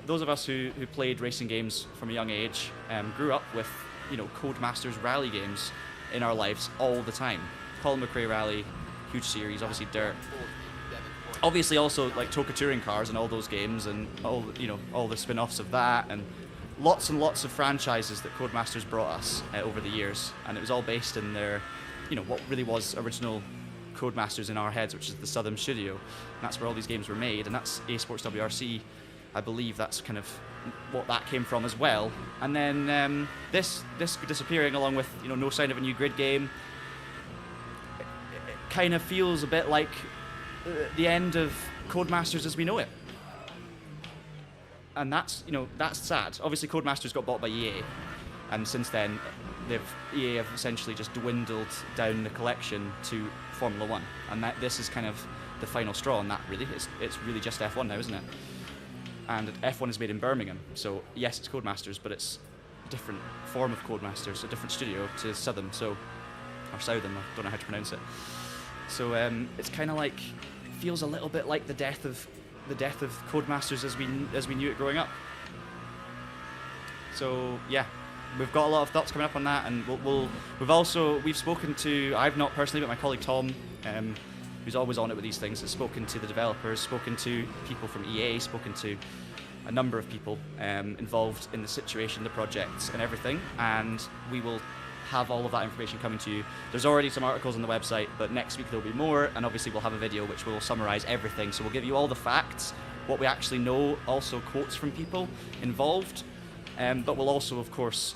those of us who played racing games from a young age, grew up with, you know, Codemasters rally games in our lives all the time. Colin McRae Rally, huge series, obviously Dirt. Obviously also like Toka Touring Cars and all those games, and all, you know, all the spin-offs of that, and lots of franchises that Codemasters brought us over the years, and it was all based in their, you know, what really was original Codemasters in our heads, which is the Southern Studio. And that's where all these games were made, and that's EA Sports WRC. I believe that's kind of what that came from as well. And then this disappearing along with, you know, no sign of a new grid game, it kind of feels a bit like the end of Codemasters as we know it. And that's, you know, that's sad. Obviously Codemasters got bought by EA, and since then EA have essentially just dwindled down the collection to Formula 1, and this is kind of the final straw on that really. It's really just F1 now, isn't it? And F1 is made in Birmingham, so yes, it's Codemasters, but it's a different form of Codemasters, a different studio to Southern, or Southern, I don't know how to pronounce it. So it's kind of like, feels a little bit like the death of Codemasters as we knew it growing up. So yeah, we've got a lot of thoughts coming up on that, and we've spoken to, I've not personally, but my colleague Tom, who's always on it with these things, has spoken to the developers, spoken to people from EA, spoken to a number of people involved in the situation, the projects and everything, and we will have all of that information coming to you. There's already some articles on the website, but next week there'll be more, and obviously we'll have a video which will summarize everything, so we'll give you all the facts, what we actually know, also quotes from people involved, but we'll also of course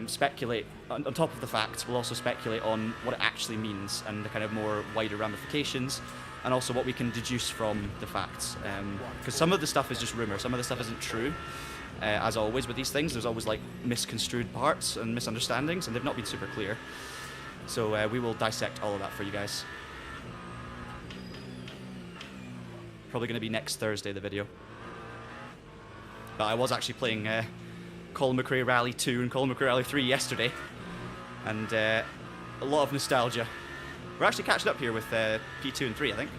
speculate on top of the facts. We'll also speculate on what it actually means and the kind of more wider ramifications, and also what we can deduce from the facts, because some of the stuff is just rumor, some of the stuff isn't true. As always with these things, there's always like misconstrued parts and misunderstandings, and they've not been super clear. So we will dissect all of that for you guys. Probably going to be next Thursday, the video. But I was actually playing Colin McRae Rally 2 and Colin McRae Rally 3 yesterday. And a lot of nostalgia. We're actually catching up here with P2 and 3, I think.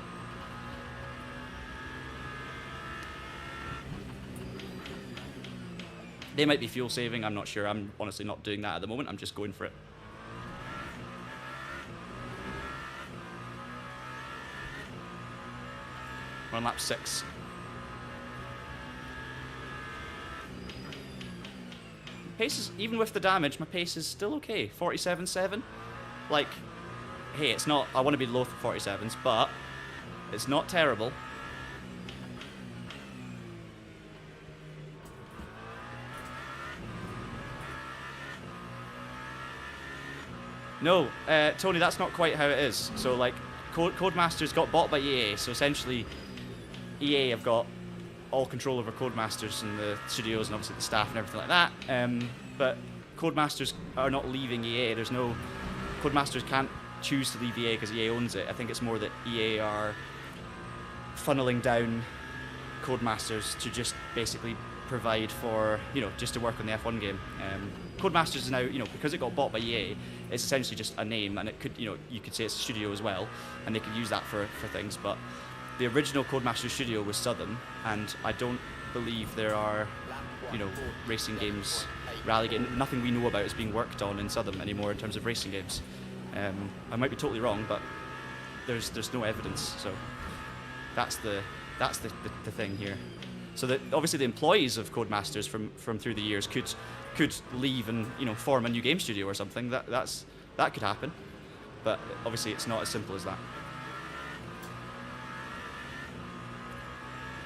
They might be fuel saving, I'm not sure. I'm honestly not doing that at the moment. I'm just going for it. We're on lap 6. Pace is, even with the damage, my pace is still okay. 47.7. Like, hey, it's not, I want to be low for 47s, but it's not terrible. No, Tony, that's not quite how it is. So, like, Codemasters got bought by EA, so essentially EA have got all control over Codemasters and the studios and obviously the staff and everything like that. But Codemasters are not leaving EA. There's no... Codemasters can't choose to leave EA because EA owns it. I think it's more that EA are funneling down Codemasters to just basically provide for, you know, just to work on the F1 game. Codemasters is now, you know, because it got bought by EA, it's essentially just a name, and it could, you know, you could say it's a studio as well, and they could use that for things, but the original Codemasters studio was Southern, and I don't believe there are, you know, racing games, rally games, nothing we know about is being worked on in Southern anymore in terms of racing games. I might be totally wrong, but there's no evidence, so that's the thing here. So that obviously the employees of Codemasters from through the years could leave and, you know, form a new game studio or something. That could happen, but obviously it's not as simple as that.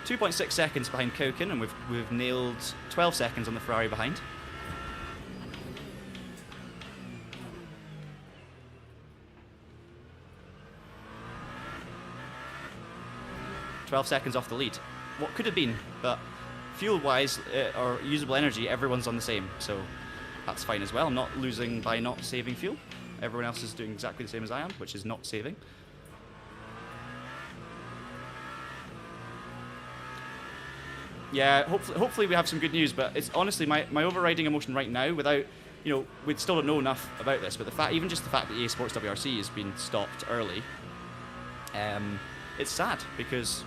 2.6 seconds behind Koken, and we've nailed 12 seconds on the Ferrari behind. "12 seconds off the lead." What could have been, but fuel-wise or usable energy, everyone's on the same, so that's fine as well. I'm not losing by not saving fuel. Everyone else is doing exactly the same as I am, which is not saving. Yeah, hopefully we have some good news, but it's honestly my overriding emotion right now, without, you know, we still don't know enough about this, but the fact, even just the fact that EA Sports WRC has been stopped early, it's sad, because,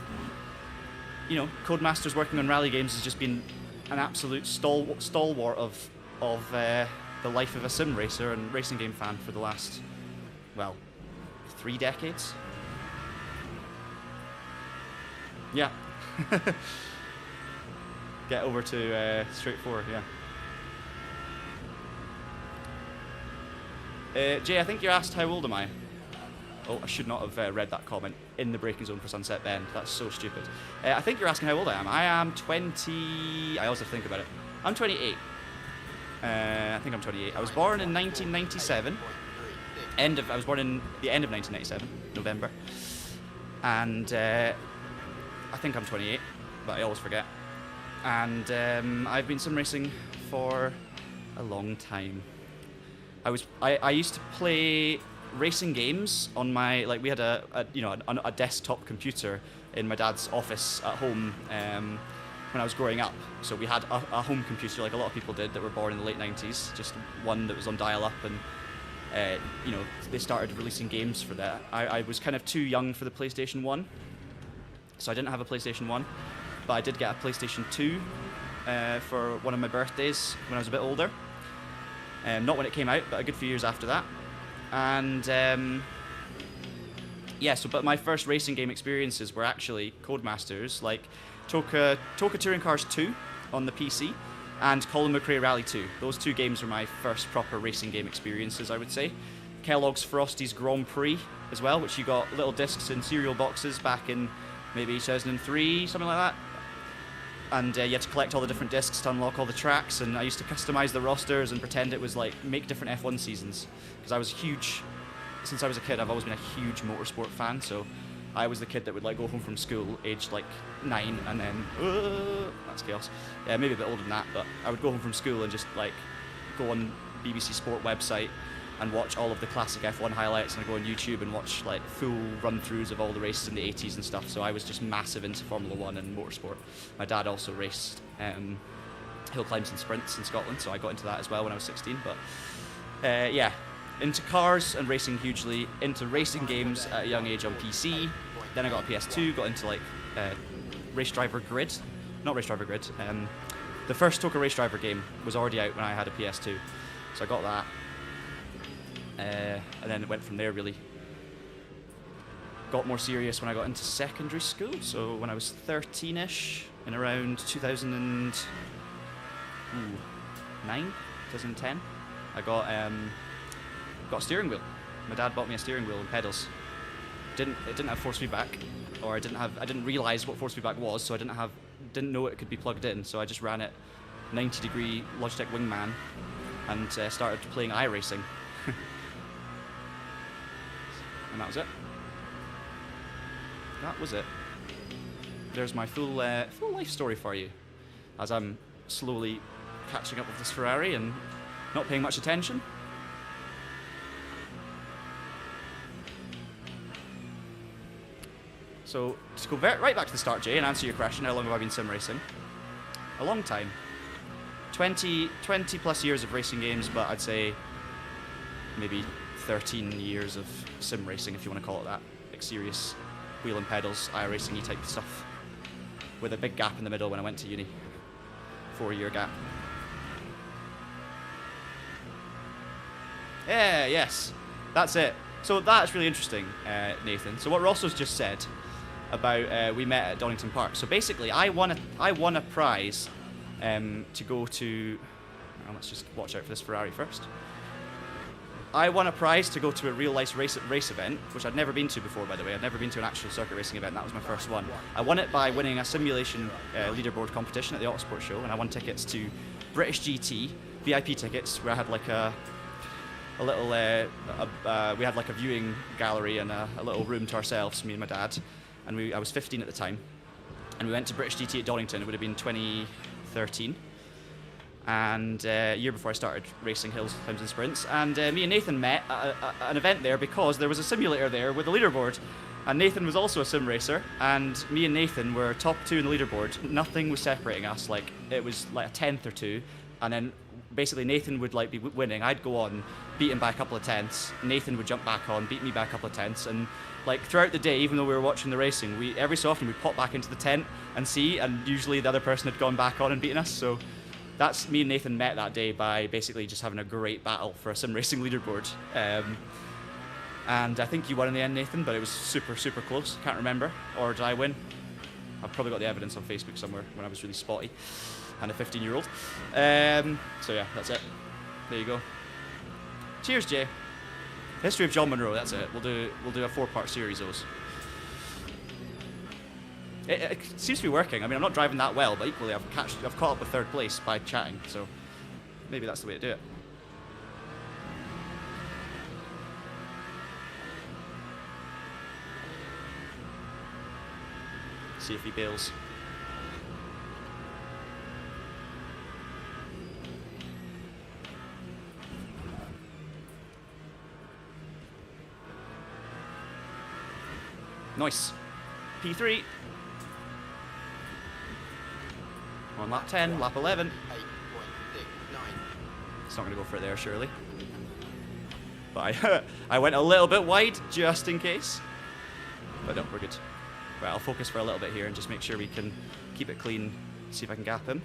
you know, Codemasters working on rally games has just been an absolute stalwart of the life of a sim racer and racing game fan for the last, well, 3 decades. Yeah. Get over to straight forward, yeah. Jay, I think you asked how old am I? Oh, I should not have read that comment in the braking zone for Sunset Bend. That's so stupid. I think you're asking how old I am. I am 20... I always have to think about it. I'm 28. I think I'm 28. I was born in 1997. I was born in the end of 1997, November. And I think I'm 28, but I always forget. And I've been sim racing for a long time. I used to play racing games on my, like, we had a desktop computer in my dad's office at home when I was growing up. So we had a home computer, like a lot of people did that were born in the late 90s, just one that was on dial-up, and you know, they started releasing games for that. I was kind of too young for the PlayStation 1, so I didn't have a PlayStation 1, but I did get a PlayStation 2 for one of my birthdays when I was a bit older. Not when it came out, but a good few years after that. And yeah, but my first racing game experiences were actually Codemasters, like Toka Touring Cars 2 on the PC and Colin McRae Rally 2. Those 2 games were my first proper racing game experiences, I would say. Kellogg's Frosty's Grand Prix as well, which you got little discs in cereal boxes back in maybe 2003, something like that. And you had to collect all the different discs to unlock all the tracks, and I used to customize the rosters and pretend it was like make different F1 seasons, because I was huge. Since I was a kid, I've always been a huge motorsport fan, so I was the kid that would like go home from school aged like 9 and then that's chaos. Yeah, maybe a bit older than that, but I would go home from school and just like go on BBC Sport website and watch all of the classic F1 highlights, and I go on YouTube and watch like full run-throughs of all the races in the 80s and stuff. So I was just massive into Formula 1 and motorsport. My dad also raced hill climbs and sprints in Scotland, so I got into that as well when I was 16. But yeah, into cars and racing hugely, into racing games at a young age on PC. Then I got a PS2, got into like Race Driver Grid. Not Race Driver Grid. The first Toka Race Driver game was already out when I had a PS2. So I got that. And then it went from there, really. Got more serious when I got into secondary school. So when I was 13-ish, in around 2009, 2010, I got a steering wheel. My dad bought me a steering wheel and pedals. It didn't have force feedback, or I didn't realize what force feedback was, so I didn't know it could be plugged in. So I just ran it 90-degree Logitech Wingman and started playing iRacing. And that was it. That was it. There's my full life story for you, as I'm slowly catching up with this Ferrari and not paying much attention. So, to go right back to the start, Jay, and answer your question, how long have I been sim racing? A long time. 20 plus years of racing games, but I'd say maybe 13 years of sim racing, if you want to call it that. Like serious wheel and pedals, iRacing-y type stuff. With a big gap in the middle when I went to uni. 4-year gap. Yeah, yes. That's it. So that's really interesting, Nathan. So what Rosso's just said about we met at Donington Park. So basically, I won a prize to go to. Let's just watch out for this Ferrari first. I won a prize to go to a real life race event, which I'd never been to before, by the way. I'd never been to an actual circuit racing event. That was my first one. I won it by winning a simulation leaderboard competition at the Autosport show, and I won tickets to British GT VIP tickets, where I had like a little we had like a viewing gallery and a little room to ourselves, me and my dad, and I was 15 at the time, and we went to British GT at Donington. It would have been 2013, and a year before I started racing hills, climbs and sprints, and me and Nathan met at an event there because there was a simulator there with a leaderboard, and Nathan was also a sim racer, and me and Nathan were top 2 in the leaderboard. Nothing was separating us, like it was like a tenth or two, and then basically Nathan would like be winning, I'd go on, beat him by a couple of tenths, Nathan would jump back on, beat me by a couple of tenths, and like throughout the day, even though we were watching the racing, every so often we'd pop back into the tent and see, and usually the other person had gone back on and beaten us. So that's me and Nathan met that day by basically just having a great battle for a sim racing leaderboard. And I think you won in the end, Nathan, but it was super, super close. Can't remember. Or did I win? I've probably got the evidence on Facebook somewhere when I was really spotty and a 15-year-old. So yeah, that's it. There you go. Cheers, Jay. History of John Monroe. That's it. We'll do a 4-part series of those. It seems to be working. I mean, I'm not driving that well, but equally I've caught up with 3rd place by chatting. So maybe that's the way to do it. See if he bails. Nice. P3. On lap 10, lap 11. 8.69. It's not going to go for it there, surely. But I went a little bit wide, just in case. But no, we're good. Right, I'll focus for a little bit here and just make sure we can keep it clean. See if I can gap him.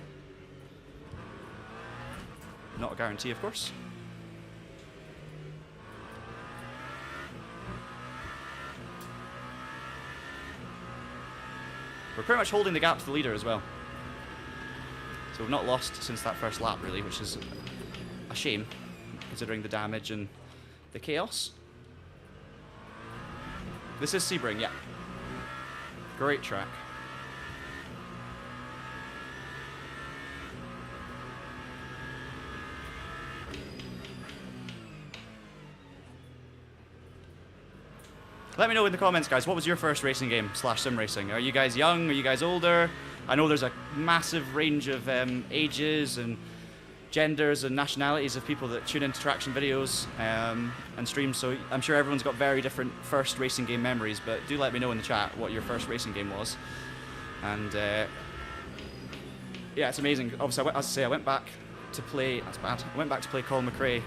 Not a guarantee, of course. We're pretty much holding the gap to the leader as well. So we've not lost since that first lap, really, which is a shame, considering the damage and the chaos. This is Sebring, yeah. Great track. Let me know in the comments, guys, what was your first racing game / sim racing? Are you guys young? Are you guys older? I know there's a massive range of ages and genders and nationalities of people that tune into Traction videos and streams, so I'm sure everyone's got very different first racing game memories, but do let me know in the chat what your first racing game was. And yeah, it's amazing. Obviously, as I say, I went back to play, that's bad, I went back to play Colin McRae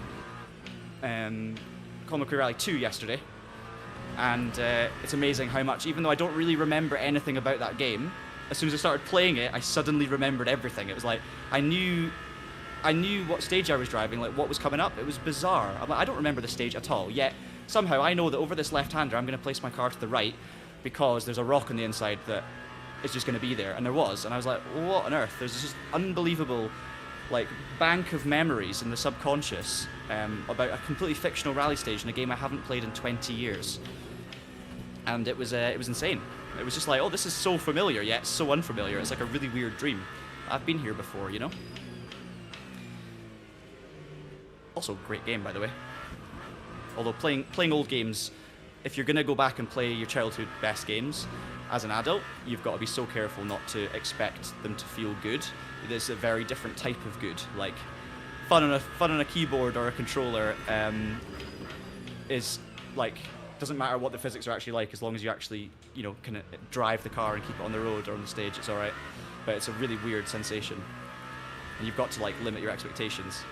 Rally 2 yesterday, and it's amazing how much, even though I don't really remember anything about that game, as soon as I started playing it, I suddenly remembered everything. It was like, I knew what stage I was driving, like what was coming up. It was bizarre. I'm like, I don't remember the stage at all, yet somehow I know that over this left-hander I'm going to place my car to the right because there's a rock on the inside that is just going to be there, and there was, and I was like, what on earth? There's this unbelievable like bank of memories in the subconscious about a completely fictional rally stage in a game I haven't played in 20 years, and it was insane. It was just like, oh, this is so familiar yet so unfamiliar. It's like a really weird dream. I've been here before, you know. Also, great game, by the way. Although playing old games, if you're gonna go back and play your childhood best games as an adult, you've got to be so careful not to expect them to feel good. There's a very different type of good. Like fun on a keyboard or a controller is like, doesn't matter what the physics are actually like, as long as you actually, you know, can drive the car and keep it on the road or on the stage, it's all right. But it's a really weird sensation, and you've got to like limit your expectations.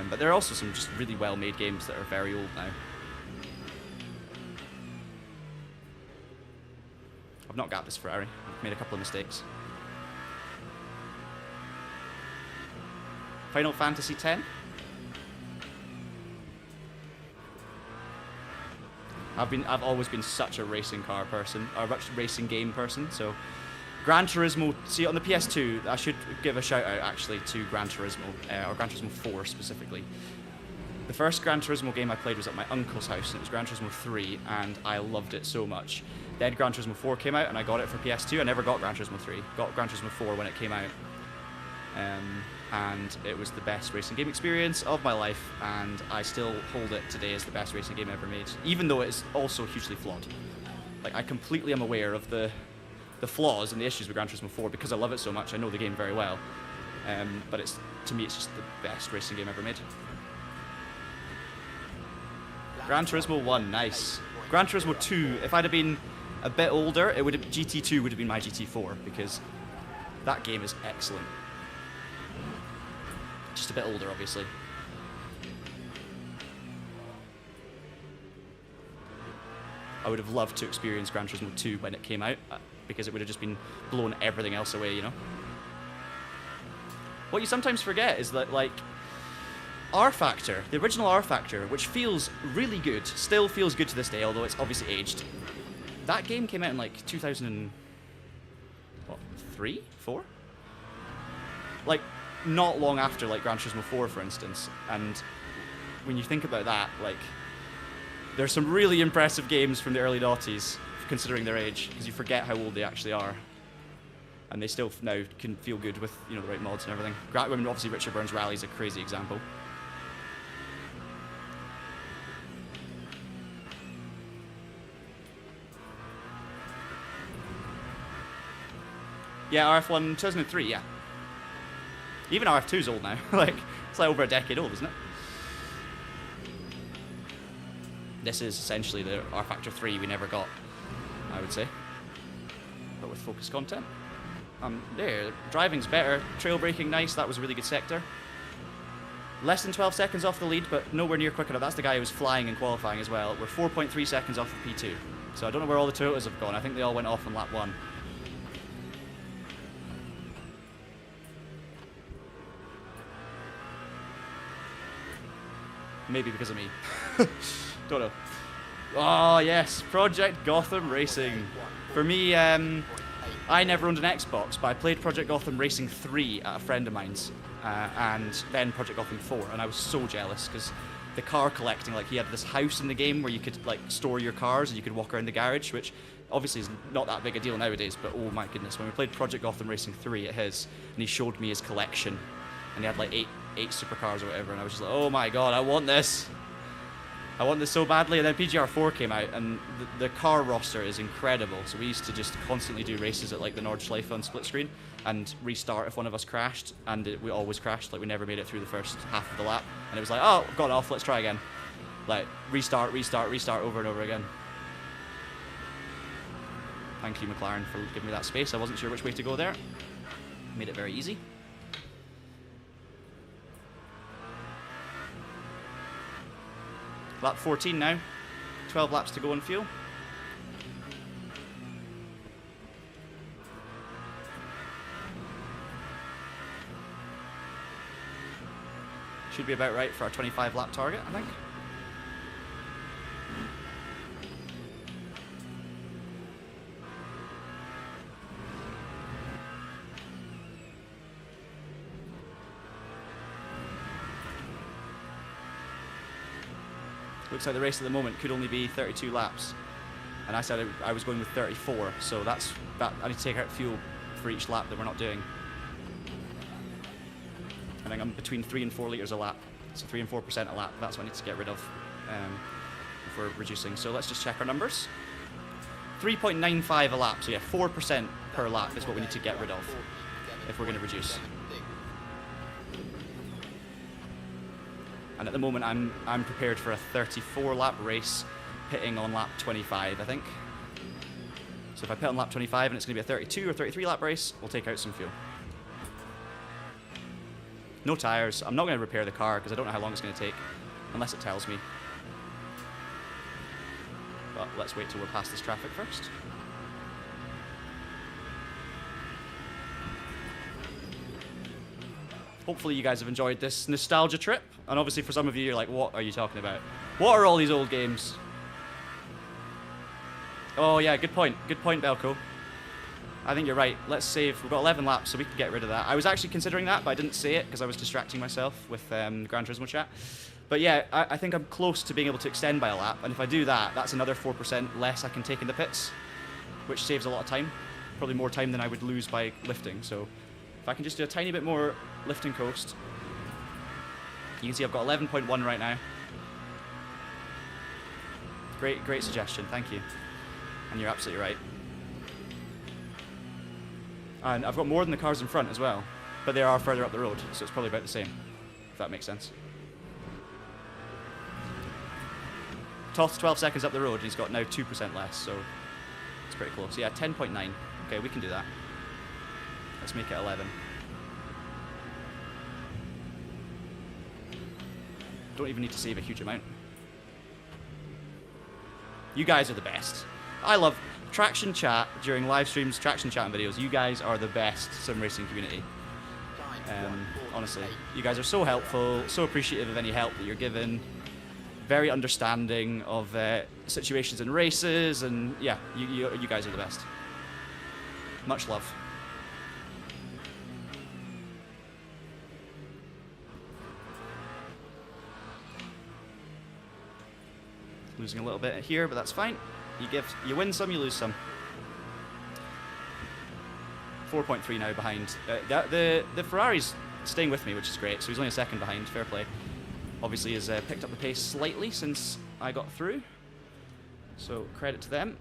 But there are also some just really well-made games that are very old now. I've not got this Ferrari. I've made a couple of mistakes. Final Fantasy X. I've always been such a racing car person, or a racing game person. So, Gran Turismo. See, on the PS2, I should give a shout out actually to Gran Turismo, or Gran Turismo 4 specifically. The first Gran Turismo game I played was at my uncle's house, and it was Gran Turismo 3, and I loved it so much. Then Gran Turismo 4 came out, and I got it for PS2. I never got Gran Turismo 3. Got Gran Turismo 4 when it came out. And it was the best racing game experience of my life, and I still hold it today as the best racing game ever made, even though it is also hugely flawed. Like, I completely am aware of the flaws and the issues with Gran Turismo 4 because I love it so much. I know the game very well, but to me it's just the best racing game ever made. Gran Turismo 1, nice. Gran Turismo 2, if I'd have been a bit older, GT2 would have been my GT4, because that game is excellent. Just a bit older, obviously. I would have loved to experience Gran Turismo 2 when it came out, because it would have just been blown everything else away, you know? What you sometimes forget is that, like, R Factor, the original R Factor, which feels really good, still feels good to this day, although it's obviously aged. That game came out in, like, 2003? 4? Like, not long after, like, Gran Turismo 4, for instance. And when you think about that, like, there's some really impressive games from the early noughties, considering their age, because you forget how old they actually are. And they still now can feel good with, you know, the right mods and everything. I mean, obviously Richard Burns Rally is a crazy example. Yeah, RF1 2003, yeah. Even RF2's old now. Like, it's like over a decade old, isn't it? This is essentially the R Factor 3 we never got, I would say. But with focused content. There, driving's better. Trail braking, nice. That was a really good sector. Less than 12 seconds off the lead, but nowhere near quick enough. That's the guy who was flying in qualifying as well. We're 4.3 seconds off of P2. So I don't know where all the Toyotas have gone. I think they all went off on lap 1. Maybe because of me. Don't know. Oh, yes. Project Gotham Racing. For me, I never owned an Xbox, but I played Project Gotham Racing 3 at a friend of mine's, and then Project Gotham 4, and I was so jealous, because the car collecting, like, he had this house in the game where you could, like, store your cars, and you could walk around the garage, which obviously is not that big a deal nowadays, but oh my goodness, when we played Project Gotham Racing 3 at his, and he showed me his collection, and he had, like, eight supercars or whatever, and I was just like, oh my god, I want this. I want this so badly. And then PGR4 came out, and the car roster is incredible. So we used to just constantly do races at, like, the Nordschleife on split screen, and restart if one of us crashed, and we always crashed. Like, we never made it through the first half of the lap, and it was like, oh, I've got off, let's try again. Like, restart, restart, restart over and over again. Thank you, McLaren, for giving me that space. I wasn't sure which way to go there. Made it very easy. Lap 14 now. 12 laps to go on fuel. Should be about right for our 25 lap target, I think. Looks like the race at the moment could only be 32 laps, and I said I was going with 34, so that I need to take out fuel for each lap that we're not doing. I think I'm between 3 and 4 litres a lap, so 3 and 4% a lap. That's what I need to get rid of if we're reducing. So let's just check our numbers. 3.95 a lap, so yeah, 4% per lap is what we need to get rid of if we're going to reduce. And at the moment, I'm prepared for a 34 lap race, pitting on lap 25, I think. So if I pit on lap 25 and it's going to be a 32 or 33 lap race, we'll take out some fuel. No tyres. I'm not going to repair the car because I don't know how long it's going to take, unless it tells me. But let's wait till we're past this traffic first. Hopefully you guys have enjoyed this nostalgia trip. And obviously for some of you, you're like, what are you talking about? What are all these old games? Oh yeah, good point. Good point, Belko. I think you're right. Let's save. We've got 11 laps, so we can get rid of that. I was actually considering that, but I didn't say it because I was distracting myself with Gran Turismo chat. But yeah, I think I'm close to being able to extend by a lap. And if I do that, that's another 4% less I can take in the pits, which saves a lot of time. Probably more time than I would lose by lifting. So if I can just do a tiny bit more lift and coast. You can see I've got 11.1 right now. Great suggestion, thank you. And you're absolutely right. And I've got more than the cars in front as well, but they are further up the road, so it's probably about the same, if that makes sense. Toth's 12 seconds up the road, and he's got now 2% less, so it's pretty close. Yeah, 10.9. Okay, we can do that. Let's make it 11. Don't even need to save a huge amount. You guys are the best. I love Traction Chat during live streams, Traction Chat and videos. You guys are the best sim racing community. Honestly, you guys are so helpful, so appreciative of any help that you're given. Very understanding of situations in races, and yeah, you guys are the best. Much love. Losing a little bit here, but that's fine. You win some, you lose some. 4.3 now behind. The Ferrari's staying with me, which is great. So he's only a second behind. Fair play. Obviously, has picked up the pace slightly since I got through. So credit to them.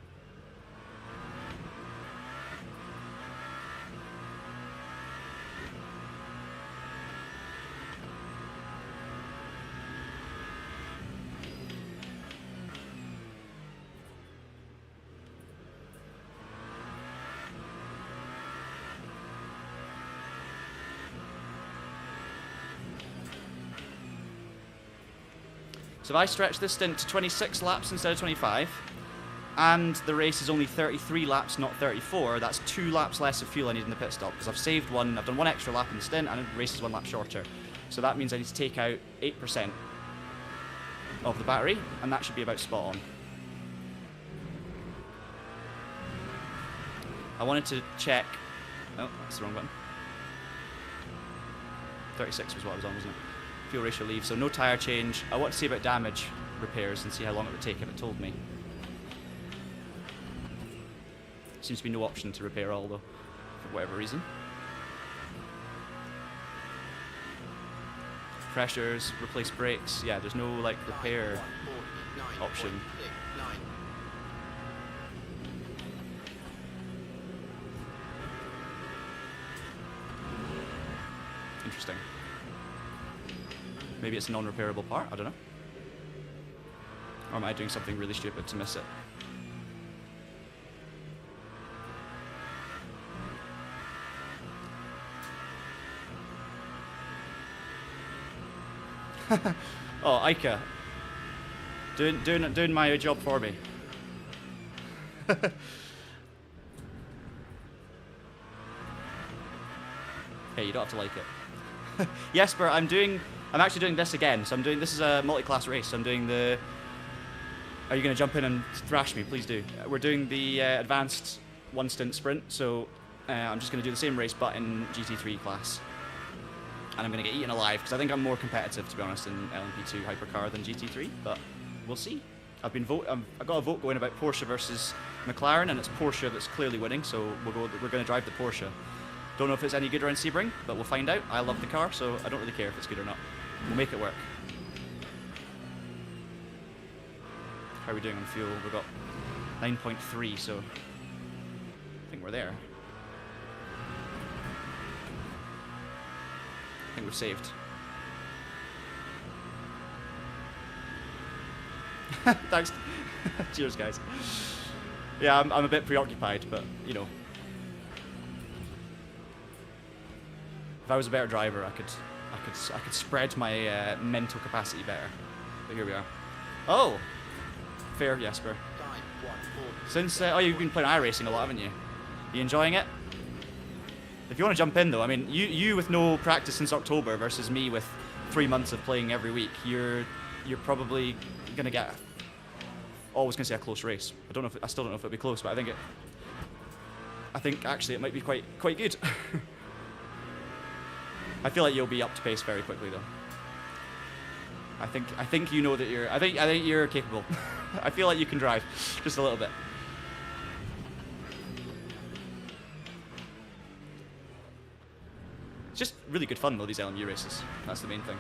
So if I stretch this stint to 26 laps instead of 25, and the race is only 33 laps, not 34, that's 2 laps less of fuel I need in the pit stop, because I've saved one, I've done 1 extra lap in the stint, and the race is 1 lap shorter. So that means I need to take out 8% of the battery, and that should be about spot on. I wanted to check... Oh, that's the wrong button. 36 was what I was on, wasn't it? Fuel ratio leave, so no tyre change. I want to see about damage repairs and see how long it would take if it told me. Seems to be no option to repair all though, for whatever reason. Pressures, replace brakes, yeah, there's no like repair option. interesting. Maybe it's a non-repairable part, I don't know. Or am I doing something really stupid to miss it? Oh, Ica. Doing my job for me. Hey, you don't have to like it. Jesper, I'm actually doing this again. So this is a multi-class race. So I'm doing the... Are you going to jump in and thrash me? Please do. We're doing the advanced one stint sprint. So I'm just going to do the same race, but in GT3 class. And I'm going to get eaten alive, because I think I'm more competitive, to be honest, in LMP2 Hypercar than GT3, but we'll see. I've got a vote going about Porsche versus McLaren, and it's Porsche that's clearly winning, so we're going to drive the Porsche. Don't know if it's any good around Sebring, but we'll find out. I love the car, so I don't really care if it's good or not. We'll make it work. How are we doing on fuel? We've got 9.3, so I think we're there. I think we've saved. Thanks. Cheers, guys. Yeah, I'm a bit preoccupied, but you know, if I was a better driver, I could spread my mental capacity better. But here we are. Oh, fair, Jesper. Since oh, you've been playing iRacing a lot, haven't you? You enjoying it? If you want to jump in, though, I mean, you with no practice since October versus me with 3 months of playing every week, you're probably gonna get. Always gonna say a close race. I still don't know if it'll be close, but I think actually it might be quite good. I feel like you'll be up to pace very quickly, though. I think you know that you're. I think you're capable. I feel like you can drive just a little bit. It's just really good fun, though, these LMU races. That's the main thing.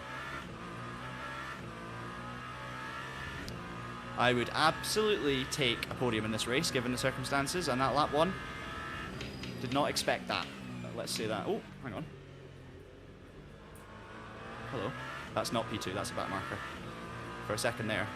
I would absolutely take a podium in this race, given the circumstances, and that lap one. Did not expect that. Let's say that. Oh, hang on. Hello. That's not P2, that's a back marker. For a second there.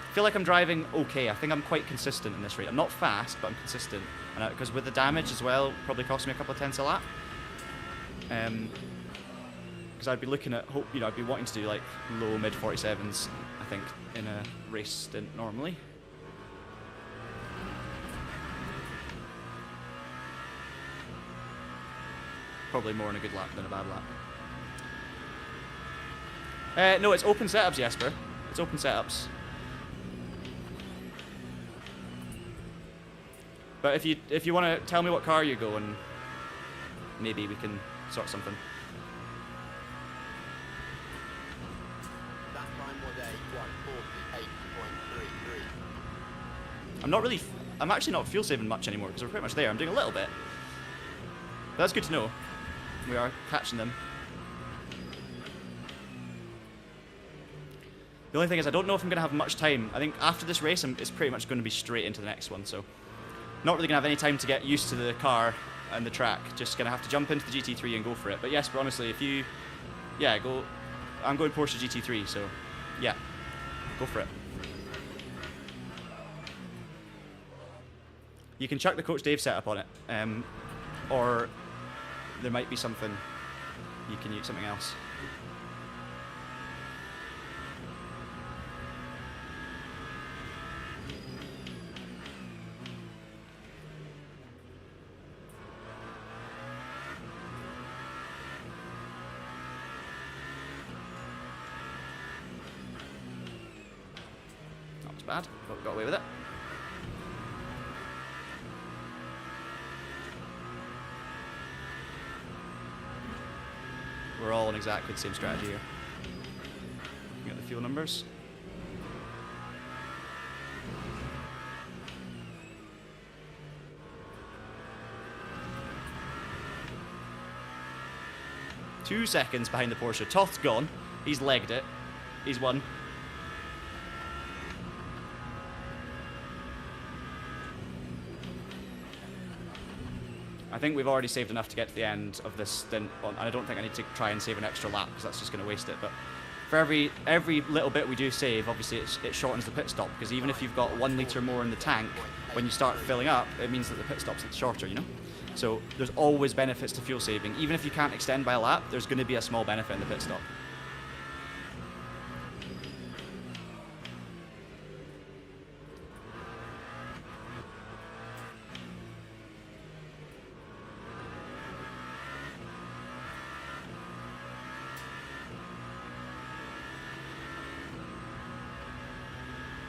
I feel like I'm driving okay. I think I'm quite consistent in this race. I'm not fast, but I'm consistent. And because with the damage as well, probably cost me a couple of tenths a lap. Because I'd be looking at, I'd be wanting to do like low mid 47s, I think, in a race stint normally. Probably more in a good lap than a bad lap. No, it's open setups, Jesper. It's open setups. But if you want to tell me what car you go, and maybe we can sort something. That time was a 148.33. I'm actually not fuel saving much anymore because we're pretty much there. I'm doing a little bit. But that's good to know. We are catching them. The only thing is I don't know if I'm going to have much time. I think after this race, it's pretty much going to be straight into the next one, so not really going to have any time to get used to the car and the track. Just going to have to jump into the GT3 and go for it. But yes, but honestly, if you... Yeah, go... I'm going Porsche GT3, so yeah, go for it. You can chuck the Coach Dave setup on it, or there might be something you can use, something else. Not too bad, but got away with it. We're all on exactly the same strategy here. Looking at the fuel numbers. Two seconds behind the Porsche. Toth's gone. He's legged it. He's won. think we've already saved enough to get to the end of this stint. Well, I don't think I need to try and save an extra lap because that's just going to waste it. But for every little bit we do save, obviously it shortens the pit stop, because even if you've got 1 litre more in the tank, when you start filling up, it means that the pit stop's shorter, you know? So there's always benefits to fuel saving. Even if you can't extend by a lap, there's going to be a small benefit in the pit stop.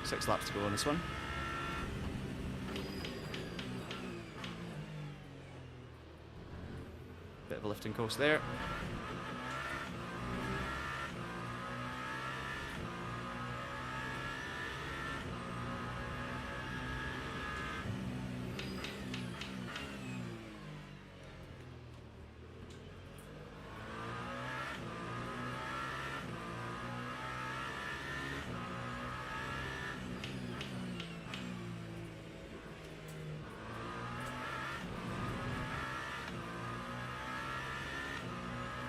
Six laps to go on this one. Bit of a lifting coast there.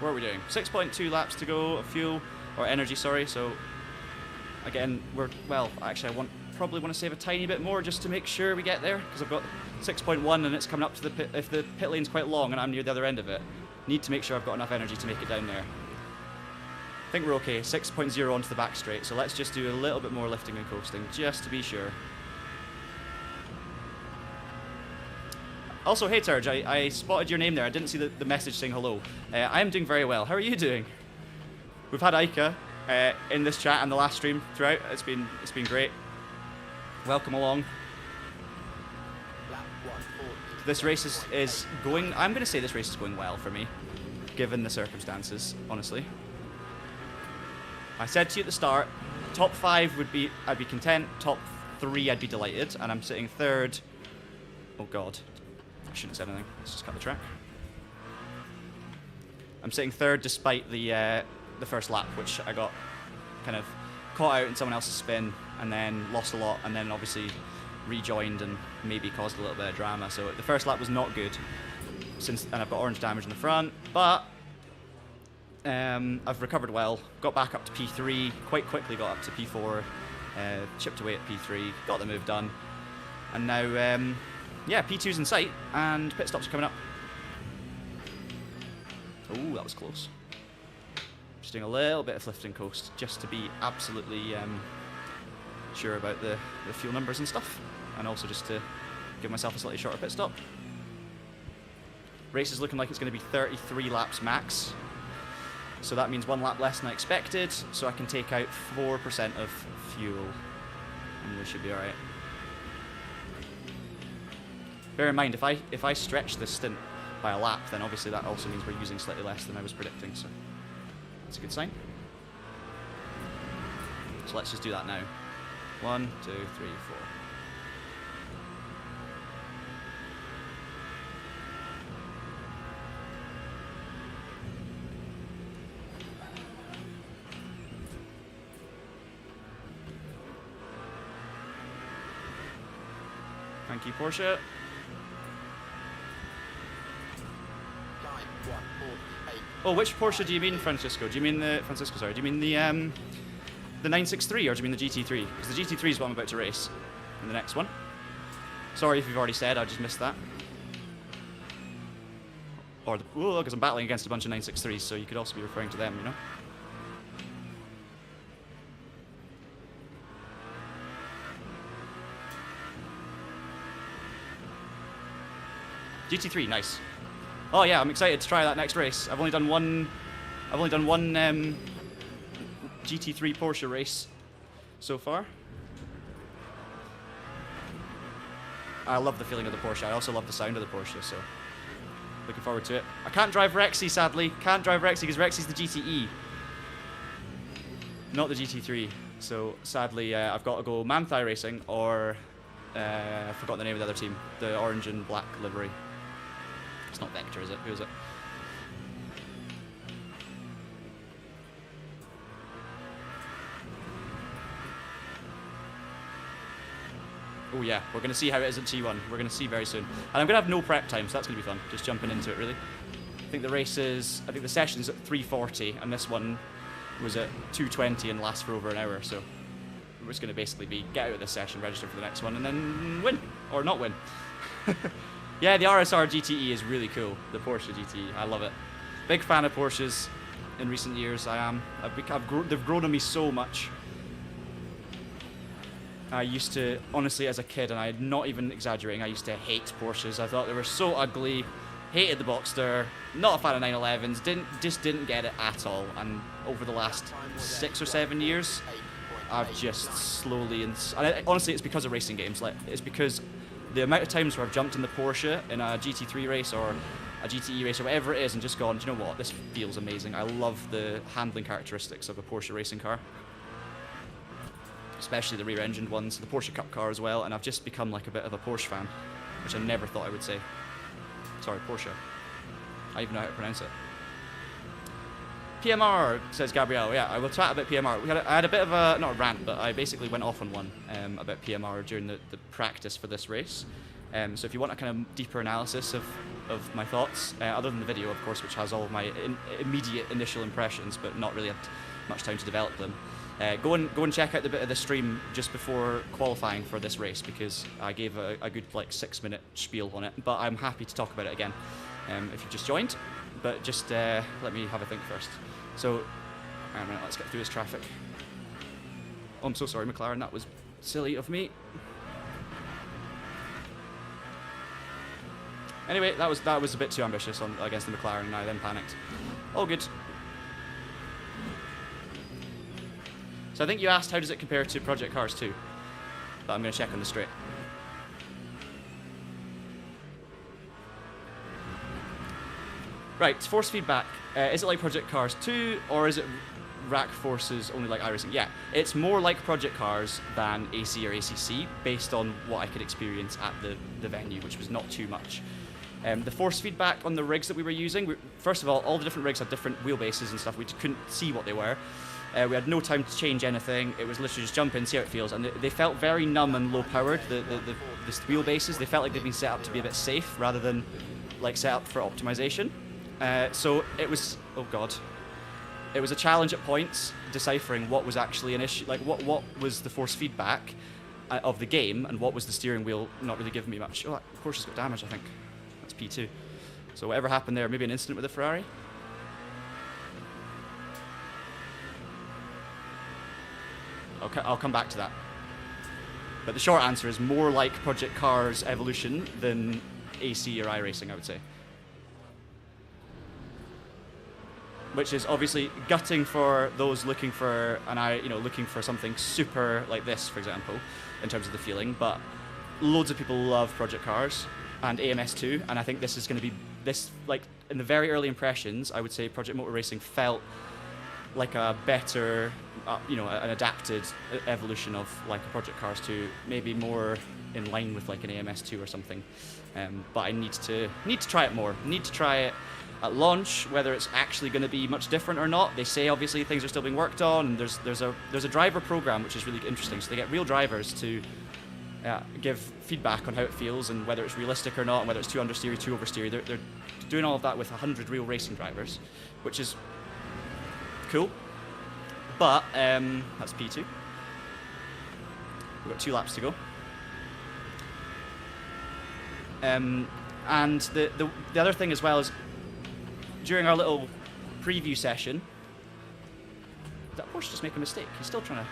What are we doing? 6.2 laps to go of fuel, or energy, sorry. So again, actually probably want to save a tiny bit more just to make sure we get there, because I've got 6.1 and it's coming up to the pit. If the pit lane's quite long and I'm near the other end of it, need to make sure I've got enough energy to make it down there. I think we're okay. 6.0 onto the back straight, so let's just do a little bit more lifting and coasting just to be sure. Also, hey Turge, I spotted your name there. I didn't see the message saying hello. I am doing very well. How are you doing? We've had Aika in this chat and the last stream throughout. It's been great. Welcome along. This race is going. I'm going to say this race is going well for me, given the circumstances. Honestly, I said to you at the start, top 5 I'd be content. Top 3 I'd be delighted, and I'm sitting 3rd. Oh God. I shouldn't have said anything. Let's just cut the track. I'm sitting 3rd despite the first lap, which I got kind of caught out in someone else's spin and then lost a lot, and then obviously rejoined and maybe caused a little bit of drama. So the first lap was not good, and I've got orange damage in the front, but I've recovered well. Got back up to P3 quite quickly. Got up to P4, chipped away at P3, got the move done, and now. Yeah, P2's in sight, and pit stops are coming up. Oh, that was close. Just doing a little bit of lifting coast, just to be absolutely sure about the fuel numbers and stuff, and also just to give myself a slightly shorter pit stop. Race is looking like it's going to be 33 laps max, so that means 1 lap less than I expected, so I can take out 4% of fuel, and we should be alright. Bear in mind, if I stretch this stint by a lap, then obviously that also means we're using slightly less than I was predicting, so that's a good sign. So let's just do that now. 1, 2, 3, 4. Thank you, Porsche. Oh, which Porsche do you mean, Francisco? Do you mean the Do you mean the 963 or do you mean the GT3? Because the GT3 is what I'm about to race in the next one. Sorry if you've already said, I just missed that. Or because I'm battling against a bunch of 963s, so you could also be referring to them, you know. GT3, nice. Oh yeah, I'm excited to try that next race. I've only done one GT3 Porsche race so far. I love the feeling of the Porsche. I also love the sound of the Porsche, so looking forward to it. I can't drive Rexy, sadly. Can't drive Rexy because Rexy's the GTE, not the GT3. So sadly, I've got to go Manthai Racing or I forgot the name of the other team, the orange and black livery. It's not Vector, is it? Who is it? Oh yeah, we're going to see how it is at T1. We're going to see very soon. And I'm going to have no prep time, so that's going to be fun. Just jumping into it, really. I think the session's at 3:40, and this one was at 2:20 and lasts for over an hour, so we're just going to basically get out of this session, register for the next one, and then win. Or not win. Yeah, the RSR GTE is really cool. The Porsche GTE, I love it. Big fan of Porsches in recent years, I am. They've grown on me so much. I used to, honestly, as a kid, and I'm not even exaggerating, I used to hate Porsches. I thought they were so ugly, hated the Boxster, not a fan of 911s, just didn't get it at all. And over the last 6 or 7 years, I've just slowly, honestly, it's because of racing games. Like, it's because the amount of times where I've jumped in the Porsche in a GT3 race or a GTE race or whatever it is and just gone, do you know what, this feels amazing. I love the handling characteristics of a Porsche racing car. Especially the rear-engined ones, the Porsche Cup car as well, and I've just become like a bit of a Porsche fan, which I never thought I would say. Sorry, Porsche. I even know how to pronounce it. PMR, says Gabrielle. Yeah, I will chat about PMR. I had a bit of a, not a rant, but I basically went off on one about PMR during the practice for this race. So if you want a kind of deeper analysis of my thoughts, other than the video, of course, which has all of my immediate initial impressions, but not really had much time to develop them, go and check out the bit of the stream just before qualifying for this race, because I gave a good like 6-minute spiel on it, but I'm happy to talk about it again if you've just joined, but just let me have a think first. So, let's get through this traffic. Oh, I'm so sorry, McLaren, that was silly of me. Anyway, that was a bit too ambitious against the McLaren, and I then panicked. All good. So I think you asked how does it compare to Project Cars 2, but I'm going to check on the straight. Right, force feedback. Is it like Project Cars 2, or is it rack forces only like iRacing? Yeah, it's more like Project Cars than AC or ACC, based on what I could experience at the venue, which was not too much. The force feedback on the rigs that we were using, first of all the different rigs had different wheelbases and stuff. We couldn't see what they were. We had no time to change anything. It was literally just jump in, see how it feels, and they felt very numb and low-powered. The wheelbases, they felt like they'd been set up to be a bit safe rather than like set up for optimization. So it was, oh god, it was a challenge at points deciphering what was actually an issue, like what was the force feedback of the game, and what was the steering wheel not really giving me much. Oh, of course it's got damage, I think. That's P2. So whatever happened there, maybe an incident with the Ferrari. Okay, I'll come back to that. But the short answer is more like Project Cars Evolution than AC or iRacing, I would say. Which is obviously gutting for those looking for looking for something super like this, for example, in terms of the feeling. But loads of people love Project Cars and AMS2, and I think this is going to be like in the very early impressions. I would say Project Motor Racing felt like a better, an adapted evolution of like a Project Cars 2, maybe more in line with like an AMS2 or something. But I need to try it more. Need to try it at launch, whether it's actually going to be much different or not. They say obviously things are still being worked on, and there's a driver program which is really interesting. So they get real drivers to give feedback on how it feels and whether it's realistic or not, and whether it's too understeery, too oversteery. They're doing all of that with 100 real racing drivers, which is cool. But that's P2. We've got 2 laps to go. And the other thing as well is, during our little preview session, did that Porsche just make a mistake? He's still trying to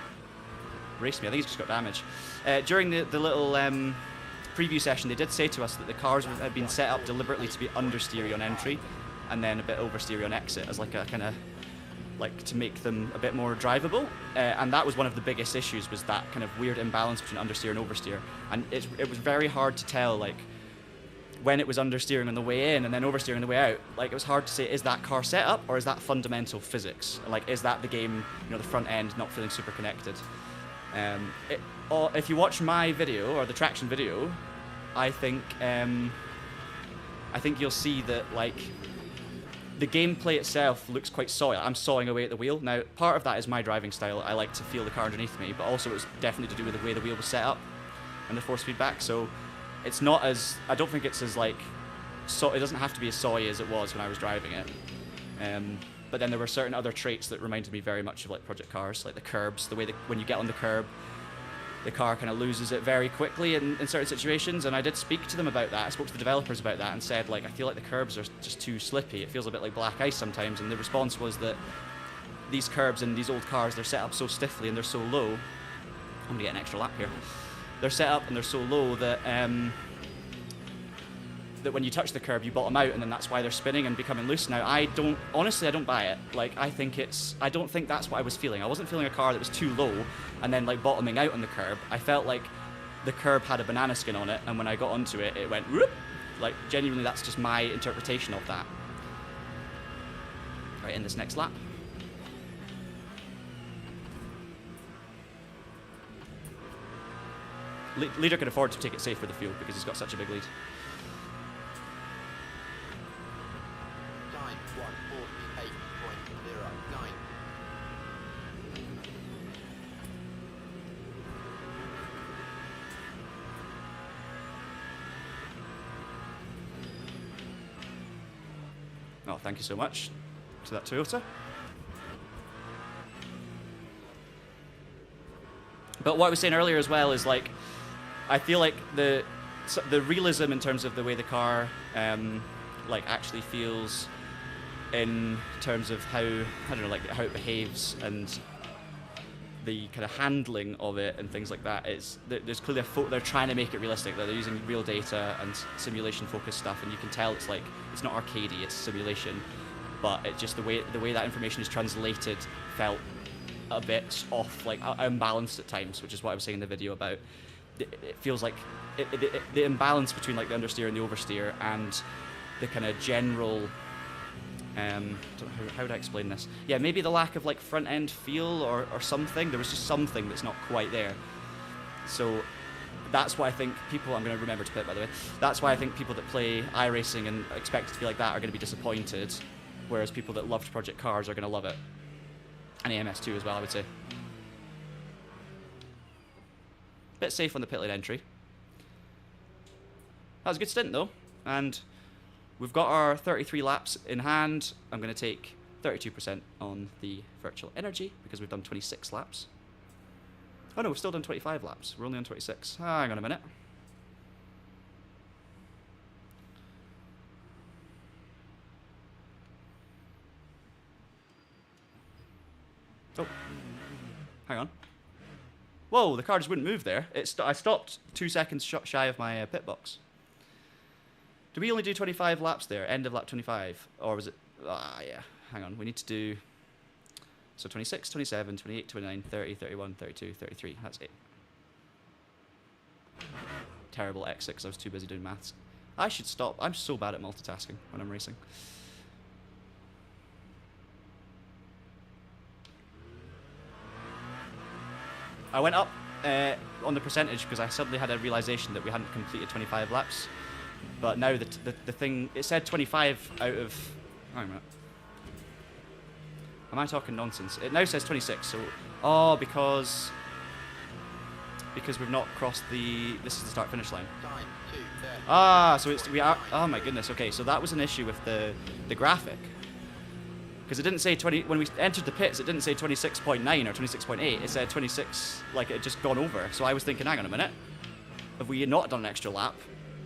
race me. I think he's just got damage. During the little preview session, they did say to us that the cars had been set up deliberately to be understeery on entry, and then a bit oversteery on exit, as like a kind of like to make them a bit more drivable. And that was one of the biggest issues, was that kind of weird imbalance between understeer and oversteer. And it was very hard to tell, like, when it was understeering on the way in and then oversteering on the way out. Like, it was hard to say, is that car set up or is that fundamental physics? Like, is that the game, the front end not feeling super connected? If you watch my video or the Traction video, I think you'll see that, like, the gameplay itself looks quite sawy. I'm sawing away at the wheel. Now, part of that is my driving style. I like to feel the car underneath me, but also it's definitely to do with the way the wheel was set up. and the force feedback. So it's not as, I don't think it's as like, so it doesn't have to be as soy as it was when I was driving it. But then there were certain other traits that reminded me very much of like Project Cars, like the curbs, the way that when you get on the curb, the car kind of loses it very quickly in certain situations. And I did speak to them about that. I spoke to the developers about that and said, like, I feel like the curbs are just too slippy. It feels a bit like black ice sometimes. And the response was that these curbs in these old cars, they're set up so stiffly and they're so low. I'm gonna get an extra lap here. They're set up and they're so low that that when you touch the curb, you bottom out, and then that's why they're spinning and becoming loose. Now, honestly, I don't buy it. Like, I don't think that's what I was feeling. I wasn't feeling a car that was too low and then like bottoming out on the curb. I felt like the curb had a banana skin on it, and when I got onto it, it went whoop. Like, genuinely, that's just my interpretation of that. Right, in this next lap. Leader can afford to take it safe for the field because he's got such a big lead. Time 1:48.09. Oh, thank you so much to that Toyota. But what I was saying earlier as well is, like, I feel like the realism in terms of the way the car like actually feels in terms of how, I don't know, like how it behaves and the kind of handling of it and things like that, is there's clearly they're trying to make it realistic. They're using real data and simulation focused stuff, and you can tell it's like, it's not arcadey, it's simulation, but it just the way that information is translated felt a bit off, like unbalanced at times, which is what I was saying in the video about. It feels like the imbalance between like the understeer and the oversteer and the kind of general don't know, how would I explain this? Yeah, maybe the lack of like front end feel or something. There was just something that's not quite there. So that's why I think people, I'm going to remember to pit by the way, that's why I think people that play iRacing and expect it to be like that are going to be disappointed, whereas people that loved Project Cars are going to love it. And AMS2 as well, I would say. Bit safe on the pit lane entry. That was a good stint though, and we've got our 33 laps in hand. I'm going to take 32% on the virtual energy because we've done 26 laps. Oh no, we've still done 25 laps. We're only on 26. Hang on a minute. Oh, hang on. Whoa, the car just wouldn't move there. I stopped 2 seconds shy of my pit box. Did we only do 25 laps there? End of lap 25? Or was it... yeah. Hang on. We need to do... So 26, 27, 28, 29, 30, 31, 32, 33. That's it. Terrible exit because I was too busy doing maths. I should stop. I'm so bad at multitasking when I'm racing. I went up on the percentage because I suddenly had a realization that we hadn't completed 25 laps. But now the thing, it said 25 out of, hang on a minute. Am I talking nonsense? It now says 26, so, oh, because we've not crossed this is the start finish line. Time 2:30. Ah, so we are, oh my goodness, okay, so that was an issue with the graphic. Because it didn't say 20, when we entered the pits, it didn't say 26.9 or 26.8, it said 26, like it had just gone over. So I was thinking, hang on a minute, have we not done an extra lap?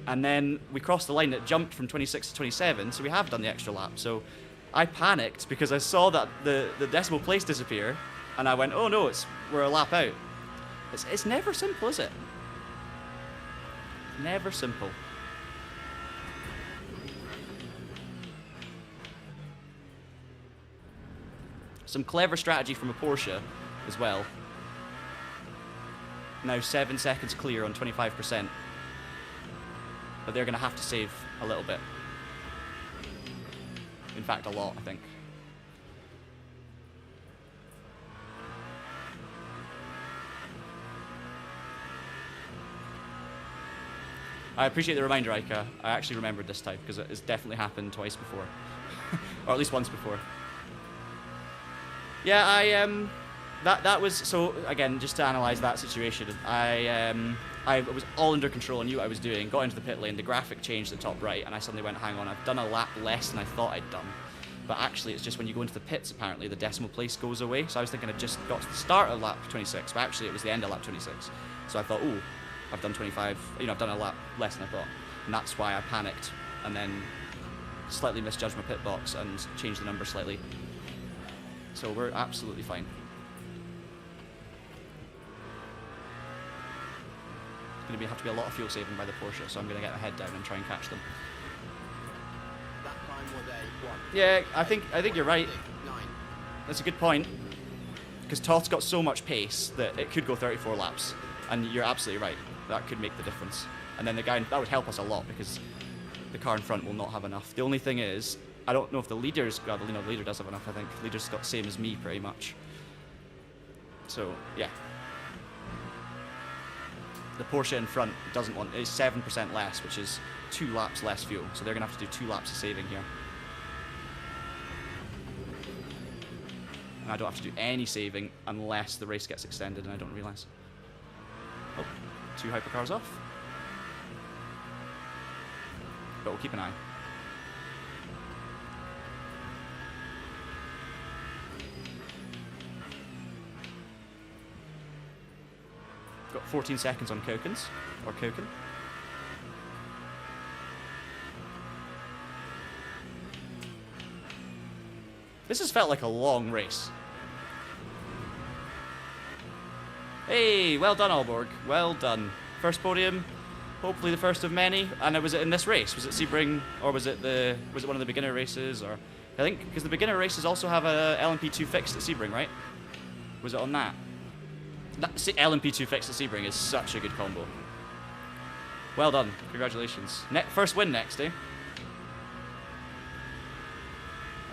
And then we crossed the line, it jumped from 26 to 27, so we have done the extra lap. So I panicked because I saw that the decimal place disappear, and I went, oh no, we're a lap out. It's never simple, is it? Never simple. Some clever strategy from a Porsche as well. Now 7 seconds clear on 25%. But they're going to have to save a little bit. In fact, a lot, I think. I appreciate the reminder, Aika. I actually remembered this time because it's definitely happened twice before. Or at least once before. Yeah, that was, so again, just to analyze that situation, I I was all under control, I knew what I was doing, got into the pit lane, the graphic changed to the top right, and I suddenly went, hang on, I've done a lap less than I thought I'd done. But actually, it's just when you go into the pits, apparently, the decimal place goes away. So I was thinking I just got to the start of lap 26, but actually it was the end of lap 26. So I thought, oh, I've done 25, I've done a lap less than I thought. And that's why I panicked, and then slightly misjudged my pit box and changed the number slightly. So we're absolutely fine. It's going to have to be a lot of fuel saving by the Porsche, so I'm going to get my head down and try and catch them. That time was a 1. Yeah, I think you're right. 9. That's a good point. Because Toth's got so much pace that it could go 34 laps, and you're absolutely right. That could make the difference. And then that would help us a lot because the car in front will not have enough. The only thing is, I don't know if the leader's got. The leader does have enough. I think the leader's got the same as me pretty much. So yeah. The Porsche in front is 7% less, which is 2 laps less fuel. So they're going to have to do 2 laps of saving here. And I don't have to do any saving unless the race gets extended, and I don't realise. Oh, 2 hypercars off. But we'll keep an eye. Got 14 seconds on Kokens, or Koken. This has felt like a long race. Hey, well done, Aalborg. Well done. First podium, hopefully the first of many. And was it in this race? Was it Sebring, or was it one of the beginner races? Or I think because the beginner races also have a LMP2 fixed at Sebring, right? Was it on that? LMP2 fixed at Sebring is such a good combo. Well done. Congratulations. First win next, eh?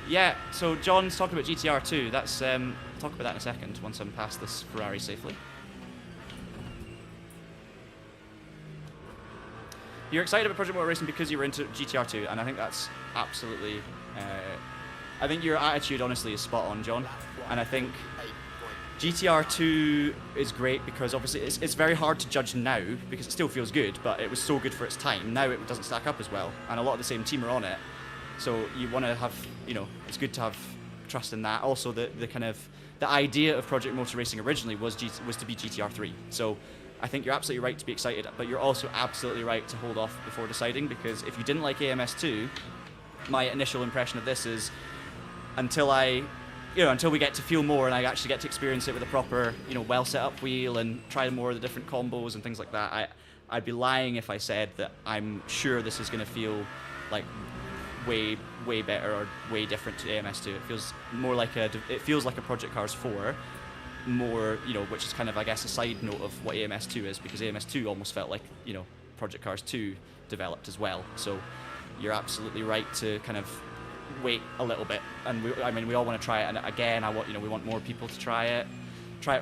Yeah, so John's talking about GTR too. That's talk about that in a second once I'm past this Ferrari safely. You're excited about Project Motor Racing because you were into GTR 2, and I think that's absolutely. I think your attitude, honestly, is spot on, John. And I think GTR 2 is great because obviously it's very hard to judge now because it still feels good, but it was so good for its time. Now it doesn't stack up as well, and a lot of the same team are on it. So you want to have, it's good to have trust in that. Also, the idea of Project Motor Racing originally was to be GTR 3. So I think you're absolutely right to be excited, but you're also absolutely right to hold off before deciding, because if you didn't like AMS2, my initial impression of this is until we get to feel more and I actually get to experience it with a proper, well set up wheel and try more of the different combos and things like that, I'd be lying if I said that I'm sure this is going to feel like way better or way different to AMS2. It feels more like a Project Cars 4, more, which is kind of, I guess, a side note of what AMS2 is, because AMS2 almost felt like, Project Cars 2 developed as well. So you're absolutely right to kind of wait a little bit, and we all want to try it, and again, we want more people to try it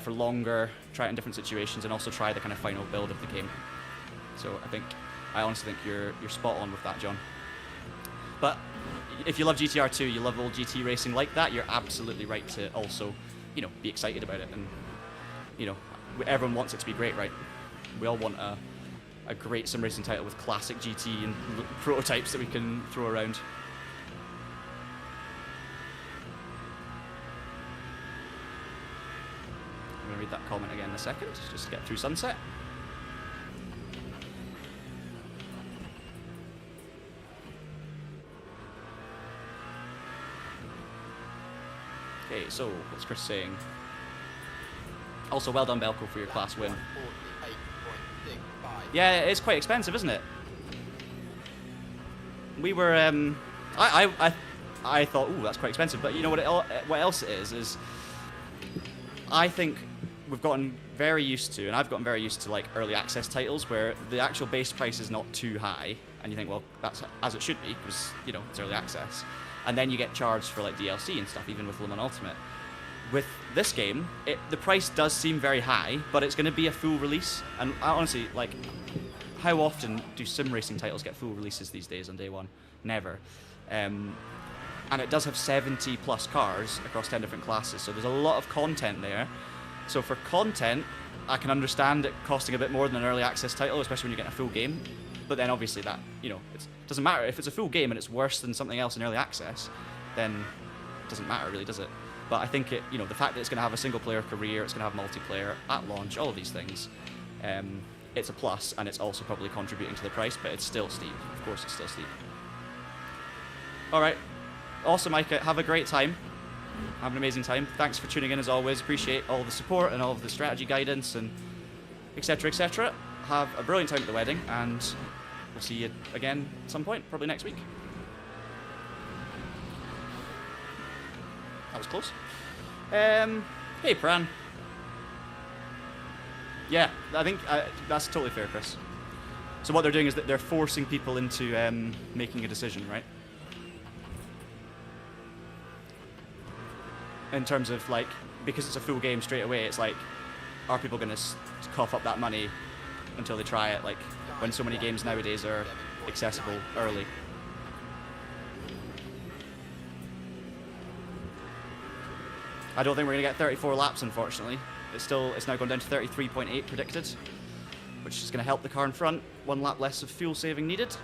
for longer, try it in different situations, and also try the kind of final build of the game. So I honestly think you're spot on with that, John. But if you love GTR 2, you love old GT racing like that, you're absolutely right to also, be excited about it. And, everyone wants it to be great, right? We all want a great sim racing title with classic GT and prototypes that we can throw around. I'm going to read that comment again in a second, just to get through sunset. Okay, so what's Chris saying? Also, well done, Belko, for your class win. Yeah, it's quite expensive, isn't it? We were, I thought, ooh, that's quite expensive. But you know what else it is I think we've gotten very used to, and I've gotten very used to, like, early access titles where the actual base price is not too high, and you think, well, that's as it should be because it's early access. And then you get charged for like DLC and stuff, even with Le Mans Ultimate. With this game, the price does seem very high, but it's going to be a full release. And honestly, like, how often do sim racing titles get full releases these days on day one? Never. And it does have 70 plus cars across 10 different classes, so there's a lot of content there. So for content, I can understand it costing a bit more than an early access title, especially when you're getting a full game. But then obviously that, you know, it doesn't matter. If it's a full game and it's worse than something else in early access, then it doesn't matter really, does it? But I think it, you know, the fact that it's going to have a single player career, it's going to have multiplayer at launch, all of these things, it's a plus, and it's also probably contributing to the price, but it's still steep. Of course it's still steep. Alright, awesome, Micah. Have a great time. Have an amazing time. Thanks for tuning in as always. Appreciate all the support and all of the strategy guidance and etc, etc. Have a brilliant time at the wedding, and we'll see you again at some point, probably next week. That was close. Hey, Pran. Yeah, I think that's totally fair, Chris. So what they're doing is that they're forcing people into making a decision, right? In terms of, like, because it's a full game straight away, it's like, are people going to cough up that money until they try it, like, when so many games nowadays are accessible early? I don't think we're going to get 34 laps, unfortunately. It's now gone down to 33.8 predicted, which is going to help the car in front. 1 lap less of fuel saving needed.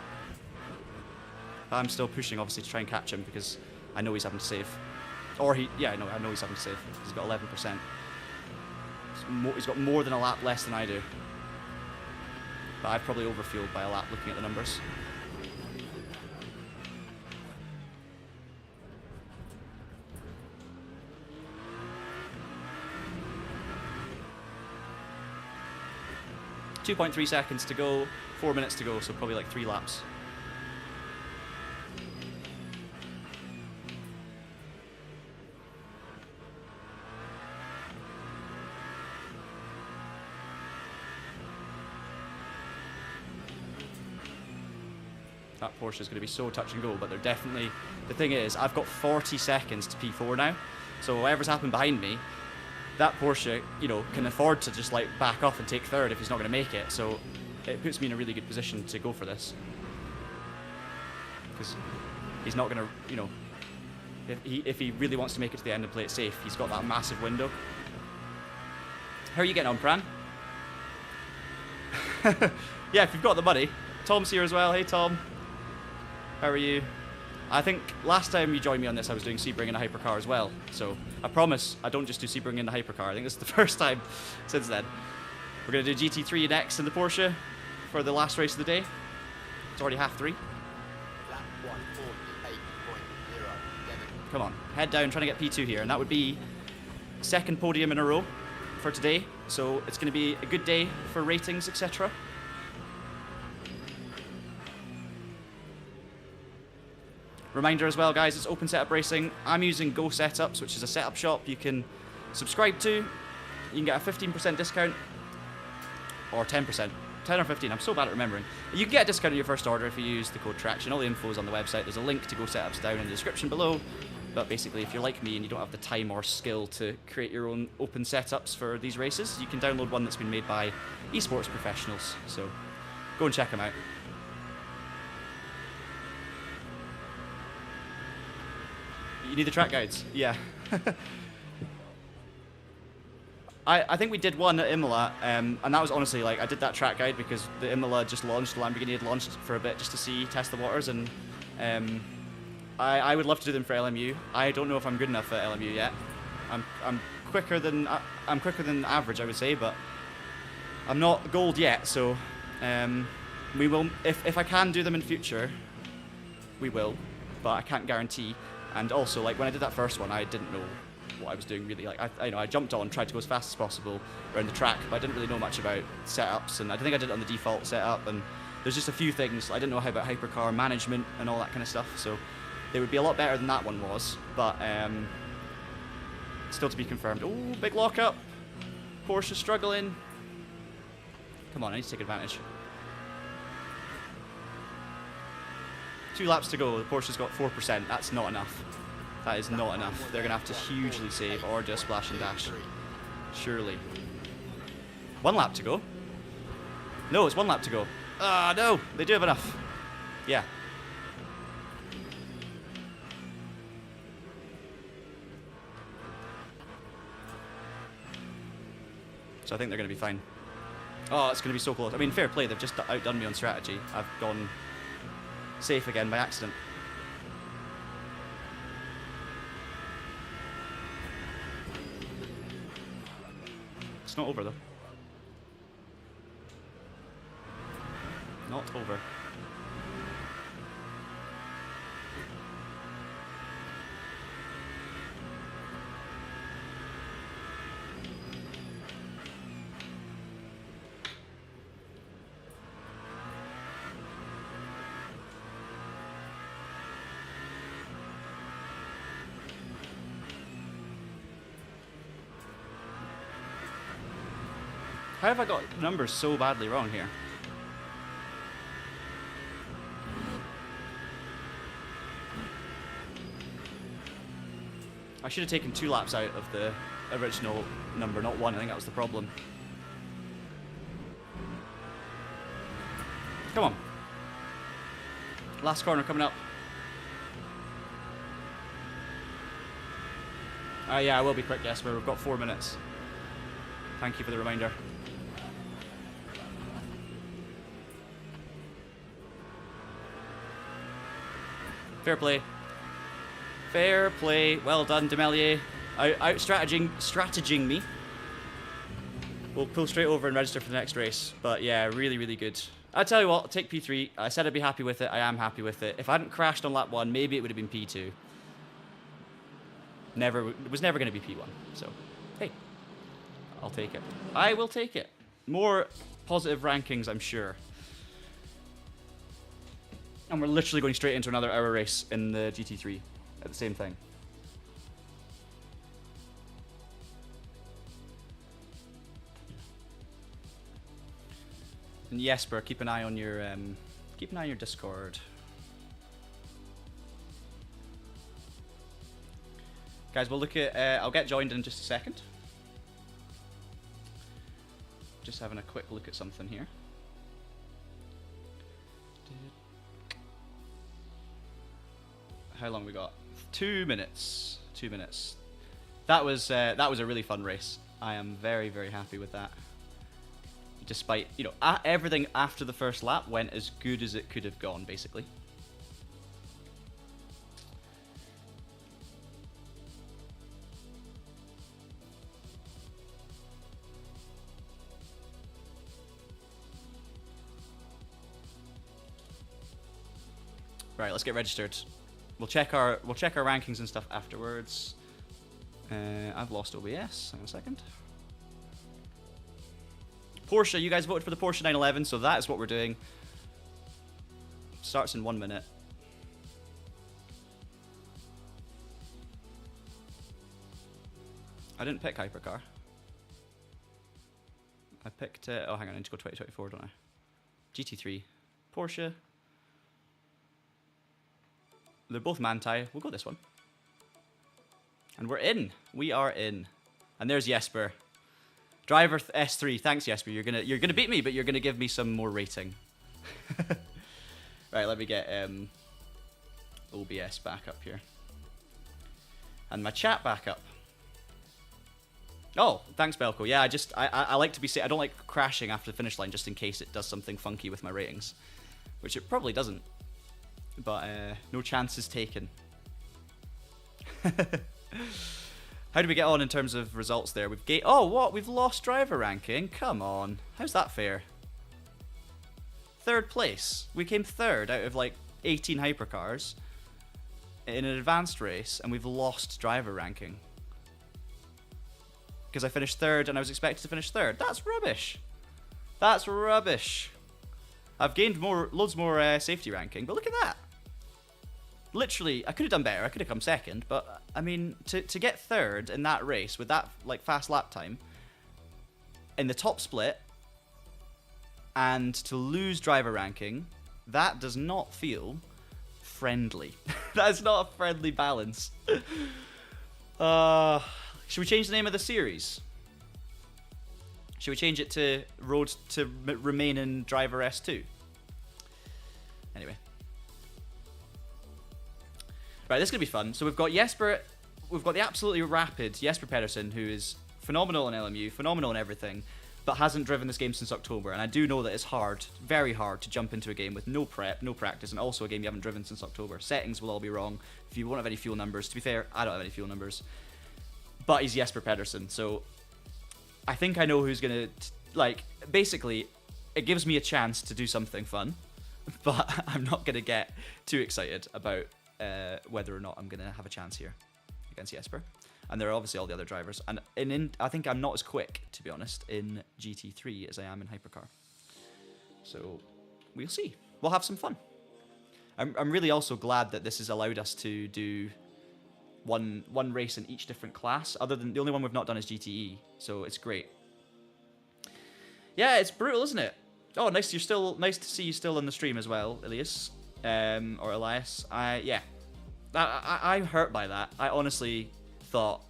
But I'm still pushing, obviously, to try and catch him, because I know he's having to save. Or I know he's having to save. He's got 11%. He's got more than a lap less than I do. But I've probably overfueled by a lap looking at the numbers. .3 seconds to go, 4 minutes to go, so probably like 3 laps. That Porsche is going to be so touch and go, but they're definitely... The thing is, I've got 40 seconds to P4 now, so whatever's happened behind me, that Porsche, you know, can afford to just like back off and take third if he's not going to make it. So it puts me in a really good position to go for this, because he's not going to, you know, if he really wants to make it to the end and play it safe, he's got that massive window. How are you getting on, Pran? Yeah, if you've got the money. Tom's here as well. Hey, Tom. How are you? I think last time you joined me on this, I was doing Sebring and a Hypercar as well. So I promise I don't just do Sebring and the Hypercar. I think this is the first time since then. We're going to do GT3 next in the Porsche for the last race of the day. It's already 3:30. Lap 1:48.07. Come on, head down, trying to get P2 here. And that would be second podium in a row for today. So it's going to be a good day for ratings, etc. Reminder as well, guys, it's open setup racing. I'm using Go Setups, which is a setup shop you can subscribe to. You can get a 15% discount, or 10%, 10 or 15, I'm so bad at remembering. You can get a discount on your first order if you use the code TRAXION. All the info is on the website. There's a link to Go Setups down in the description below. But basically, if you're like me and you don't have the time or skill to create your own open setups for these races, you can download one that's been made by esports professionals. So go and check them out. You need the track guides? Yeah. I think we did one at Imola, and that was honestly, like, I did that track guide because the Imola just launched, the Lamborghini had launched for a bit just to test the waters, and I would love to do them for LMU. I don't know if I'm good enough at LMU yet. I'm quicker than average, I would say, but I'm not gold yet, so we will, if I can do them in future, we will, but I can't guarantee. And also, like, when I did that first one, I didn't know what I was doing really. Like, I jumped on, tried to go as fast as possible around the track, but I didn't really know much about setups, and I think I did it on the default setup, and there's just a few things. I didn't know how about hypercar management and all that kind of stuff, so they would be a lot better than that one was, but still to be confirmed. Oh, big lockup. Porsche struggling. Come on, I need to take advantage. 2 laps to go. The Porsche's got 4%. That's not enough. That is not enough. They're going to have to hugely save or do a splash and dash. Surely. 1 lap to go. No, it's 1 lap to go. Ah, no. They do have enough. Yeah. So I think they're going to be fine. Oh, it's going to be so close. I mean, fair play. They've just outdone me on strategy. I've gone safe again by accident. It's not over, though. Not over. How have I got numbers so badly wrong here? I should have taken 2 laps out of the original number, not 1. I think that was the problem. Come on. Last corner coming up. Yeah, I will be quick, Jesper. We've got 4 minutes. Thank you for the reminder. Fair play. Fair play. Well done, Demelier. Out strateging me. We'll pull straight over and register for the next race. But yeah, really, really good. I tell you what, I'll take P3. I said I'd be happy with it. I am happy with it. If I hadn't crashed on lap 1, maybe it would have been P2. It was never going to be P1. So, hey, I'll take it. I will take it. More positive rankings, I'm sure. And we're literally going straight into another hour race in the GT3 at the same thing. And Jesper, keep an eye on your Discord. Guys, we'll look at. I'll get joined in just a second. Just having a quick look at something here. How long we got? 2 minutes. 2 minutes. That was a really fun race. I am very, very happy with that. Despite, you know, everything after the first lap went as good as it could have gone, basically. Right, let's get registered. We'll check our rankings and stuff afterwards. I've lost OBS. Hang on a second. Porsche, you guys voted for the Porsche 911, so that is what we're doing. Starts in 1 minute. I didn't pick Hypercar. I picked... oh, hang on, I need to go 2024, don't I? GT3. Porsche. They're both Manti. We'll go this one. And we're in. We are in. And there's Jesper. Driver S3. Thanks, Jesper. You're gonna beat me, but you're gonna give me some more rating. Right, let me get OBS back up here. And my chat back up. Oh, thanks, Belko. Yeah, I like to be safe. I don't like crashing after the finish line just in case it does something funky with my ratings. Which it probably doesn't. But no chances taken. How do we get on in terms of results there? Oh, what? We've lost driver ranking? Come on. How's that fair? 3rd place. We came 3rd out of like 18 hypercars in an advanced race, and we've lost driver ranking. Because I finished 3rd and I was expected to finish 3rd. That's rubbish. That's rubbish. I've gained loads more safety ranking, but look at that. Literally, I could have done better. I could have come 2nd, but I mean, to get 3rd in that race with that like fast lap time in the top split and to lose driver ranking, that does not feel friendly. That is not a friendly balance. Should we change the name of the series? Should we change it to Road to Remain in Driver S2? Anyway. Right, this is going to be fun. So we've got Jesper, we've got the absolutely rapid Jesper Pedersen, who is phenomenal in LMU, phenomenal in everything, but hasn't driven this game since October. And I do know that it's hard, very hard, to jump into a game with no prep, no practice, and also a game you haven't driven since October. Settings will all be wrong. If you won't have any fuel numbers, to be fair, I don't have any fuel numbers. But he's Jesper Pedersen, so I think I know who's gonna, like, basically, it gives me a chance to do something fun, but I'm not gonna get too excited about whether or not I'm gonna have a chance here against Jesper. And there are obviously all the other drivers, and I think I'm not as quick, to be honest, in GT3 as I am in Hypercar. So we'll see. We'll have some fun. I'm really also glad that this has allowed us to do one race in each different class. Other than the only one we've not done is GTE, so it's great. Yeah, it's brutal, isn't it? Oh, nice to see you still on the stream as well, Elias or Elias. Yeah, I'm hurt by that. I honestly thought,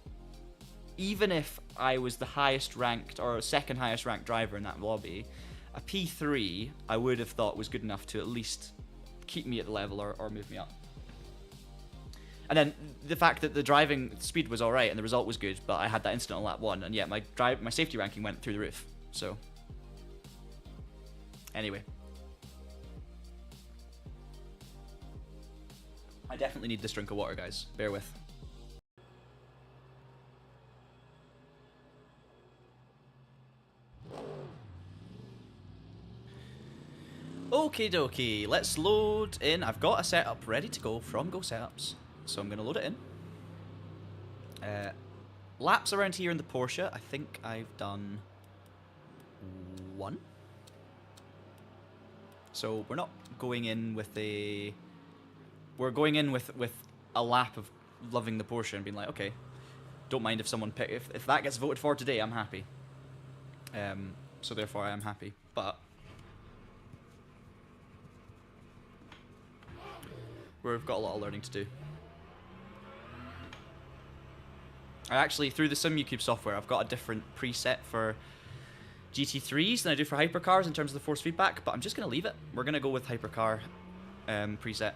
even if I was the highest ranked or second highest ranked driver in that lobby, a P3 I would have thought was good enough to at least keep me at the level or move me up. And then the fact that the driving speed was alright and the result was good, but I had that incident on lap 1, and yet my safety ranking went through the roof. So anyway, I definitely need this drink of water, guys. Bear with. Okie dokie, let's load in. I've got a setup ready to go from Go Setups, so I'm going to load it in. Laps around here in the Porsche, I think I've done 1. So we're not going in with a... We're going in with a lap of loving the Porsche and being like, okay, don't mind if someone if that gets voted for today, I'm happy. So therefore I am happy, but we've got a lot of learning to do. I actually, through the Simucube software, I've got a different preset for GT3s than I do for Hypercars in terms of the force feedback, but I'm just going to leave it. We're going to go with Hypercar preset.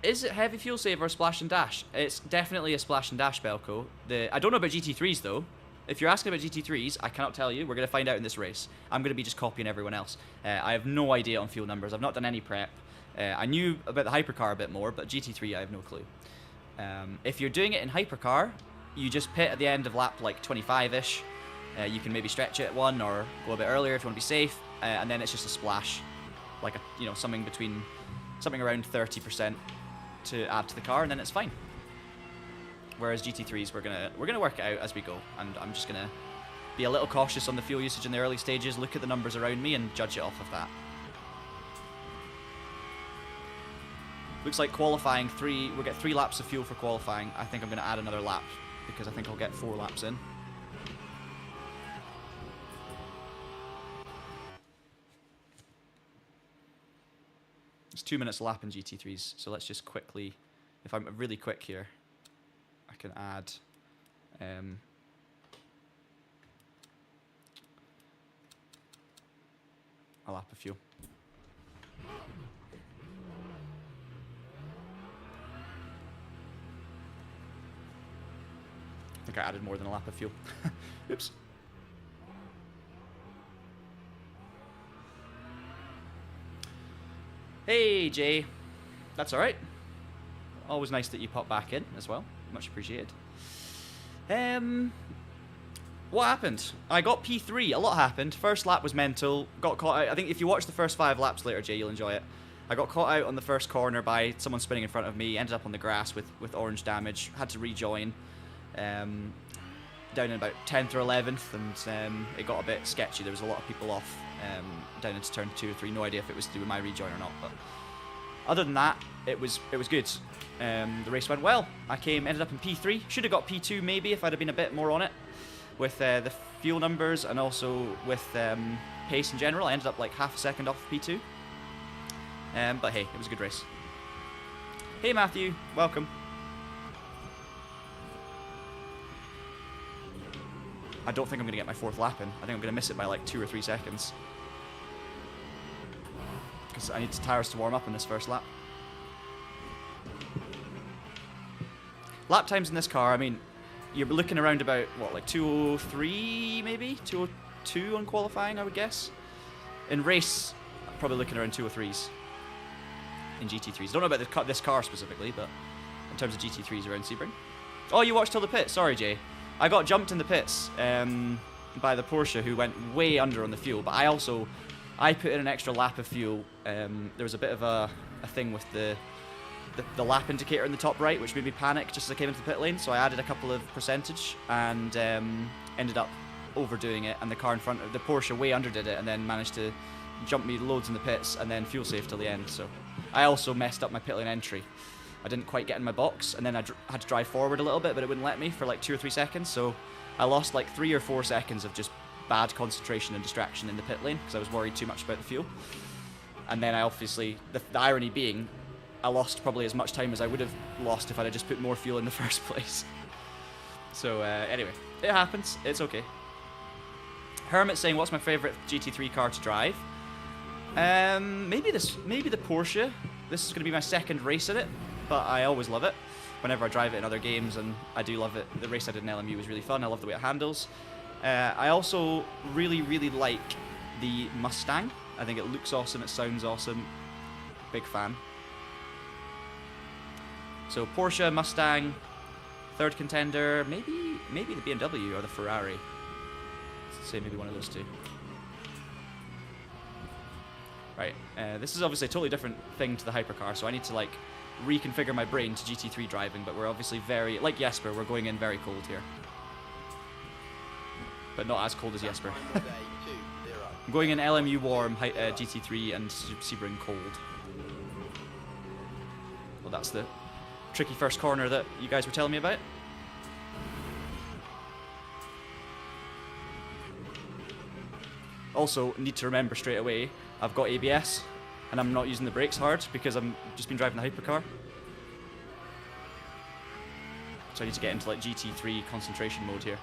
Is it heavy fuel save or splash and dash? It's definitely a splash and dash, Belco. I don't know about GT3s though. If you're asking about GT3s, I cannot tell you. We're going to find out in this race. I'm going to be just copying everyone else. I have no idea on fuel numbers. I've not done any prep. I knew about the Hypercar a bit more, but GT3 I have no clue. If you're doing it in Hypercar, you just pit at the end of lap like 25-ish. You can maybe stretch it at 1 or go a bit earlier if you want to be safe, and then it's just a splash, like something around 30% to add to the car, and then it's fine. Whereas GT3s, we're gonna work it out as we go, and I'm just gonna be a little cautious on the fuel usage in the early stages, look at the numbers around me, and judge it off of that. Looks like qualifying we'll get 3 laps of fuel for qualifying. I think I'm gonna add another lap because I think I'll get 4 laps in. It's 2 minutes a lap in GT3s, so let's just quickly, if I'm really quick here, I can add a lap of fuel. I think I added more than a lap of fuel. Oops. Hey, Jay. That's alright. Always nice that you pop back in as well. Much appreciated. What happened? I got P3. A lot happened. First lap was mental. Got caught out. I think if you watch the first 5 laps later, Jay, you'll enjoy it. I got caught out on the first corner by someone spinning in front of me. Ended up on the grass with orange damage. Had to rejoin. Down in about 10th or 11th, and it got a bit sketchy. There was a lot of people off down into turn 2 or 3. No idea if it was to do with my rejoin or not, but other than that, it was good. The race went well. I ended up in P3. Should have got P2 maybe if I'd have been a bit more on it with the fuel numbers and also with pace in general. I ended up like half a second off P2. But hey, it was a good race. Hey Matthew, welcome. I don't think I'm going to get my 4th lap in. I think I'm going to miss it by like 2 or 3 seconds. Because I need the tyres to warm up in this first lap. lap times in this car, I mean, you're looking around about, what, like 203 maybe? 202 on qualifying, I would guess. In race, probably looking around 203s in GT3s. Don't know about this car specifically, but in terms of GT3s around Sebring. Oh, you watched till the pit. Sorry, Jay. I got jumped in the pits by the Porsche, who went way under on the fuel, but I put in an extra lap of fuel. There was a bit of a thing with the lap indicator in the top right, which made me panic just as I came into the pit lane, so I added a couple of percentage and ended up overdoing it, and the car in front of the Porsche way underdid it and then managed to jump me loads in the pits and then fuel save till the end. So I also messed up my pit lane entry. I didn't quite get in my box, and then I had to drive forward a little bit, but it wouldn't let me for like 2 or 3 seconds, so I lost like 3 or 4 seconds of just bad concentration and distraction in the pit lane because I was worried too much about the fuel. And then I obviously, the irony being, I lost probably as much time as I would have lost if I'd just put more fuel in the first place. So anyway, it happens. It's okay. Hermit saying, what's my favourite GT3 car to drive? Maybe the Porsche. This is going to be my second race in it, but I always love it whenever I drive it in other games, and I do love it. The race I did in LMU was really fun. I love the way it handles. I also really, really like the Mustang. I think it looks awesome, it sounds awesome. Big fan. So Porsche, Mustang, third contender, maybe the BMW or the Ferrari. Let's say maybe one of those two. Right, this is obviously a totally different thing to the Hypercar, so I need to like reconfigure my brain to GT3 driving, but we're obviously like Jesper, we're going in very cold here. But not as cold as Jesper. I'm going in LMU warm, GT3 and Sebring cold. Well, that's the tricky first corner that you guys were telling me about. Also, need to remember straight away, I've got ABS, and I'm not using the brakes hard because I've just been driving the Hypercar. So I need to get into like GT3 concentration mode here.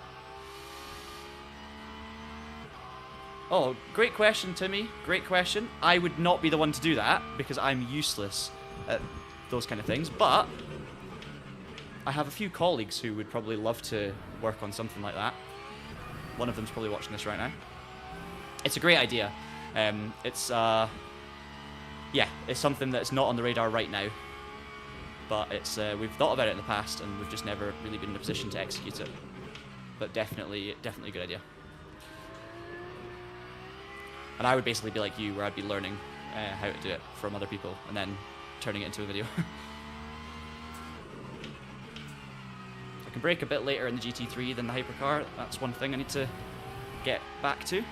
Oh, great question, Timmy. Great question. I would not be the one to do that because I'm useless at those kind of things, but I have a few colleagues who would probably love to work on something like that. One of them's probably watching this right now. It's a great idea. Yeah, it's something that's not on the radar right now, but it's we've thought about it in the past and we've just never really been in a position to execute it. But definitely a good idea. And I would basically be like you, where I'd be learning how to do it from other people and then turning it into a video. I can brake a bit later in the GT3 than the Hypercar. That's one thing I need to get back to.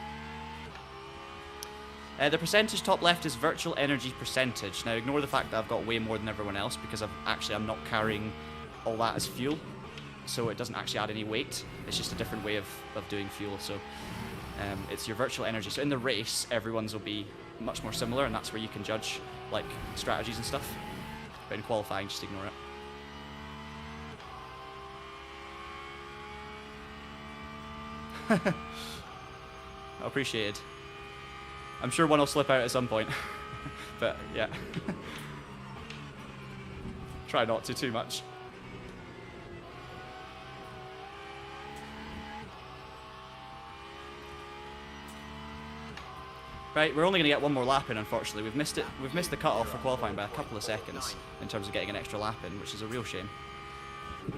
The percentage top left is virtual energy percentage. Now ignore the fact that I've got way more than everyone else because I'm not carrying all that as fuel, so it doesn't actually add any weight. It's just a different way of doing fuel. So it's your virtual energy. So in the race, everyone's will be much more similar, and that's where you can judge like strategies and stuff. But in qualifying, just ignore it. Appreciated. I'm sure one will slip out at some point, but yeah. Try not to too much. Right, we're only going to get one more lap in, unfortunately. We've missed it. We've missed the cutoff for qualifying by a couple of seconds in terms of getting an extra lap in, which is a real shame.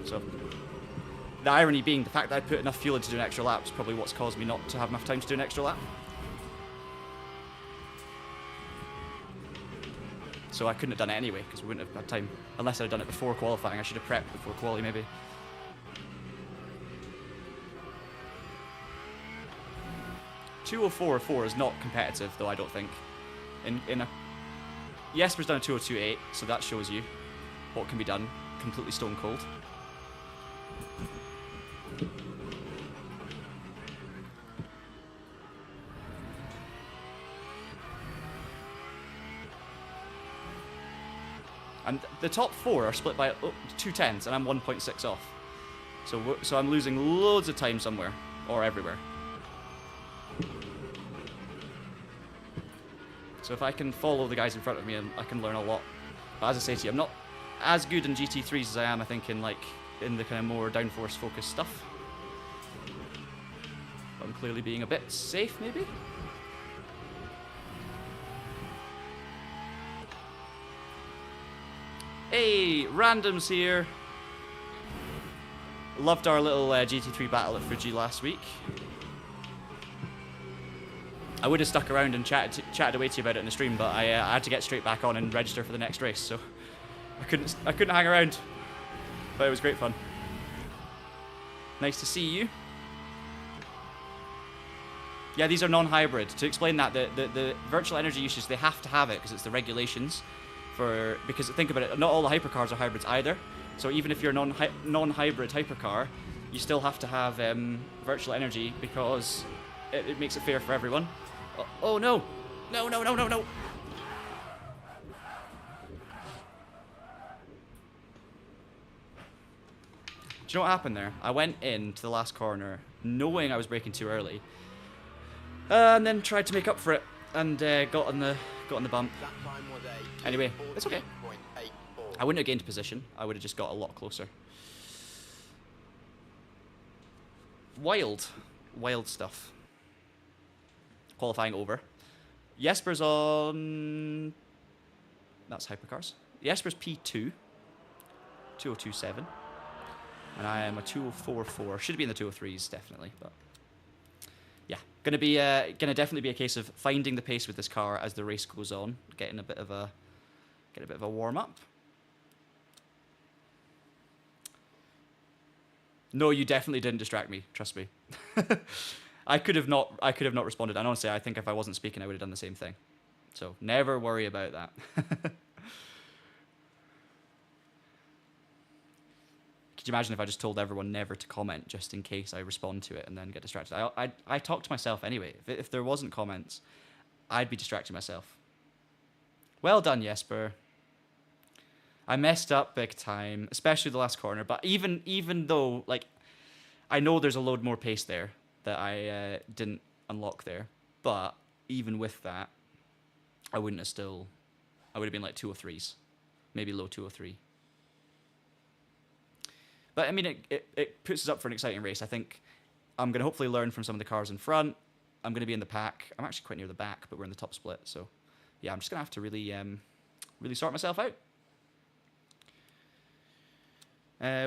So, the irony being the fact that I put enough fuel in to do an extra lap is probably what's caused me not to have enough time to do an extra lap. So I couldn't have done it anyway, because we wouldn't have had time. Unless I'd done it before qualifying. I should have prepped before quali, maybe. .204.4 is not competitive, though, I don't think. Jesper's done a 202.8, so that shows you what can be done. Completely stone cold. And the top 4 are split by 2 tenths, and I'm 1.6 off. So I'm losing loads of time somewhere, or everywhere. So if I can follow the guys in front of me, I can learn a lot. But as I say to you, I'm not as good in GT3s as I am, I think, in in the kind of more downforce focused stuff. But I'm clearly being a bit safe, maybe. Hey, randoms here. Loved our little GT3 battle at Fuji last week. I would have stuck around and chatted away to you about it in the stream, but I had to get straight back on and register for the next race, so I couldn't hang around. But it was great fun. Nice to see you. Yeah, these are non-hybrid. To explain that, the virtual energy usage, they have to have it because it's the regulations. Because think about it, not all the hypercars are hybrids either. So even if you're a non-hybrid hypercar, you still have to have virtual energy because it makes it fair for everyone. Oh no! No, no, no, no, no! Do you know what happened there? I went into the last corner knowing I was braking too early, and then tried to make up for it and got on the bump. Anyway, it's okay. I wouldn't have gained position. I would have just got a lot closer. Wild stuff. Qualifying over. Jesper's on... That's hypercars. Jesper's P2. 2027. And I am a 2044. Should be in the 203s, definitely. But yeah, gonna definitely be a case of finding the pace with this car as the race goes on, getting a bit of a warm up. No, you definitely didn't distract me. Trust me. I could have not responded. And honestly, I think if I wasn't speaking, I would have done the same thing. So never worry about that. Could you imagine if I just told everyone never to comment just in case I respond to it and then get distracted? I talk to myself anyway. If there wasn't comments, I'd be distracting myself. Well done, Jesper. I messed up big time, especially the last corner. But even though, like, I know there's a load more pace there that I didn't unlock there. But even with that, I would have been like 203s, maybe low 203. But I mean, it puts us up for an exciting race. I think I'm going to hopefully learn from some of the cars in front. I'm going to be in the pack. I'm actually quite near the back, but we're in the top split. So yeah, I'm just going to have to really sort myself out.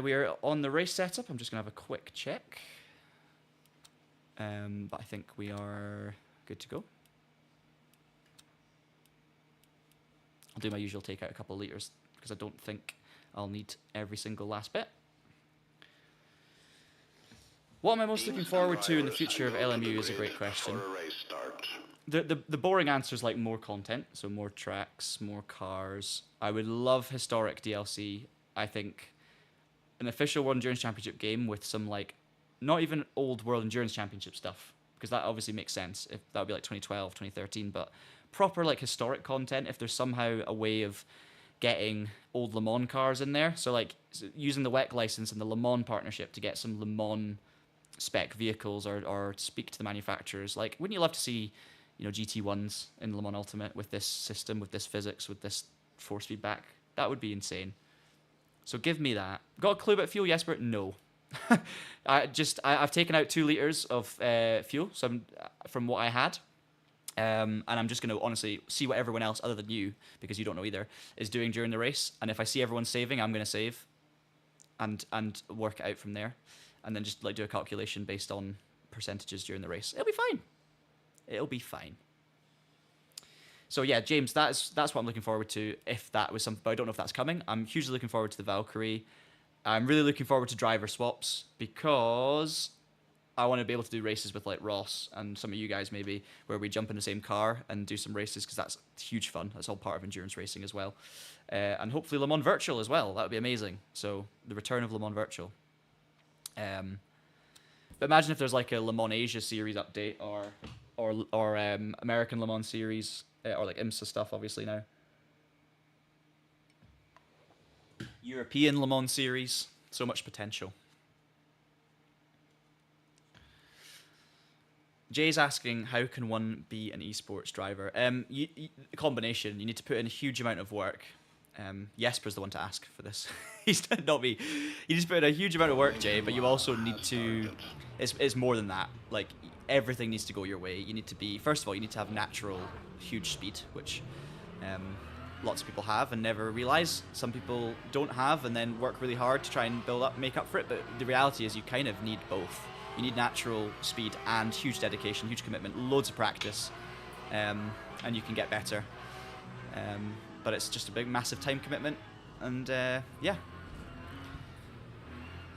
We are on the race setup. I'm just going to have a quick check. But I think we are good to go. I'll do my usual, take out a couple of litres because I don't think I'll need every single last bit. What am I most looking forward to in the future of LMU is a great question. The boring answer is like more content, so more tracks, more cars. I would love historic DLC. I think an official World Endurance Championship game with some like, not even old World Endurance Championship stuff, because that obviously makes sense. If that would be like 2012, 2013, but proper like historic content. If there's somehow a way of getting old Le Mans cars in there, so like using the WEC license and the Le Mans partnership to get some Le Mans spec vehicles or speak to the manufacturers. Like, wouldn't you love to see, GT1s in Le Mans Ultimate with this system, with this physics, with this force feedback? That would be insane. So give me that. Got a clue about fuel, Jesper? No. I've taken out 2 liters of fuel from what I had. And I'm just going to honestly see what everyone else, other than you, because you don't know either, is doing during the race. And if I see everyone saving, I'm going to save and work it out from there. And then just like do a calculation based on percentages during the race. It'll be fine. It'll be fine. So yeah, James, that's what I'm looking forward to. If that was something, but I don't know if that's coming. I'm hugely looking forward to the Valkyrie. I'm really looking forward to driver swaps because I want to be able to do races with like Ross and some of you guys maybe, where we jump in the same car and do some races, because that's huge fun. That's all part of endurance racing as well. And hopefully Le Mans Virtual as well. That would be amazing. So the return of Le Mans Virtual. But imagine if there's like a Le Mans Asia series update or American Le Mans series or like IMSA stuff obviously now. European Le Mans series, so much potential. Jay's asking, how can one be an esports driver? A combination. You need to put in a huge amount of work. Jesper's the one to ask for this. He's not me. You just put in a huge amount of work, Jay, but you also need to... It's more than that. Like, everything needs to go your way. You need to be... First of all, you need to have natural, huge speed, which lots of people have and never realize. Some people don't have and then work really hard to try and make up for it, but the reality is you kind of need both. You need natural speed and huge dedication, huge commitment, loads of practice, and you can get better. But it's just a big, massive time commitment, and yeah.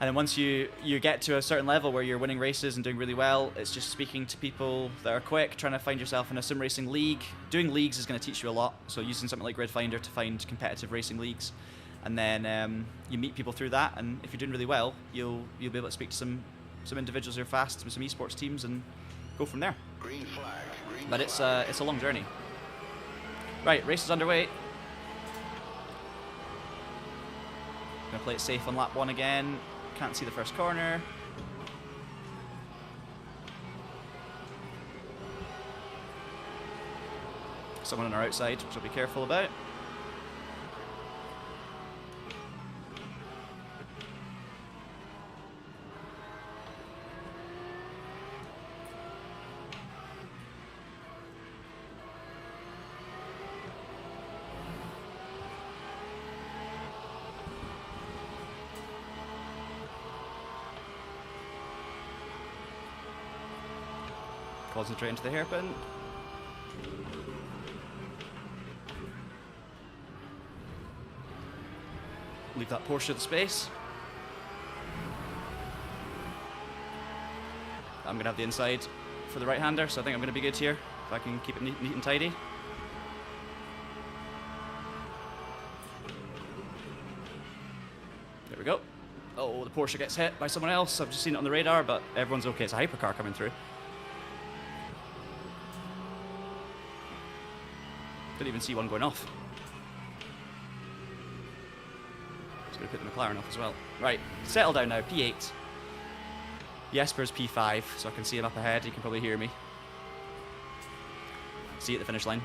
And then once you get to a certain level where you're winning races and doing really well, it's just speaking to people that are quick, trying to find yourself in a sim racing league. Doing leagues is going to teach you a lot, so using something like Grid Finder to find competitive racing leagues. And then you meet people through that, and if you're doing really well, you'll be able to speak to some individuals who are fast, some esports teams, and go from there. Green flag. Green But flag. it's a long journey. Right, race is underway. Gonna play it safe on lap 1 again. Can't see the first corner. Someone on our outside, which I'll be careful about. Concentrate into the hairpin. Leave that Porsche the space. I'm going to have the inside for the right-hander, so I think I'm going to be good here, if I can keep it neat and tidy. There we go. Oh, the Porsche gets hit by someone else. I've just seen it on the radar, but everyone's okay. It's a hypercar coming through. Didn't even see one going off. Just going to put the McLaren off as well. Right, settle down now. P8. Jesper's P5, so I can see him up ahead. He can probably hear me. See you at the finish line.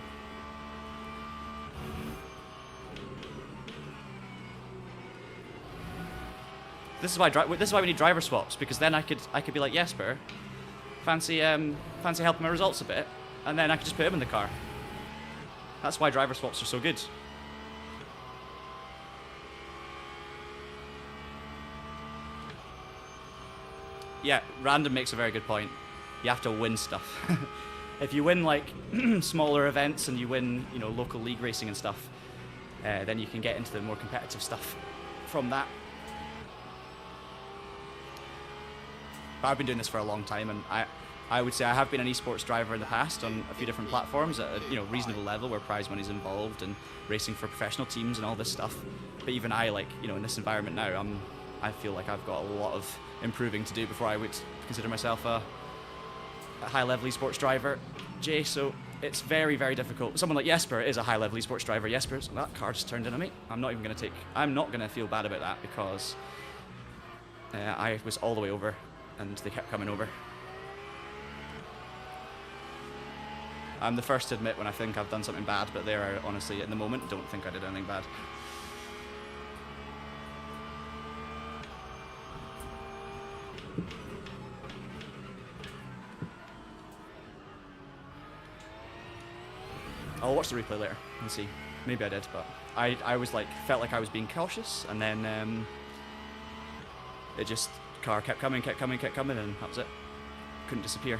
This is why we need driver swaps, because then I could be like, Jesper, fancy helping my results a bit, and then I could just put him in the car. That's why driver swaps are so good. Yeah, Random makes a very good point. You have to win stuff. If you win like smaller events and you win, local league racing and stuff, then you can get into the more competitive stuff from that. But I've been doing this for a long time, and I would say I have been an esports driver in the past on a few different platforms at a reasonable level where prize money's involved and racing for professional teams and all this stuff. But even I, in this environment now, I feel like I've got a lot of improving to do before I would consider myself a high-level esports driver, Jay. So it's very, very difficult. Someone like Jesper is a high-level esports driver. Jesper's that car just turned in on me. I'm not going to feel bad about that because I was all the way over and they kept coming over. I'm the first to admit when I think I've done something bad, but I honestly, at the moment, don't think I did anything bad. I'll watch the replay later and see. Maybe I did, but I was felt like I was being cautious, and then car kept coming, and that was it. Couldn't disappear.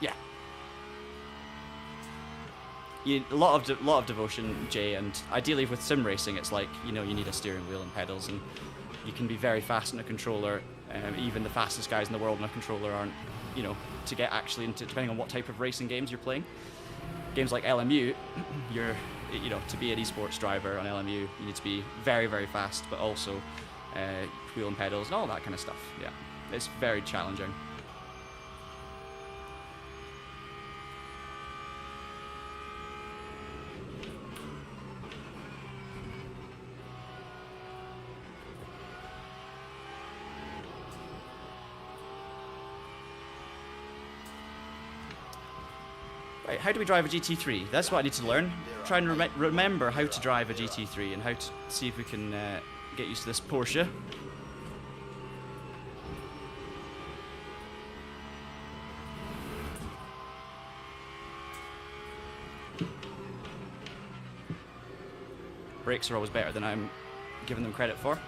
Yeah. A lot of devotion, Jay, and ideally with sim racing, it's like, you need a steering wheel and pedals, and you can be very fast on a controller. Even the fastest guys in the world on a controller aren't, to get actually into, depending on what type of racing games you're playing. Games like LMU, to be an esports driver on LMU, you need to be very, very fast, but also wheel and pedals and all that kind of stuff. Yeah, it's very challenging. Right, how do we drive a GT3? That's what I need to learn. Try and remember how to drive a GT3 and how to see if we can get used to this Porsche. Brakes are always better than I'm giving them credit for.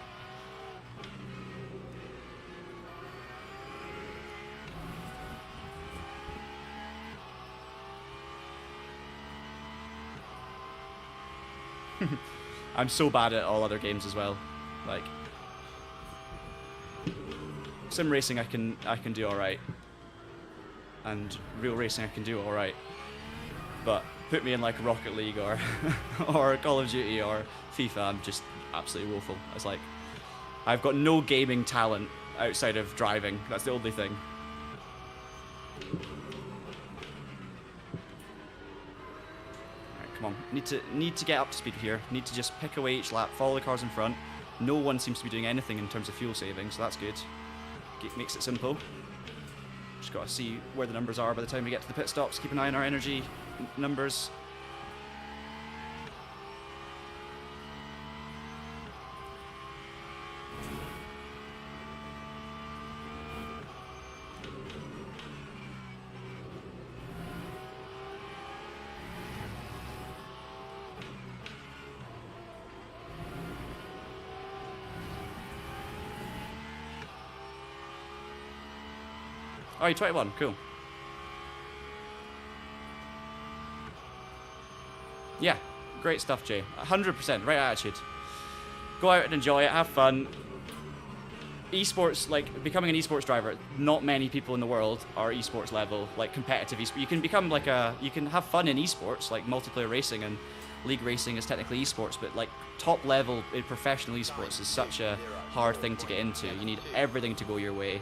I'm so bad at all other games as well. Like sim racing I can do alright. And real racing I can do alright. But put me in like Rocket League or or Call of Duty or FIFA, I'm just absolutely woeful. It's like I've got no gaming talent outside of driving. That's the only thing. Come on, need to get up to speed here. Need to just pick away each lap, follow the cars in front. No one seems to be doing anything in terms of fuel saving, so that's good. Makes it simple. Just got to see where the numbers are by the time we get to the pit stops. Keep an eye on our energy numbers. Oh, you're 21, cool. Yeah, great stuff, Jay. 100%, right attitude. Go out and enjoy it, have fun. Esports, like, becoming an esports driver, not many people in the world are esports level, like, competitive esports. You can become, like, you can have fun in esports, like, multiplayer racing and league racing is technically esports, but, like, top level in professional esports is such a hard thing to get into. You need everything to go your way.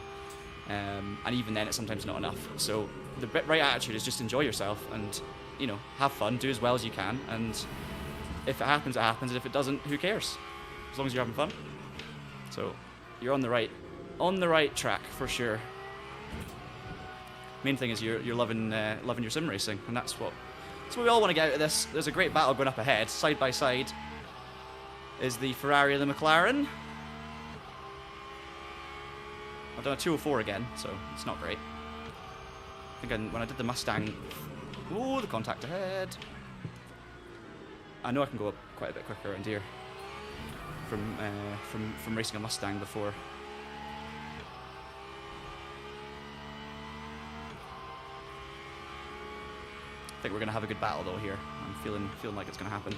And even then, it's sometimes not enough. So the right attitude is just enjoy yourself and, you know, have fun, do as well as you can. And if it happens, it happens. And if it doesn't, who cares? As long as you're having fun. So you're on the right track for sure. Main thing is you're loving your sim racing, and that's what we all want to get out of this. There's a great battle going up ahead. Side by side is the Ferrari and the McLaren. I've done a 204 again, so it's not great. I think when I did the Mustang... Oh, the contact ahead. I know I can go up quite a bit quicker around here from racing a Mustang before. I think we're going to have a good battle, though, here. I'm feeling like it's going to happen.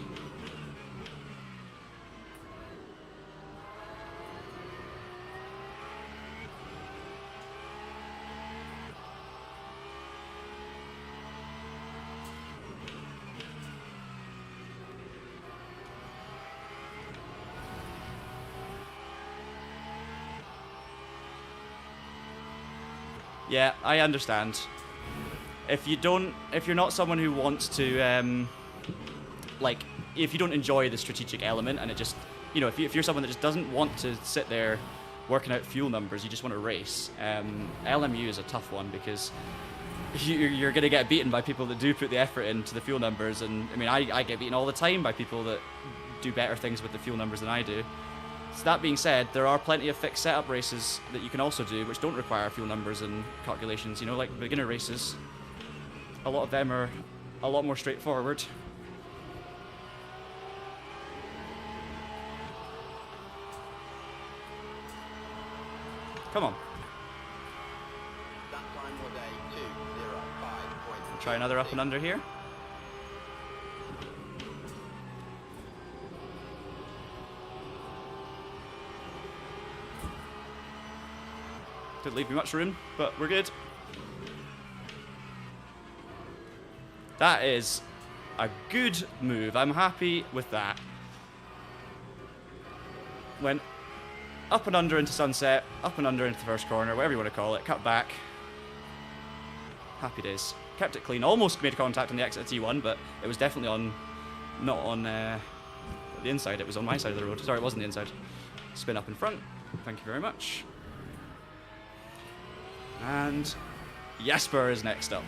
Yeah, I understand. If you're not someone who wants to, like, if you don't enjoy the strategic element and it just, you know, if you're someone that just doesn't want to sit there working out fuel numbers, you just want to race, LMU is a tough one because you're going to get beaten by people that do put the effort into the fuel numbers. And, I mean, I get beaten all the time by people that do better things with the fuel numbers than I do. So that being said, there are plenty of fixed setup races that you can also do which don't require fuel numbers and calculations, you know, like beginner races. A lot of them are a lot more straightforward. Come on. That time was a 2:05.2. Try another up and under here. Didn't leave me much room, but we're good. That is a good move. I'm happy with that. Went up and under into sunset, up and under into the first corner, whatever you want to call it, cut back. Happy days. Kept it clean. Almost made contact on the exit of T1, but it was definitely on, not on the inside, it was on my side of the road. Sorry, it wasn't the inside. Spin up in front. Thank you very much. And Jesper is next up.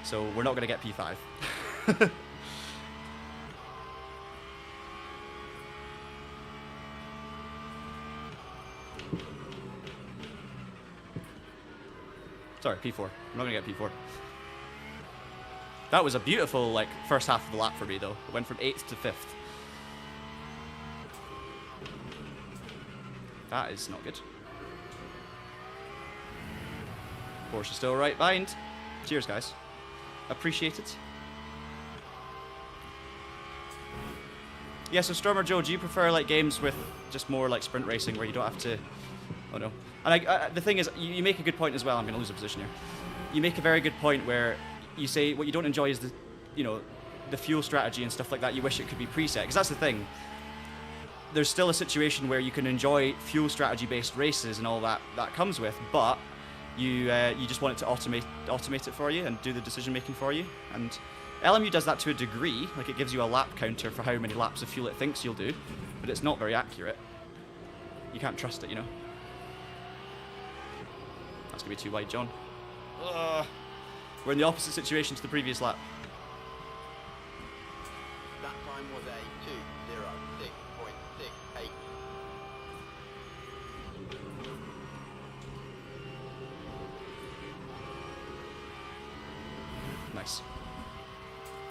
So we're not going to get P5. Sorry, P4. I'm not going to get P4. That was a beautiful, like, first half of the lap for me, though. It went from 8th to 5th. That is not good. Porsche still right behind. Cheers, guys. Appreciate it. Yeah, so Stormer Joe, do you prefer, like, games with just more, like, sprint racing where you don't have to... Oh, no. And the thing is, you make a good point as well. I'm going to lose a position here. You make a very good point where you say what you don't enjoy is the, you know, the fuel strategy and stuff like that. You wish it could be preset, because that's the thing. There's still a situation where you can enjoy fuel strategy based races and all that comes with, but you just want it to automate it for you and do the decision making for you. And LMU does that to a degree. Like, it gives you a lap counter for how many laps of fuel it thinks you'll do, but it's not very accurate. You can't trust it, you know. That's gonna be too wide, John. Ugh. We're in the opposite situation to the previous lap. That time was a 2:06.68. Nice.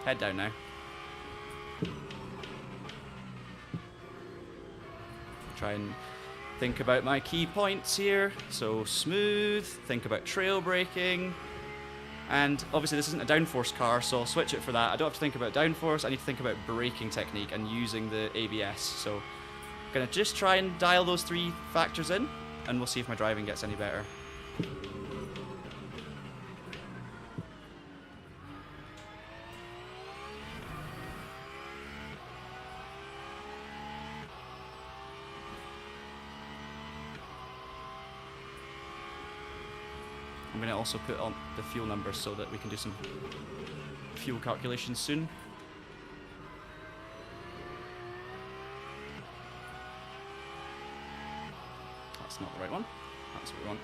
Head down now. Try and think about my key points here. So smooth, think about trail braking. And obviously this isn't a downforce car, so I'll switch it for that. I don't have to think about downforce, I need to think about braking technique and using the ABS. So I'm gonna just try and dial those 3 factors in, and we'll see if my driving gets any better. I'm going to also put on the fuel numbers so that we can do some fuel calculations soon. That's not the right one. That's what we want.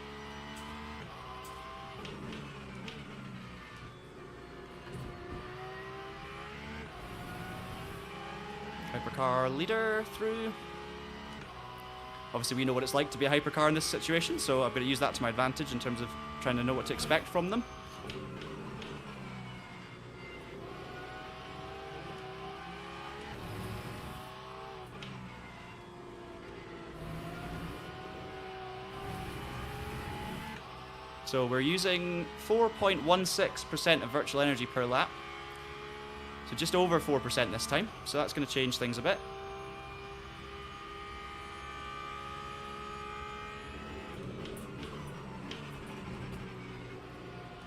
Hypercar leader through. Obviously we know what it's like to be a hypercar in this situation, so I'm going to use that to my advantage in terms of trying to know what to expect from them. So we're using 4.16% of virtual energy per lap. So just over 4% this time, so that's going to change things a bit.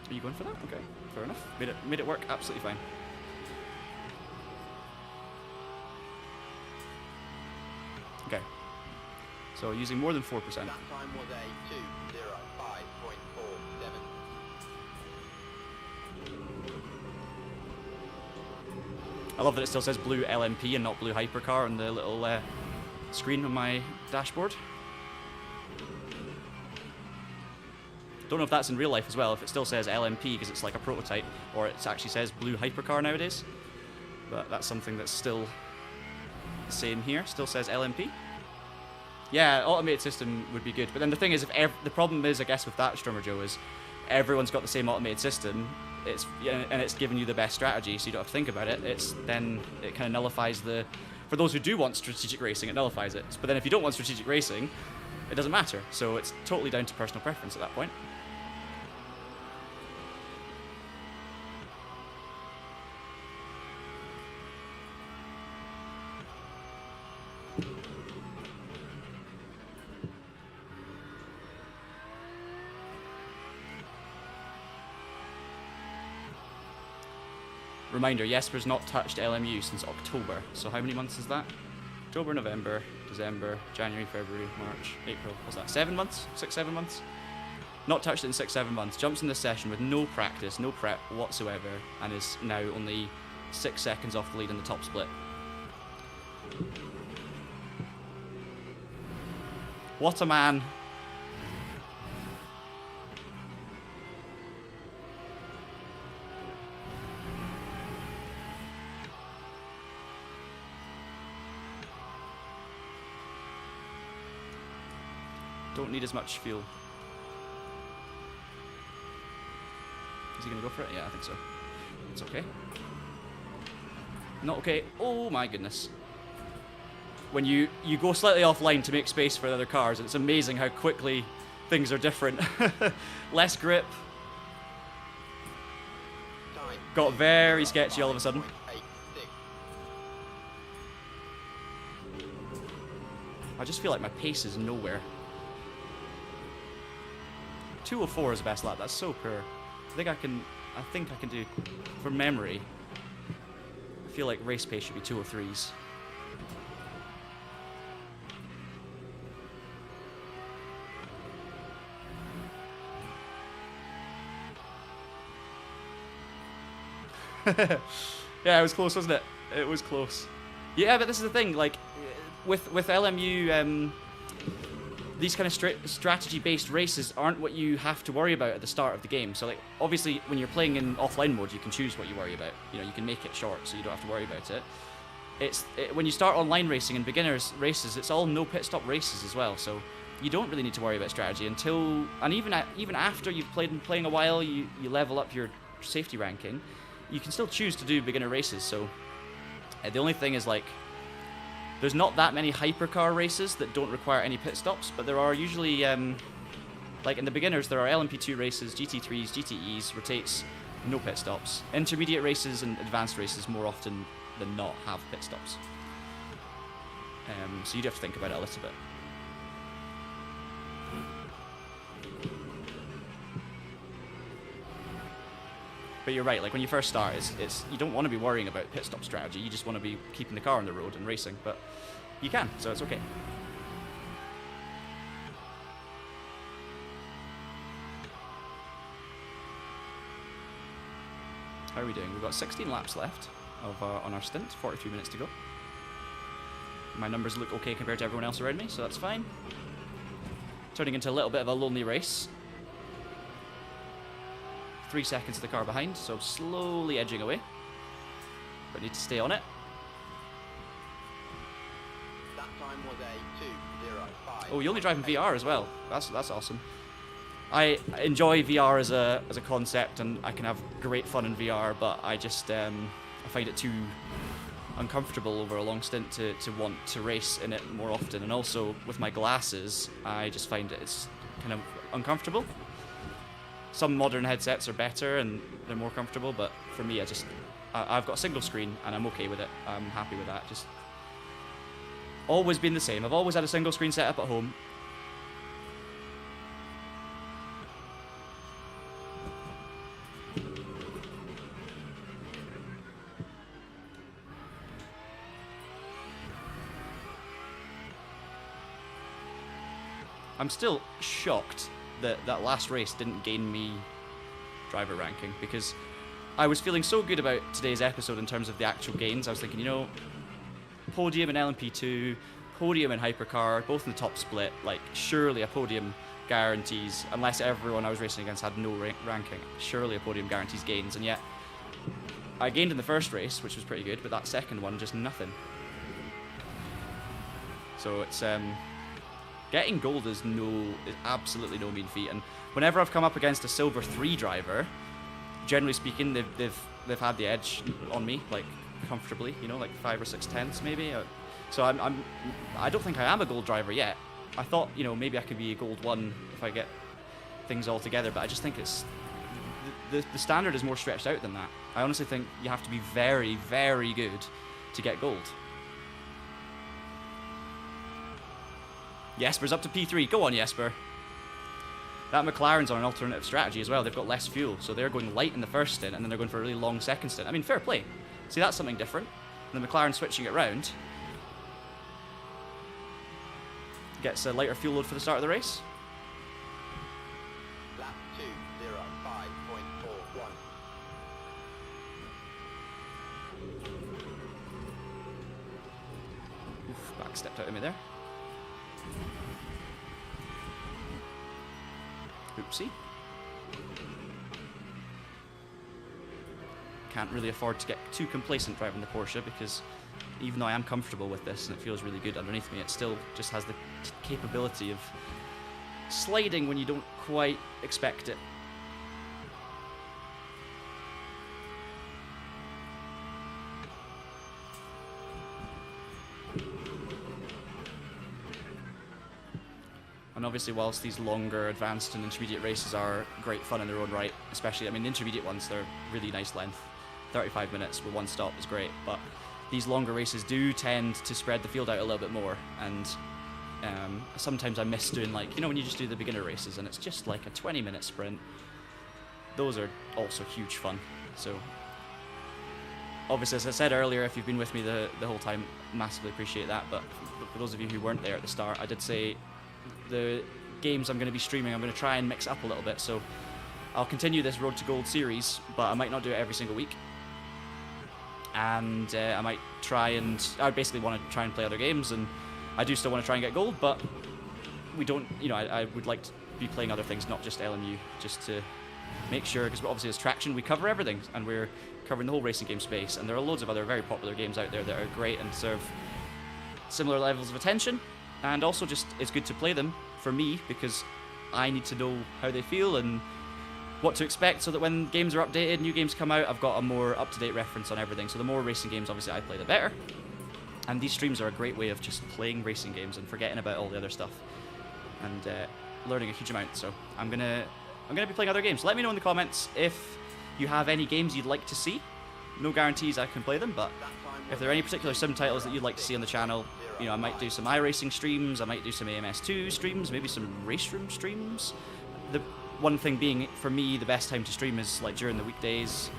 Are you going for that? Okay, fair enough. Made it work absolutely fine. Okay. So using more than 4%. That time was a 2:05.47. I love that it still says blue LMP and not blue Hypercar on the little screen on my dashboard. Don't know if that's in real life as well, if it still says LMP because it's like a prototype, or it actually says blue Hypercar nowadays. But that's something that's still the same here, still says LMP. Yeah, automated system would be good, but then the thing is, the problem is, I guess, with that, Stormer Joe, is everyone's got the same automated system, and it's giving you the best strategy, so you don't have to think about it. Then it kind of nullifies the... For those who do want strategic racing, it nullifies it. But then if you don't want strategic racing, it doesn't matter. So it's totally down to personal preference at that point. Reminder, Jesper's not touched LMU since October. So how many months is that? October, November, December, January, February, March, April. What's that? 7 months? 6, 7 months? Not touched it in 6, 7 months. Jumps in this session with no practice, no prep whatsoever, and is now only 6 seconds off the lead in the top split. What a man. Don't need as much fuel. Is he gonna go for it? Yeah, I think so. It's okay. Not okay. Oh my goodness. When you go slightly offline to make space for the other cars, it's amazing how quickly things are different. Less grip. Time. Got very sketchy all of a sudden. 5.86. I just feel like my pace is nowhere. 2:04 is the best lap. That's so poor. I think I can do, from memory, I feel like race pace should be 2:03s. Yeah, it was close, wasn't it? It was close. Yeah, but this is the thing, like, with LMU, these kind of strategy-based races aren't what you have to worry about at the start of the game. So, like, obviously, when you're playing in offline mode, you can choose what you worry about. You know, you can make it short, so you don't have to worry about it. When you start online racing and beginners races, it's all no pit stop races as well. So you don't really need to worry about strategy until, and even after you've playing a while, you level up your safety ranking. You can still choose to do beginner races. So the only thing is, like, there's not that many hypercar races that don't require any pit stops, but there are usually, like in the beginners, there are LMP2 races, GT3s, GTEs, rotates, no pit stops. Intermediate races and advanced races more often than not have pit stops. So you'd have to think about it a little bit. But you're right, like when you first start, it's you don't want to be worrying about pit stop strategy, you just want to be keeping the car on the road and racing, but you can, so it's okay. How are we doing? We've got 16 laps left on our stint, 43 minutes to go. My numbers look okay compared to everyone else around me, so that's fine. Turning into a little bit of a lonely race. 3 seconds of the car behind, so slowly edging away. But need to stay on it. That time was a 2:05. Oh, you only drive in VR as well. That's awesome. I enjoy VR as a concept, and I can have great fun in VR, but I just I find it too uncomfortable over a long stint to want to race in it more often. And also with my glasses, I just find it's kind of uncomfortable. Some modern headsets are better and they're more comfortable, but for me, I've got a single screen and I'm okay with it. I'm happy with that. Just always been the same. I've always had a single screen setup at home. I'm still shocked that last race didn't gain me driver ranking, because I was feeling so good about today's episode in terms of the actual gains. I was thinking, you know, podium in LMP2, podium in Hypercar, both in the top split, like surely a podium guarantees, unless everyone I was racing against had no ranking, surely a podium guarantees gains, and yet I gained in the first race, which was pretty good, but that second one, just nothing. So it's getting gold is absolutely no mean feat, and whenever I've come up against a silver 3 driver, generally speaking, they've had the edge on me, like comfortably, you know, like 5 or 6 tenths maybe. So I don't think I am a gold driver yet. I thought, you know, maybe I could be a gold 1 if I get things all together, but I just think it's the standard is more stretched out than that. I honestly think you have to be very, very good to get gold. Jesper's up to P3. Go on, Jesper. That McLaren's on an alternative strategy as well. They've got less fuel, so they're going light in the first stint, and then they're going for a really long second stint. I mean, fair play. See, that's something different. And the McLaren switching it round gets a lighter fuel load for the start of the race. Lap 2:05.41. Oof, back stepped out of me there. Oopsie. Can't really afford to get too complacent driving the Porsche, because even though I am comfortable with this and it feels really good underneath me, it still just has the capability of sliding when you don't quite expect it. And obviously, whilst these longer, advanced and intermediate races are great fun in their own right, especially, I mean, the intermediate ones, they're really nice length. 35 minutes with one stop is great, but these longer races do tend to spread the field out a little bit more, and sometimes I miss doing, like, you know, when you just do the beginner races and it's just like a 20-minute sprint. Those are also huge fun. So obviously, as I said earlier, if you've been with me the whole time, massively appreciate that, but for those of you who weren't there at the start, I did say the games I'm going to be streaming, I'm going to try and mix up a little bit, so I'll continue this Road to Gold series, but I might not do it every single week. And I might try and... I basically want to try and play other games, and I do still want to try and get gold, but we don't... You know, I would like to be playing other things, not just LMU, just to make sure, because obviously as Traction, we cover everything, and we're covering the whole racing game space, and there are loads of other very popular games out there that are great and serve similar levels of attention, and also just it's good to play them for me, because I need to know how they feel and what to expect, so that when games are updated, new games come out, I've got a more up-to-date reference on everything. So the more racing games, obviously, I play, the better. And these streams are a great way of just playing racing games and forgetting about all the other stuff, and learning a huge amount. So I'm gonna be playing other games. Let me know in the comments if you have any games you'd like to see. No guarantees I can play them, but if there are any particular sim titles that you'd like to see on the channel, you know, I might do some iRacing streams, I might do some AMS2 streams, maybe some race room streams. The one thing being, for me, the best time to stream is like during the weekdays,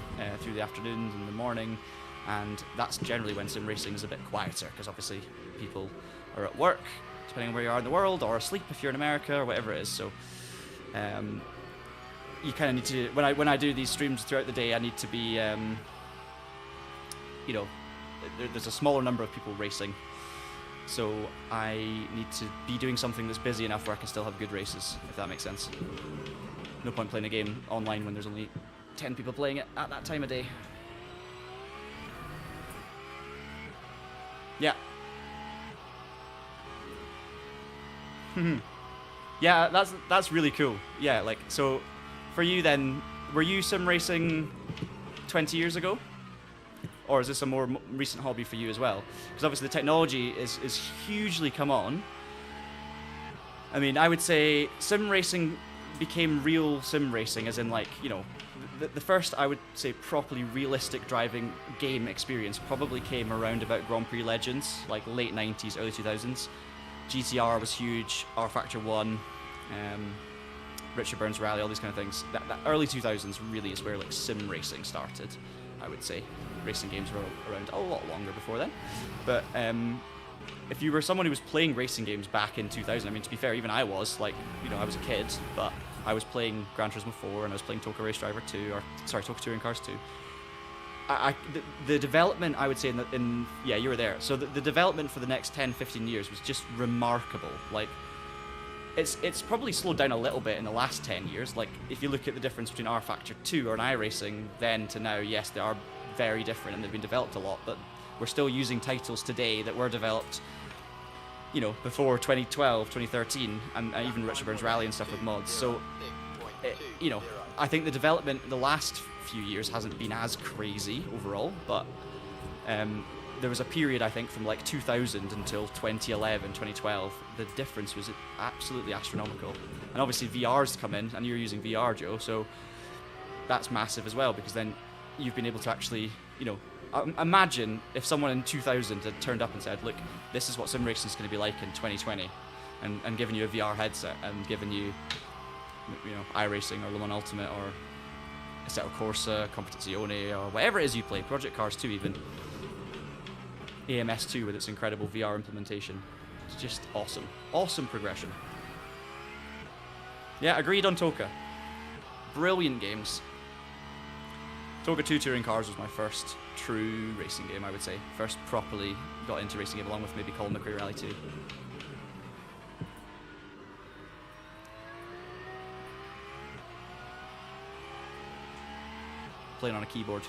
through the afternoons and the morning, and that's generally when sim racing is a bit quieter, because obviously people are at work, depending on where you are in the world, or asleep if you're in America, or whatever it is. So you kind of need to, when I do these streams throughout the day, I need to be, you know, there's a smaller number of people racing, so I need to be doing something that's busy enough where I can still have good races, if that makes sense. No point playing a game online when there's only 10 people playing it at that time of day. Yeah. Yeah, that's really cool. Yeah, like, so for you then, were you sim racing 20 years ago? Or is this a more recent hobby for you as well? Because obviously the technology is hugely come on. I mean, I would say sim racing became real sim racing, as in, like, you know, the first, I would say, properly realistic driving game experience probably came around about Grand Prix Legends, like late 90s, early 2000s. GTR was huge, R Factor 1, Richard Burns Rally, all these kind of things. That early 2000s really is where, like, sim racing started, I would say. Racing games were around a lot longer before then. But if you were someone who was playing racing games back in 2000, I mean, to be fair, even I was, like, you know, I was a kid, but I was playing Gran Turismo 4 and I was playing Toka Race Driver 2, or, sorry, Toka Touring Cars 2. The development, I would say, yeah, you were there. So the development for the next 10, 15 years was just remarkable. Like, it's probably slowed down a little bit in the last 10 years. Like, if you look at the difference between R Factor 2 or an iRacing then to now, yes, they are very different and they've been developed a lot, but we're still using titles today that were developed, you know, before 2012, 2013, and even Richard Burns Rally and stuff with mods. So, you know, I think the development the last few years hasn't been as crazy overall, but there was a period, I think, from like 2000 until 2011, 2012, the difference was absolutely astronomical. And obviously VR's come in, and you're using VR, Joe, so that's massive as well, because then you've been able to actually, you know, imagine if someone in 2000 had turned up and said, look, this is what sim racing is going to be like in 2020, and given you a VR headset and given you, you know, iRacing or Le Mans Ultimate or Assetto Corsa, Competizione, or whatever it is you play, Project Cars 2 even, AMS2 with its incredible VR implementation. It's just awesome. Awesome progression. Yeah, agreed on Toka. Brilliant games. Toka 2 Touring Cars was my first true racing game, I would say. First properly got into racing game, along with maybe Colin McRae Rally 2. Playing on a keyboard.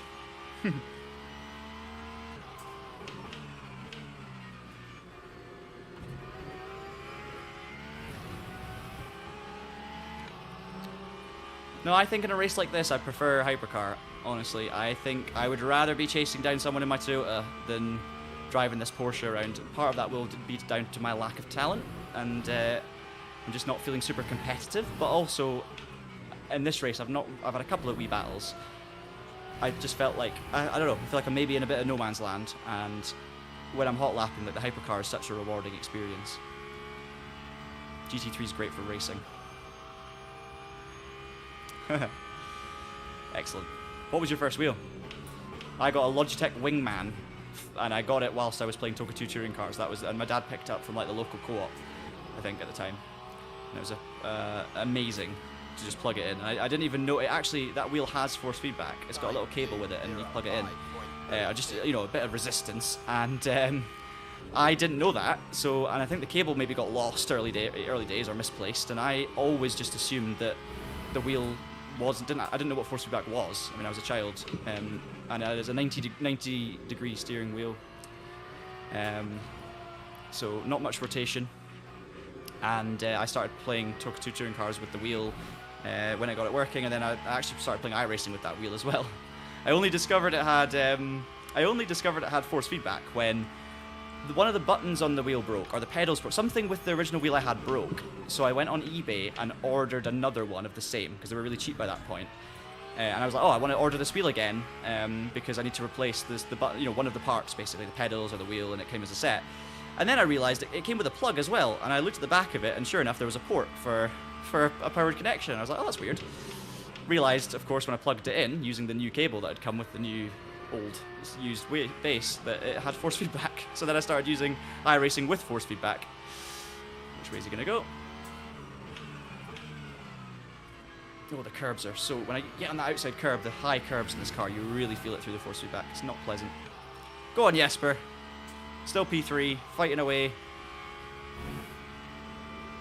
No, I think in a race like this, I prefer Hypercar, honestly. I think I would rather be chasing down someone in my Toyota than driving this Porsche around. Part of that will be down to my lack of talent, and I'm just not feeling super competitive, but also in this race, I've had a couple of wee battles. I just felt like, I don't know, I feel like I'm maybe in a bit of no man's land, and when I'm hot lapping, like, the Hypercar is such a rewarding experience. GT3 is great for racing. Excellent. What was your first wheel? I got a Logitech Wingman, and I got it whilst I was playing Toka 2 touring cars. That was, and my dad picked it up from like the local co-op, I think, at the time. And it was amazing to just plug it in. And I didn't even know it actually. That wheel has force feedback. It's got a little cable with it, and you plug it in. Just, you know, a bit of resistance, and I didn't know that. So, and I think the cable maybe got lost early days or misplaced, and I always just assumed that the wheel I didn't know what force feedback was. I mean, I was a child, and there's a 90 degree steering wheel, so not much rotation. And I started playing Toka 2 touring cars with the wheel when I got it working, and then I actually started playing iRacing with that wheel as well. I only discovered it had force feedback when one of the buttons on the wheel broke, or the pedals broke. Something with the original wheel I had broke. So I went on eBay and ordered another one of the same, because they were really cheap by that point. And I was like, oh, I want to order this wheel again, because I need to replace one of the parts, basically, the pedals or the wheel, and it came as a set. And then I realized it came with a plug as well, and I looked at the back of it, and sure enough, there was a port for a powered connection. I was like, oh, that's weird. Realized, of course, when I plugged it in, using the new cable that had come with the new old used base, that it had force feedback. So then I started using iRacing with force feedback. Which way is he gonna go? Oh, the curbs are so... When I get on the outside curb, the high curbs in this car, you really feel it through the force feedback. It's not pleasant. Go on, Jesper. Still P3, fighting away.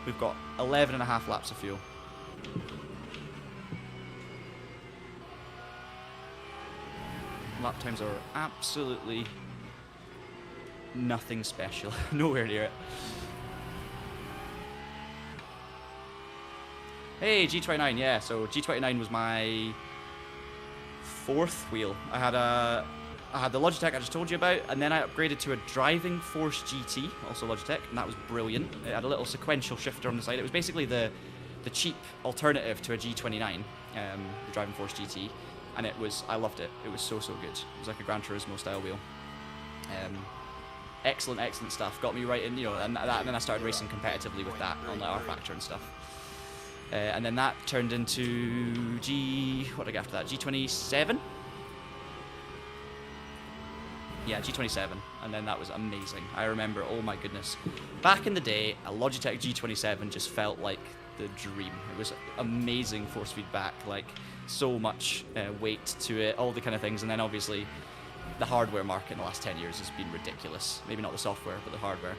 We've got 11.5 laps of fuel. Lap times are absolutely nothing special. Nowhere near it. Hey, G29, yeah. So G29 was my fourth wheel. I had the Logitech I just told you about, and then I upgraded to a Driving Force GT, also Logitech, and that was brilliant. It had a little sequential shifter on the side. It was basically the cheap alternative to a G29, the Driving Force GT. And I loved it. It was so good. It was like a Gran Turismo style wheel. Excellent stuff. Got me right in, and then I started racing competitively with that on the R Factor and stuff. And then that turned into what did I get after that? G27? Yeah, G27. And then that was amazing. I remember, oh my goodness. Back in the day, a Logitech G27 just felt like the dream. It was amazing force feedback, like so much weight to it, all the kind of things. And then obviously the hardware market in the last 10 years has been ridiculous. Maybe not the software, but the hardware.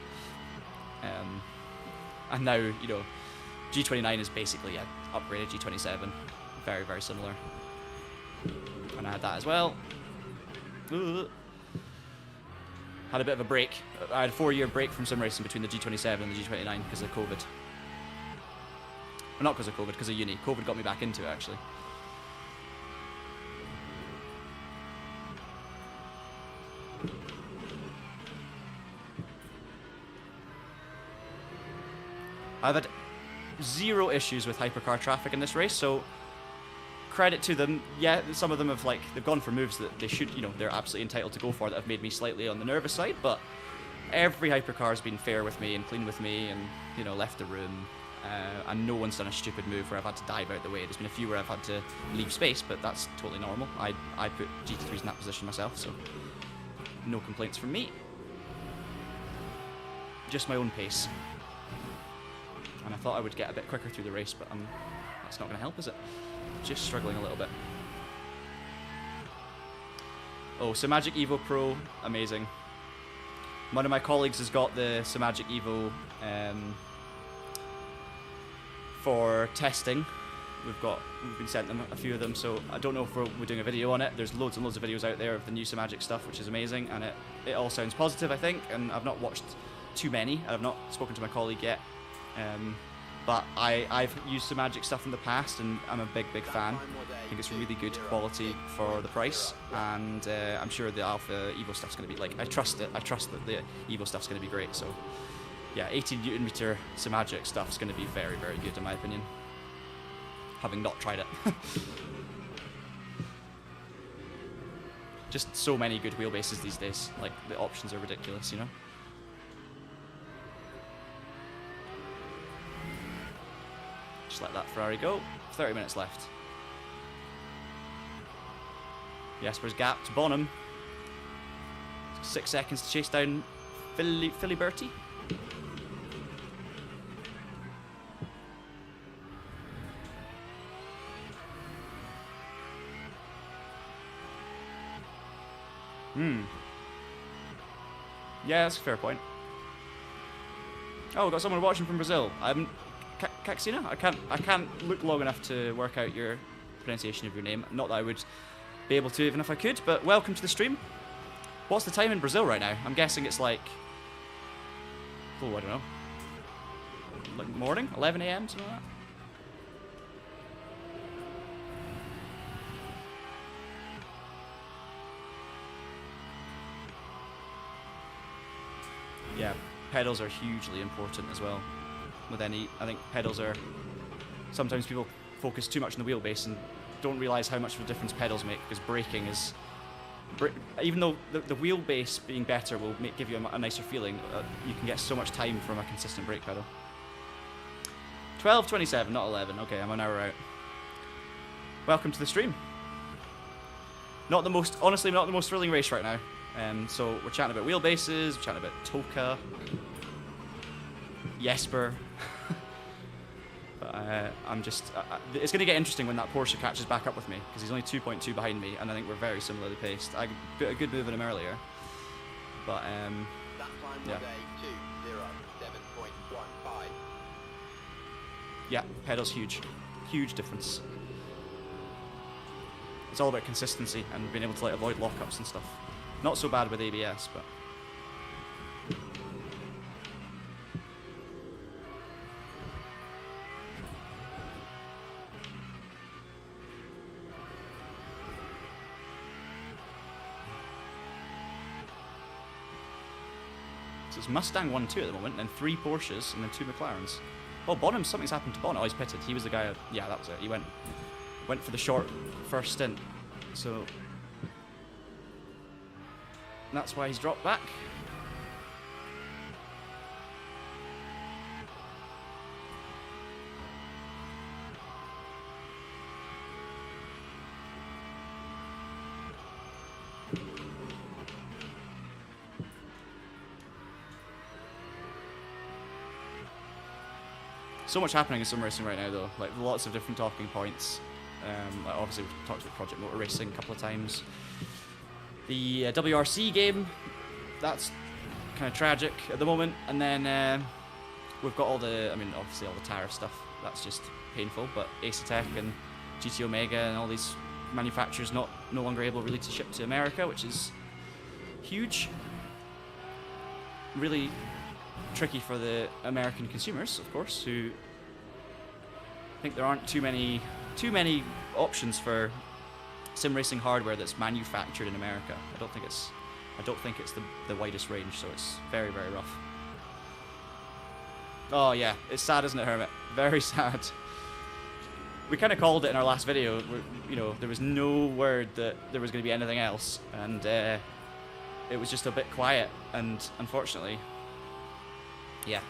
And now, G29 is basically an upgraded G27. Very similar. And I had that as well. Ooh. Had a bit of a break. I had a 4-year break from sim racing between the G27 and the G29 because of COVID. Well, not because of COVID, because of uni. COVID got me back into it, actually. I've had 0 issues with hypercar traffic in this race, so credit to them. Yeah, some of them have they've gone for moves that they should, they're absolutely entitled to go for, that have made me slightly on the nervous side, but every hypercar has been fair with me and clean with me and, left the room. And no one's done a stupid move where I've had to dive out the way. There's been a few where I've had to leave space, but that's totally normal. I put GT3s in that position myself, so no complaints from me. Just my own pace. And I thought I would get a bit quicker through the race, but that's not going to help, is it? Just struggling a little bit. Oh, SIMAGIC Evo Pro, amazing. One of my colleagues has got the SIMAGIC Evo for testing. We've been sent them a few of them, so I don't know if we're doing a video on it. There's loads and loads of videos out there of the new SIMAGIC stuff, which is amazing, and it all sounds positive, I think, and I've not watched too many. I've not spoken to my colleague yet. but I've used some Magic stuff in the past, and I'm a big fan. I think it's really good quality for the price, and I'm sure the Alpha Evo stuff's going to be, like, I trust it. I trust that the Evo stuff's going to be great, so yeah, 18 Newton meter Simagic stuff's going to be very, very good in my opinion, having not tried it. Just so many good wheelbases these days, like, the options are ridiculous, you know? Just let that Ferrari go. 30 minutes left. Jesper's gap to Bonham. 6 seconds to chase down Filiberti. Yeah, that's a fair point. Oh, we've got someone watching from Brazil. Caxina? I can't look long enough to work out your pronunciation of your name. Not that I would be able to even if I could, but welcome to the stream. What's the time in Brazil right now? I'm guessing it's like, oh, I don't know, like morning, 11 AM, something like that. Yeah, pedals are hugely important as well. With any, I think pedals are, sometimes people focus too much on the wheelbase and don't realise how much of a difference pedals make, because braking is, even though the wheelbase being better will give you a nicer feeling, you can get so much time from a consistent brake pedal. 12:27, not 11. Okay, I'm an hour out. Welcome to the stream. Honestly, not the most thrilling race right now. So we're chatting about wheelbases, we're chatting about Toka, Jesper. But I'm just, it's going to get interesting when that Porsche catches back up with me, because he's only 2.2 behind me, and I think we're very similarly paced. I got a good move in him earlier, but That time yeah. was a 2:07.15. Yeah, pedals huge difference. It's all about consistency and being able to, like, avoid lockups and stuff. Not so bad with ABS, but so it's Mustang 1-2 at the moment, and then 3 Porsches, and then 2 McLarens. Oh, Bonham, something's happened to Bonham. Oh, he's pitted. He was the guy. Yeah, that was it. He went for the short first stint, so that's why he's dropped back. So much happening in sim racing right now, though. Like, lots of different talking points. Like, obviously, we've talked about Project Motor Racing a couple of times. The WRC game, that's kind of tragic at the moment. And then we've got obviously all the tariff stuff. That's just painful. But Asetek and GT Omega and all these manufacturers no longer able really to ship to America, which is huge. Really tricky for the American consumers, of course, who think there aren't too many options for sim racing hardware that's manufactured in America. I don't think it's the widest range, so it's very, very rough. Oh yeah, it's sad, isn't it, Hermit? Very sad. We kind of called it in our last video. You know, there was no word that there was going to be anything else, and it was just a bit quiet. And unfortunately, yeah,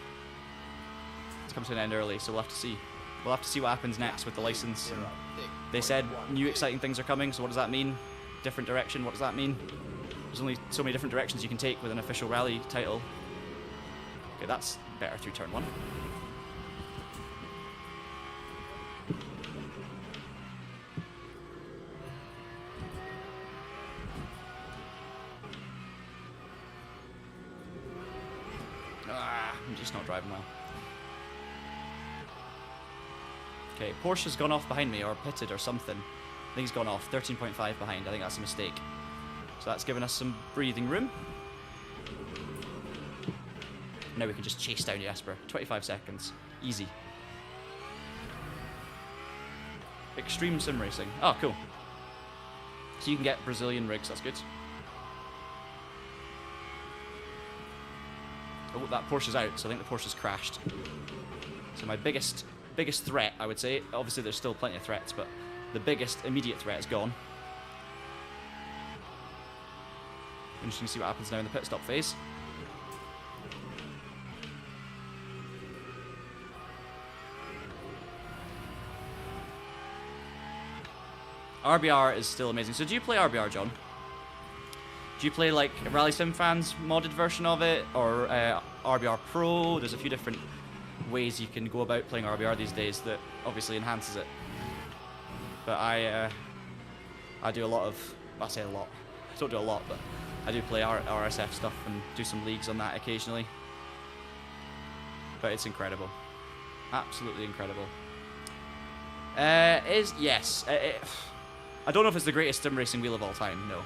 it's come to an end early. So we'll have to see. We'll have to see what happens next with the license. And they said new exciting things are coming. So what does that mean? Different direction. What does that mean? There's only so many different directions you can take with an official rally title. Okay, that's better through turn 1. I'm just not driving well. Okay, Porsche's gone off behind me, or pitted or something. I think he's gone off, 13.5 behind. I think that's a mistake. So that's given us some breathing room. Now we can just chase down Jesper. 25 seconds. Easy. Extreme Sim Racing. Oh, cool. So you can get Brazilian rigs, that's good. Oh, that Porsche's out, so I think the Porsche's crashed. So my biggest threat, I would say, obviously there's still plenty of threats, but the biggest immediate threat is gone. Interesting to see what happens now in the pit stop phase. RBR is still amazing. So do you play RBR, John? Do you play like Rally Sim Fans modded version of it, or RBR Pro? There's a few different ways you can go about playing RBR these days that obviously enhances it. But I do a lot of, I say a lot, I don't do a lot, but I do play RSF stuff and do some leagues on that occasionally. But it's incredible. Absolutely incredible. Yes. I don't know if it's the greatest sim racing wheel of all time, no.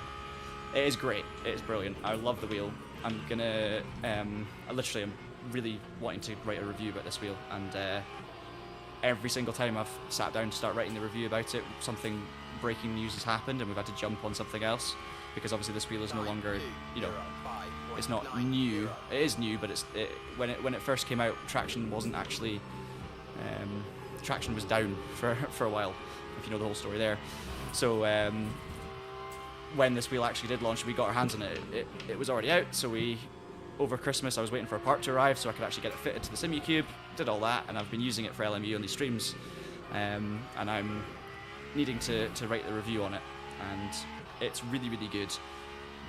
It is great. It is brilliant. I love the wheel. I'm gonna, I literally am really wanting to write a review about this wheel, and every single time I've sat down to start writing the review about it, something breaking news has happened and we've had to jump on something else, because obviously this wheel is no longer, you know, it's not new. It is new, but when it first came out, traction wasn't actually, traction was down for a while, if you know the whole story there. So when this wheel actually did launch, we got our hands on it. It was already out, so over Christmas I was waiting for a part to arrive so I could actually get it fitted to the Simucube, did all that, and I've been using it for LMU on these streams, and I'm needing to write the review on it, and it's really, really good.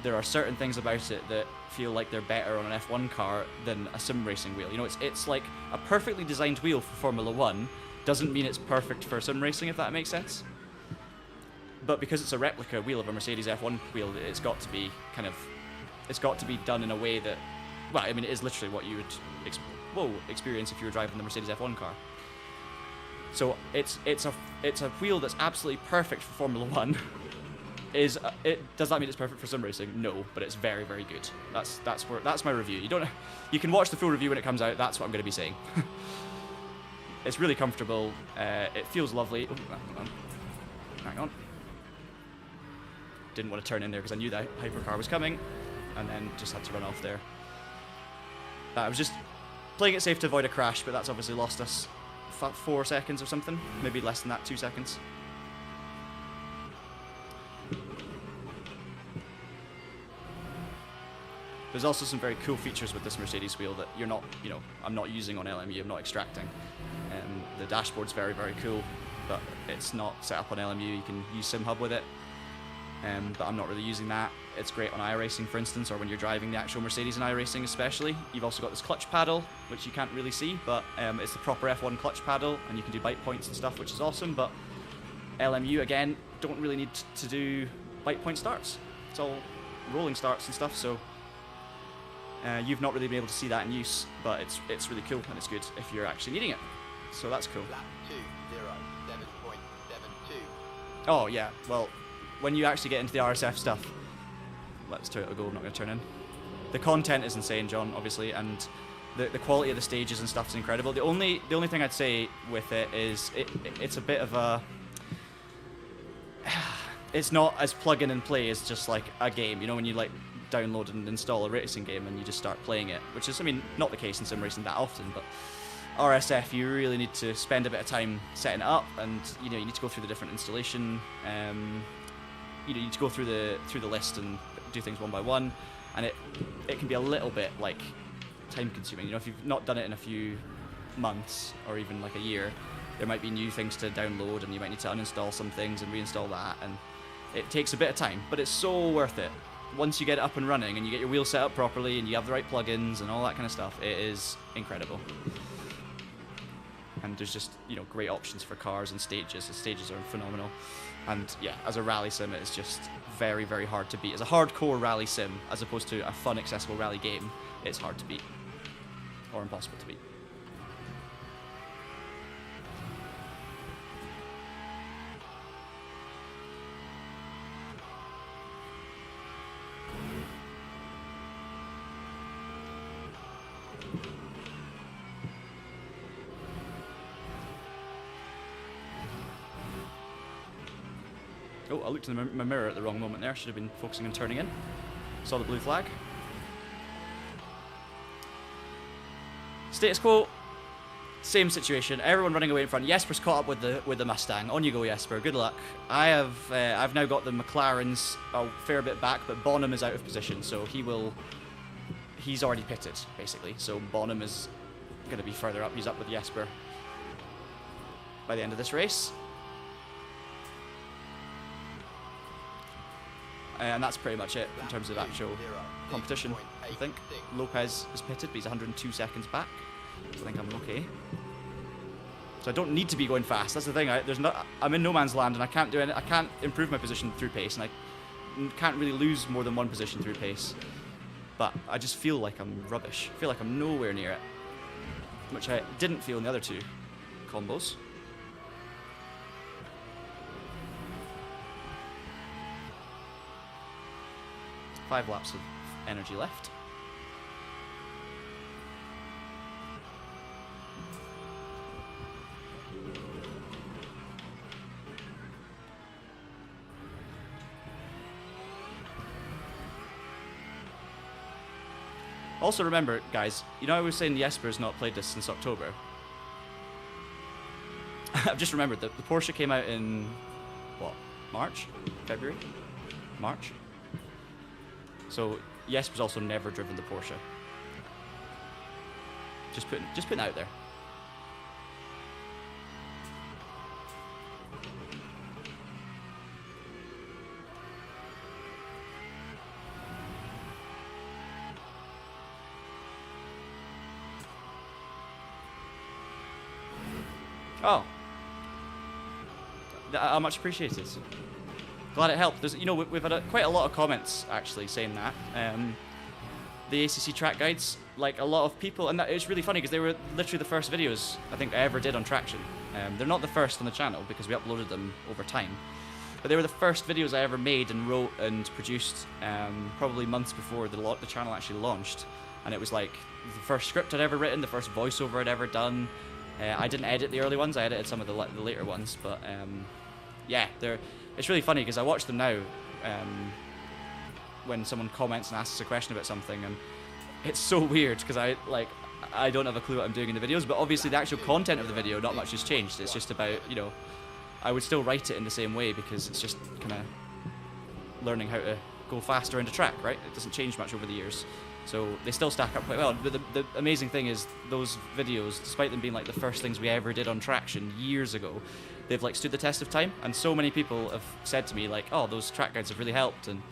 There are certain things about it that feel like they're better on an F1 car than a sim racing wheel. You know, it's like a perfectly designed wheel for Formula 1 doesn't mean it's perfect for sim racing, if that makes sense. But because it's a replica wheel of a Mercedes F1 wheel, it's got to be done in a way that, well, I mean, it is literally what you would experience if you were driving the Mercedes F1 car. So it's a wheel that's absolutely perfect for Formula 1. Does that mean it's perfect for sim racing? No, but it's very, very good. That's my review. You can watch the full review when it comes out. That's what I'm going to be saying. It's really comfortable. It feels lovely. Oh, hang on. Didn't want to turn in there because I knew that Hypercar was coming, and then just had to run off there. I was just playing it safe to avoid a crash, but that's obviously lost us 4 seconds or something. Maybe less than that, 2 seconds. There's also some very cool features with this Mercedes wheel that I'm not using on LMU, I'm not extracting. The dashboard's very, very cool, but it's not set up on LMU. You can use SimHub with it, but I'm not really using that. It's great on iRacing, for instance, or when you're driving the actual Mercedes in iRacing especially. You've also got this clutch paddle, which you can't really see, but it's the proper F1 clutch paddle, and you can do bite points and stuff, which is awesome, but LMU, again, don't really need to do bite point starts. It's all rolling starts and stuff, so you've not really been able to see that in use, but it's really cool, and it's good if you're actually needing it. So that's cool. Lap 2:07.72. Oh yeah, well, when you actually get into the RSF stuff, let's turn it a go, I'm not going to turn in. The content is insane, John, obviously, and the quality of the stages and stuff is incredible. The only thing I'd say with it is it's a bit of a... It's not as plug in and play as just like a game, you know, when you like download and install a racing game and you just start playing it, which is, I mean, not the case in sim racing that often, but RSF, you really need to spend a bit of time setting it up, and you need to go through the different installation. You need to go through the list and do things one by one, and it can be a little bit like time consuming. You know, if you've not done it in a few months or even like a year, there might be new things to download, and you might need to uninstall some things and reinstall that, and it takes a bit of time, but it's so worth it. Once you get it up and running and you get your wheel set up properly and you have the right plugins and all that kind of stuff, it is incredible. And there's just, great options for cars and stages. The stages are phenomenal. And yeah, as a rally sim, it's just very, very hard to beat. As a hardcore rally sim, as opposed to a fun, accessible rally game, it's hard to beat. Or impossible to beat. Oh, I looked in my mirror at the wrong moment there. Should have been focusing on turning in. Saw the blue flag. Status quo. Same situation. Everyone running away in front. Jesper's caught up with the Mustang. On you go, Jesper. Good luck. I've now got the McLarens a fair bit back, but Bonham is out of position, so he's already pitted basically. So Bonham is going to be further up. He's up with Jesper by the end of this race. And that's pretty much it in terms of actual competition, I think. Lopez is pitted, but he's 102 seconds back. So I think I'm okay. So I don't need to be going fast. That's the thing. I'm in no man's land, and I can't do it. I can't improve my position through pace, and I can't really lose more than one position through pace. But I just feel like I'm rubbish. I feel like I'm nowhere near it, which I didn't feel in the other two combos. 5 laps of energy left. Also remember, guys, you know I was saying Jesper's not played this since October. I've just remembered that the Porsche came out in, what, March? February? March? So Jesper's also never driven the Porsche. Just putting it out there. Oh, much appreciated. Glad it helped. There's, you know, we've had quite a lot of comments actually saying that. The ACC track guides, like a lot of people, and it's really funny because they were literally the first videos I think I ever did on Traction. They're not the first on the channel because we uploaded them over time, but they were the first videos I ever made and wrote and produced, probably months before the channel actually launched. And it was like the first script I'd ever written, the first voiceover I'd ever done. I didn't edit the early ones, I edited some of the later ones, but yeah, it's really funny because I watch them now when someone comments and asks a question about something, and it's so weird because I don't have a clue what I'm doing in the videos, but obviously the actual content of the video, not much has changed. It's just about, you know, I would still write it in the same way because it's just kind of learning how to go faster into track, right? It doesn't change much over the years. So they still stack up quite well. But the amazing thing is those videos, despite them being like the first things we ever did on Traction years ago, they've like stood the test of time. And so many people have said to me like, oh, those track guides have really helped, and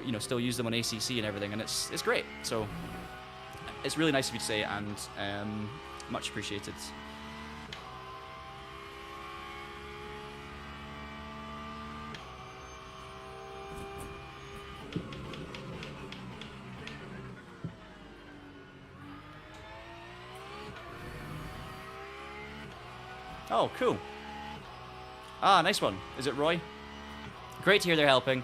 you know, still use them on ACC and everything, and it's great. So it's really nice of you to say, and much appreciated. Oh, cool. Ah, nice one. Is it Roy? Great to hear they're helping.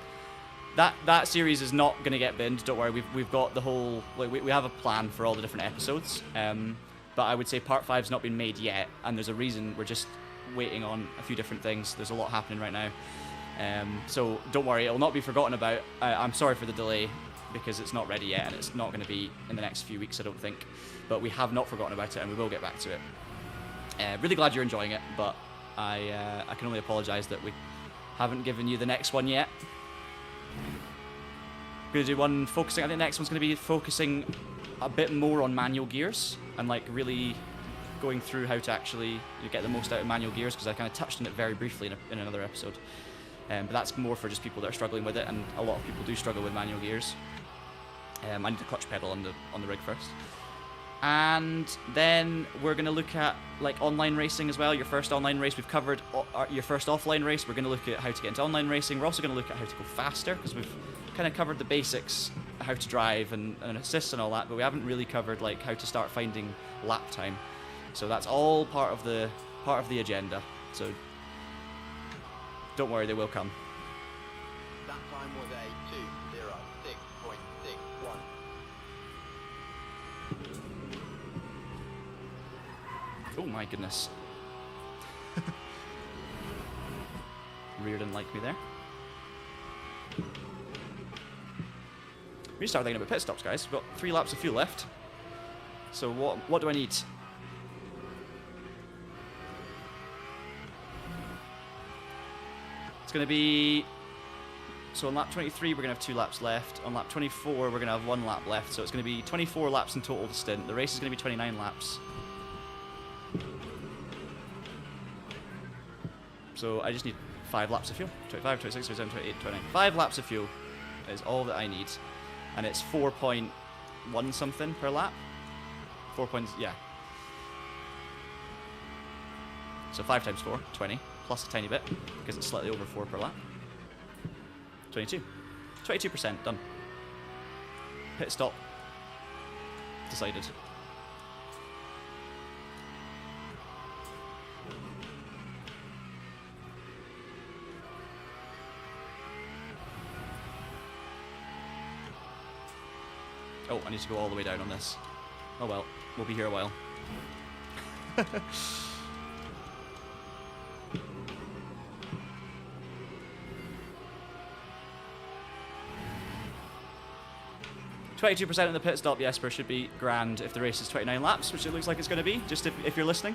That series is not going to get binned. Don't worry. We've got the whole, like, we have a plan for all the different episodes. But I would say part 5's not been made yet, and there's a reason. We're just waiting on a few different things. There's a lot happening right now. So don't worry. It'll not be forgotten about. I'm sorry for the delay because it's not ready yet, and it's not going to be in the next few weeks, I don't think. But we have not forgotten about it, and we will get back to it. Really glad you're enjoying it, but I can only apologise that we haven't given you the next one yet. I'm going to do one focusing, I think the next one's going to be focusing a bit more on manual gears and like really going through how to actually get the most out of manual gears, because I kind of touched on it very briefly in another episode. But that's more for just people that are struggling with it, and a lot of people do struggle with manual gears. I need the clutch pedal on the rig first. And then we're going to look at like online racing as well. Your first online race, we've covered your first offline race. We're going to look at how to get into online racing. We're also going to look at how to go faster, because we've kind of covered the basics, how to drive and assists and all that, but we haven't really covered like how to start finding lap time. So that's all part of the agenda. So don't worry, they will come. That time was a 2:06.61. Oh my goodness. Rear didn't like me there. We need to start thinking about pit stops, guys. We've got 3 laps of fuel left. So what do I need? It's going to be... So on lap 23, we're going to have 2 laps left. On lap 24, we're going to have 1 lap left. So it's going to be 24 laps in total to stint. The race is going to be 29 laps. So I just need 5 laps of fuel. 25, 26, 27, 28, 29. 5 laps of fuel is all that I need. And it's 4.1 something per lap. 4 points, yeah. So 5 times 4, 20. Plus a tiny bit, because it's slightly over 4 per lap. 22. 22% done. Pit stop. Decided. Oh, I need to go all the way down on this. Oh well, we'll be here a while. 22% in the pit stop, Jesper, should be grand if the race is 29 laps, which it looks like it's going to be, just if you're listening.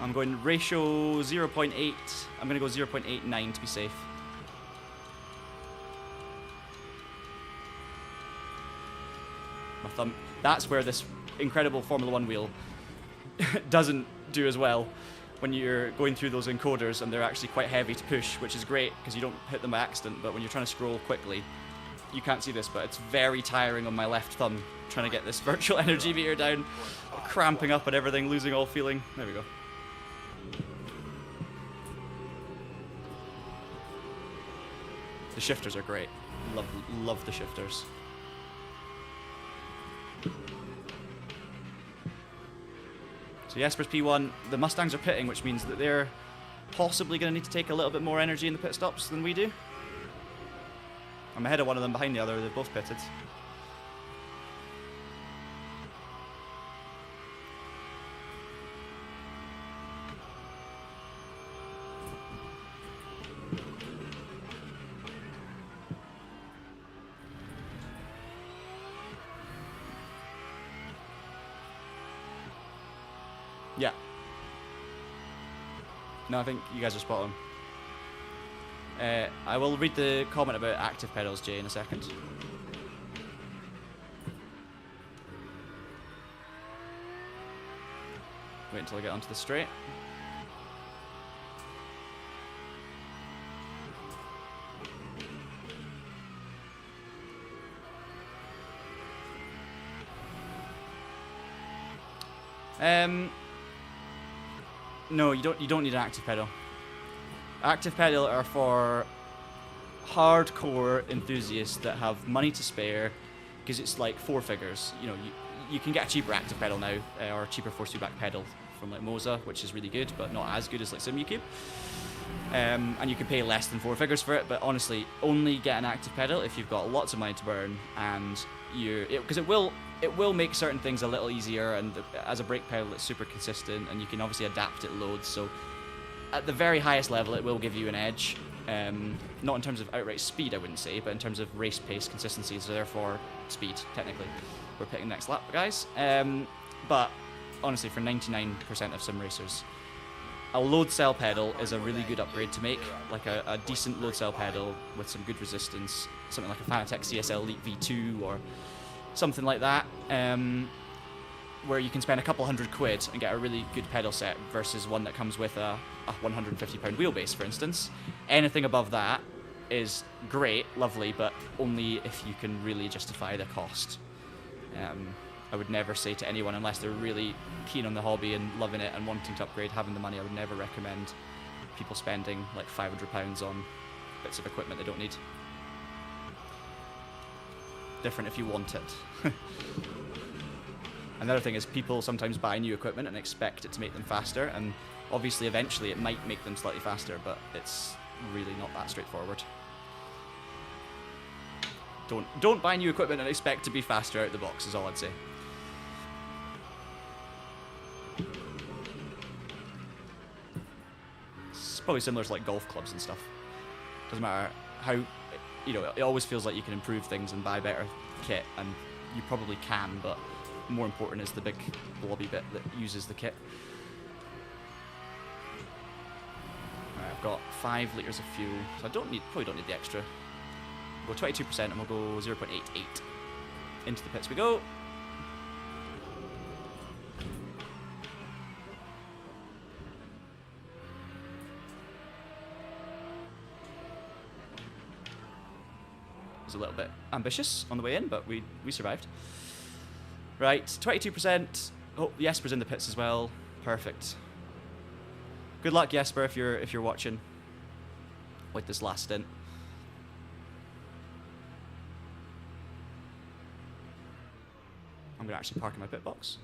I'm going ratio 0.8. I'm going to go 0.89 to be safe. My thumb. That's where this incredible Formula 1 wheel doesn't do as well. When you're going through those encoders and they're actually quite heavy to push, which is great because you don't hit them by accident, but when you're trying to scroll quickly, you can't see this, but it's very tiring on my left thumb trying to get this virtual energy meter down, cramping up and everything, losing all feeling. There we go. The shifters are great. Love the shifters. So Jesper's P1, the Mustangs are pitting, which means that they're possibly going to need to take a little bit more energy in the pit stops than we do. I'm ahead of one of them, behind the other, they've both pitted. Yeah. No, I think you guys are spot on. I will read the comment about active pedals, Jay, in a second. Wait until I get onto the straight. No, you don't need an active pedal. Active pedal are for hardcore enthusiasts that have money to spare, because it's like 4 figures. You know, you can get a cheaper active pedal now, or a cheaper force feedback pedal from like Moza, which is really good, but not as good as like Simucube. And you can pay less than 4 figures for it, but honestly, only get an active pedal if you've got lots of money to burn, and because it will make certain things a little easier, and as a brake pedal it's super consistent, and you can obviously adapt it loads, so at the very highest level it will give you an edge. Not in terms of outright speed, I wouldn't say, but in terms of race pace consistency, so therefore speed, technically. We're picking next lap, guys. But honestly, for 99% of sim racers, a load cell pedal is a really good upgrade to make, like a decent load cell pedal with some good resistance, something like a Fanatec CSL Elite V2 or something like that, where you can spend a couple £100 and get a really good pedal set versus one that comes with a £150 wheelbase, for instance. Anything above that is great, lovely, but only if you can really justify the cost. I would never say to anyone, unless they're really keen on the hobby and loving it and wanting to upgrade, having the money, I would never recommend people spending like £500 on bits of equipment they don't need. Different if you want it. Another thing is people sometimes buy new equipment and expect it to make them faster, and obviously eventually it might make them slightly faster, but it's really not that straightforward. Don't buy new equipment and expect to be faster out the box, is all I'd say. It's probably similar to like golf clubs and stuff. Doesn't matter how, you know, it always feels like you can improve things and buy better kit, and you probably can, but more important is the big blobby bit that uses the kit. Right, I've got 5 litres of fuel, so I probably don't need the extra. We'll go 22% and we'll go 0.88. Into the pits we go. Was a little bit ambitious on the way in, but we survived. Right, 22%. Oh, Jesper's in the pits as well. Perfect. Good luck, Jesper, if you're watching with this last stint. I'm gonna actually park in my pit box.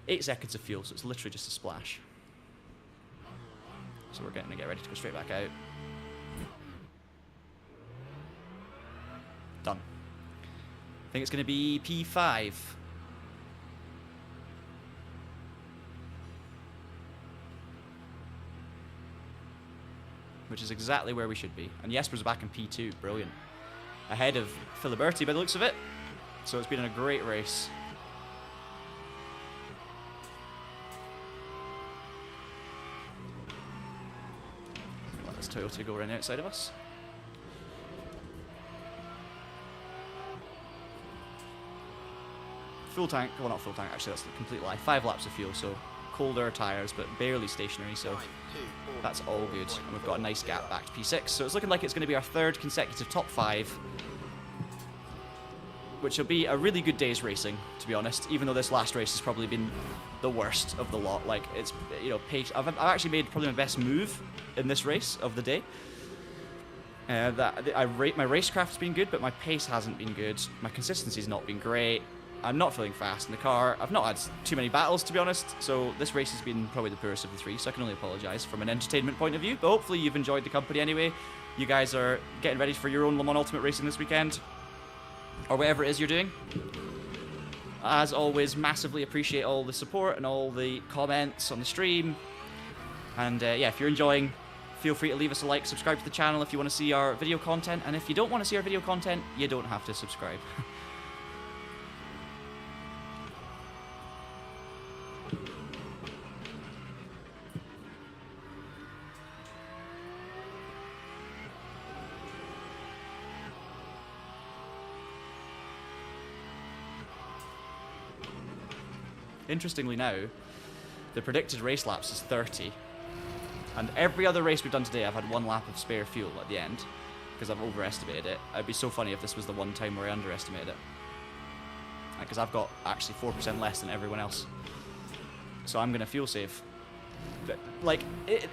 8 seconds of fuel, so it's literally just a splash. So we're gonna get ready to go straight back out. Done. I think it's going to be P5. Which is exactly where we should be. And Jesper's back in P2. Brilliant. Ahead of Filiberti by the looks of it. So it's been a great race. Let this Toyota go around outside of us. Full tank, well not full tank, actually that's a complete lie. 5 laps of fuel, so colder tyres, but barely stationary, so that's all good. And we've got a nice gap back to P6, so it's looking like it's going to be our 3rd consecutive top 5, which will be a really good day's racing, to be honest, even though this last race has probably been the worst of the lot. Like, it's, you know, pace. I've actually made probably my best move in this race of the day. My racecraft's been good, but my pace hasn't been good. My consistency's not been great. I'm not feeling fast in the car. I've not had too many battles, to be honest, so this race has been probably the poorest of the 3, so I can only apologise from an entertainment point of view, but hopefully you've enjoyed the company anyway. You guys are getting ready for your own Le Mans Ultimate racing this weekend, or whatever it is you're doing. As always, massively appreciate all the support and all the comments on the stream, and yeah, if you're enjoying, feel free to leave us a like, subscribe to the channel if you want to see our video content, and if you don't want to see our video content, you don't have to subscribe. Interestingly now, the predicted race laps is 30, and every other race we've done today I've had 1 lap of spare fuel at the end, because I've overestimated it. It'd be so funny if this was the one time where I underestimated it, because I've got actually 4% less than everyone else, so I'm going to fuel save. But, like,